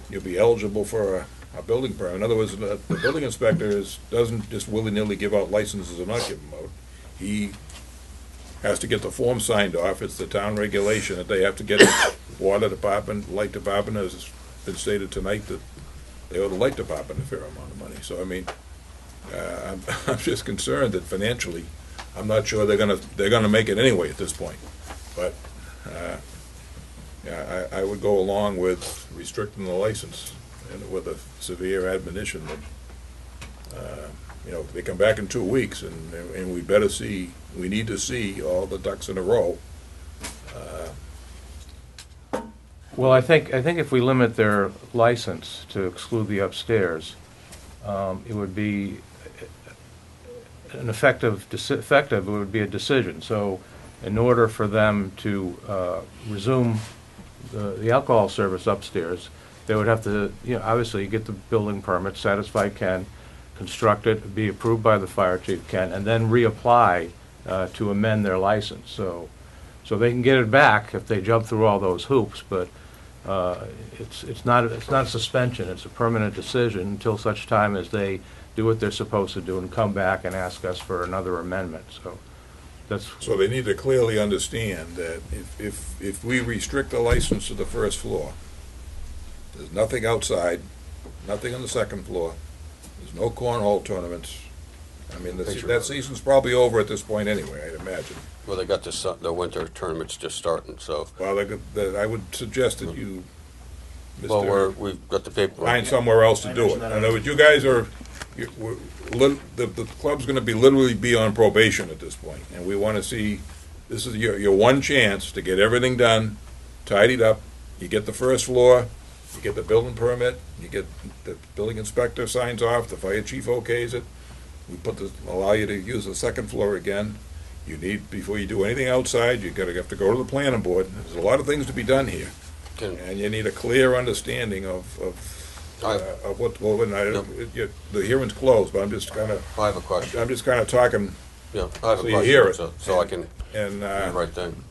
S3: you'll be eligible for a building permit. In other words, the building inspector doesn't just willy-nilly give out licenses or not give them out. He has to get the form signed off. It's the town regulation that they have to get it. Water department, light department, has been stated tonight that they owe the light department a fair amount of money. So, I mean, I'm just concerned that financially, I'm not sure they're gonna make it anyway at this point. But yeah, I would go along with restricting the license and with a severe admonition that they come back in 2 weeks, and we need to see all the ducks in a row.
S1: Well, I think if we limit their license to exclude the upstairs, it would be an effective, it would be a decision. So in order for them to resume the alcohol service upstairs, they would have to, obviously get the building permit, satisfy Ken, construct it, be approved by the fire chief, Ken, and then reapply to amend their license. So they can get it back if they jump through all those hoops, but it's not a suspension. It's a permanent decision until such time as they do what they're supposed to do and come back and ask us for another amendment. So
S3: they need to clearly understand that if we restrict the license to the first floor, there's nothing outside, nothing on the second floor, there's no cornhole tournaments. I mean, that season's probably over at this point anyway, I'd imagine.
S15: Well, they got the winter tournaments just starting, so.
S3: Well, I would suggest that you,
S15: Well, we've got the paperwork.
S3: find somewhere else to do it. In other words, you guys are the club's gonna be, literally be on probation at this point, and we wanna see, this is your one chance to get everything done, tidied up. You get the first floor, you get the building permit, you get, the building inspector signs off, the fire chief okays it. We allow you to use the second floor again. You need, before you do anything outside, you have to go to the planning board. There's a lot of things to be done here. And you need a clear understanding of what, well, the hearing's closed, but I'm just kinda.
S15: I have a question.
S3: I'm just kinda talking,
S15: Yeah, I have a
S3: so you
S15: question,
S3: hear it.
S15: so I can
S3: And,
S15: do the right thing.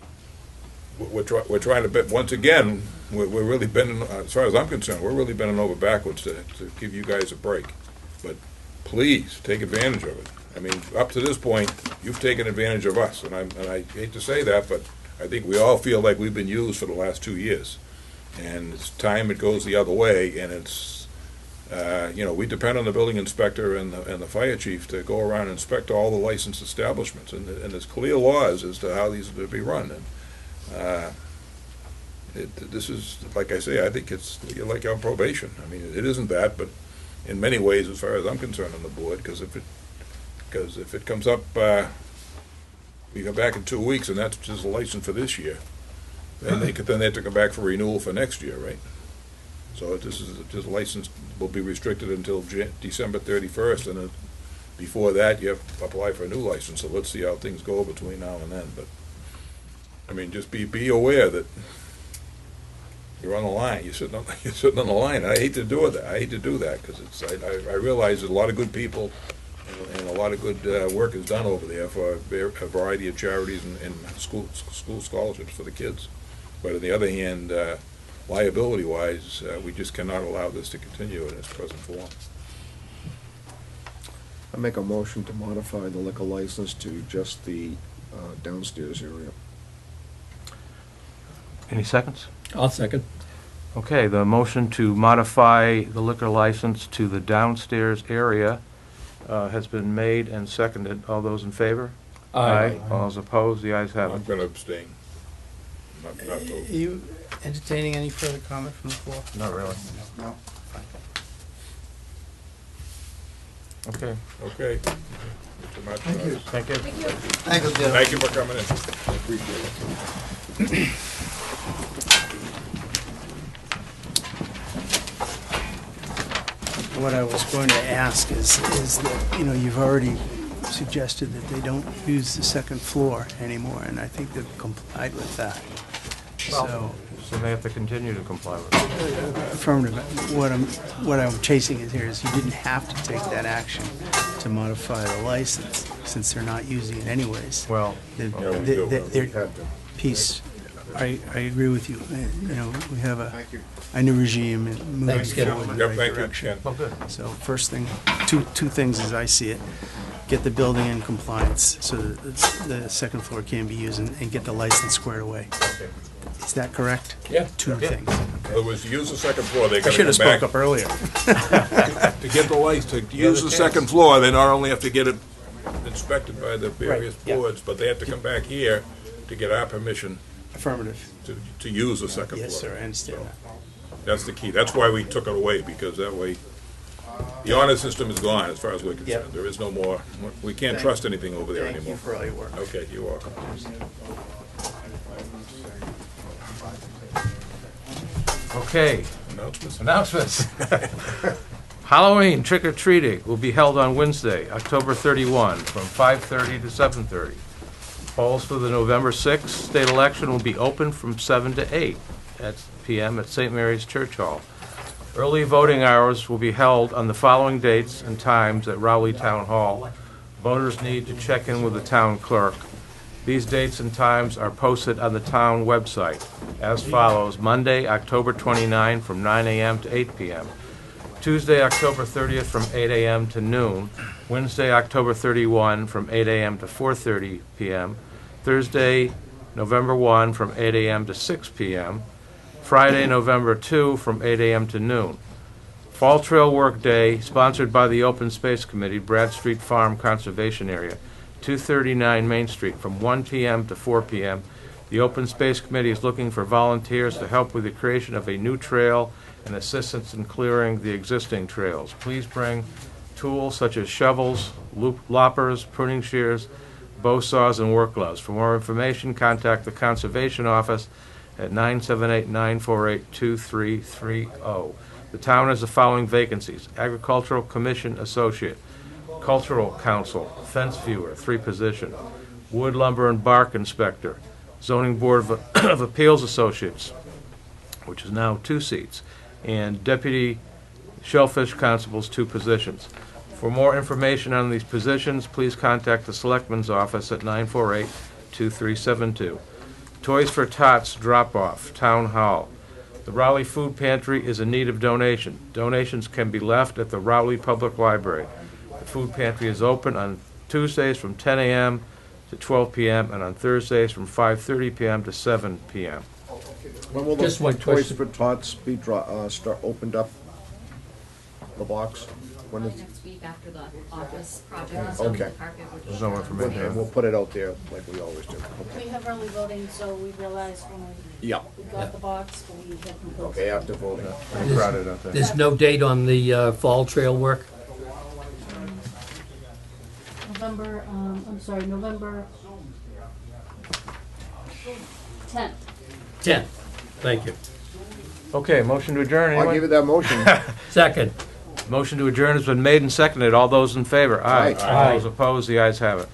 S3: we're trying to, once again, we're really bending, as far as I'm concerned, we're really bending over backwards to give you guys a break. But please, take advantage of it. I mean, up to this point, you've taken advantage of us, and I hate to say that, but I think we all feel like we've been used for the last 2 years. And it's time it goes the other way, and it's, we depend on the building inspector and the fire chief to go around and inspect all the licensed establishments, and there's clear laws as to how these are to be run. And this is, like I say, I think you're like on probation. I mean, it isn't that, but in many ways, as far as I'm concerned on the board, because if it comes up, we go back in 2 weeks, and that's just a license for this year, then they have to come back for renewal for next year, right? So this license will be restricted until December 31st, and then before that, you have to apply for a new license. So let's see how things go between now and then. But I mean, just be aware that you're on the line. You're sitting on the line. I hate to do that. I hate to do that because I realize there's a lot of good people and a lot of good work is done over there for a variety of charities and school scholarships for the kids. But on the other hand, liability-wise, we just cannot allow this to continue in its present form.
S2: I make a motion to modify the liquor license to just the downstairs area.
S1: Any seconds?
S6: I'll second.
S1: Okay, the motion to modify the liquor license to the downstairs area has been made and seconded. All those in favor?
S6: Aye.
S1: All those opposed? The ayes have
S3: I'm
S1: it.
S3: going to abstain. Not vote.
S10: Are you entertaining any further comment from the floor?
S1: Not really.
S10: No.
S1: Okay.
S3: Okay. Mr. Martinez.
S20: Thank you.
S1: Thank you.
S20: Thank you, Jim.
S3: Thank you for coming in. I appreciate it.
S10: What I was going to ask is that, you've already suggested that they don't use the second floor anymore, and I think they've complied with that.
S1: So they have to continue to comply with it.
S10: Affirmative. What I'm chasing is here is you didn't have to take that action to modify the license, since they're not using it anyways.
S1: Well,
S10: Their piece, I agree with you. We have a new regime and moving
S6: Thanks, Ken.
S10: forward in the
S3: Yep,
S10: right
S3: thank you,
S10: direction.
S3: Ken.
S1: Oh, good.
S10: So first thing, two things as I see it: get the building in compliance so that the second floor can be used, and get the license squared away.
S1: Okay.
S10: Is that correct?
S6: Yeah.
S10: Two
S1: Yeah.
S10: things.
S3: In other words, to use the second floor, they
S10: I
S3: got to
S10: should have
S3: come back.
S10: spoke up earlier.
S3: To get the license, to use the second floor, they not only have to get it inspected by the various
S10: yeah.
S3: boards, but they have to come back here to get our permission
S10: Affirmative.
S3: to use the second floor.
S10: Yes, sir, I understand that.
S3: That's the key. That's why we took it away, because that way, the honor system is gone as far as we're concerned.
S10: Yep.
S3: There is no more, we can't trust anything over there
S10: Thank
S3: anymore.
S10: you for all your work.
S3: Okay, you're welcome.
S1: Okay.
S3: Announcements?
S1: Announcements. Halloween trick-or-treating will be held on Wednesday, October 31, from 5:30 to 7:30. Polls for the November 6th state election will be open from 7 to 8 p.m. at St. Mary's Church Hall. Early voting hours will be held on the following dates and times at Rowley Town Hall. Voters need to check in with the town clerk. These dates and times are posted on the town website as follows: Monday, October 29 from 9 a.m. to 8 p.m. Tuesday, October 30th from 8 a.m. to noon. Wednesday, October 31 from 8 a.m. to 4:30 p.m. Thursday, November 1 from 8 a.m. to 6 p.m. Friday, November 2 from 8 a.m. to noon. Fall Trail Work Day, sponsored by the Open Space Committee, Brad Street Farm Conservation Area, 239 Main Street, from 1 p.m. to 4 p.m. The Open Space Committee is looking for volunteers to help with the creation of a new trail and assistance in clearing the existing trails. Please bring tools such as shovels, loppers, pruning shears, bow saws, and work gloves. For more information, contact the Conservation Office at 978-948-2330. The town has the following vacancies: Agricultural Commission Associate, Cultural Council, Fence Viewer, 3 position, Wood, Lumber, and Bark Inspector, Zoning Board of Appeals Associates, which is now 2 seats, and Deputy Shellfish Constables, 2 positions. For more information on these positions, please contact the Selectmen's Office at 948-2372. Toys for Tots drop-off, Town Hall. The Rowley Food Pantry is in need of donation. Donations can be left at the Rowley Public Library. The food pantry is open on Tuesdays from 10 a.m. to 12 p.m. and on Thursdays from 5:30 p.m. to 7 p.m.
S2: When will
S6: Just
S2: the
S6: one
S2: Toys
S6: question.
S2: for Tots be start opened up? The box? When is?
S8: Next week after the office project.
S2: Okay.
S1: There's no information.
S2: And we'll put it out there like we always do. Okay.
S11: We have early voting, so we realized when
S2: Yeah.
S11: we got the box, we had.
S2: Okay, after voting.
S1: Pretty crowded out there.
S6: There's no date on the fall trail work?
S11: November 10th.
S6: 10. Thank you.
S1: Okay, motion to adjourn, anyone?
S2: I'll give you that motion.
S6: Second.
S1: Motion to adjourn has been made and seconded. All those in favor? Aye.
S2: Aye.
S1: All those opposed? The ayes have it.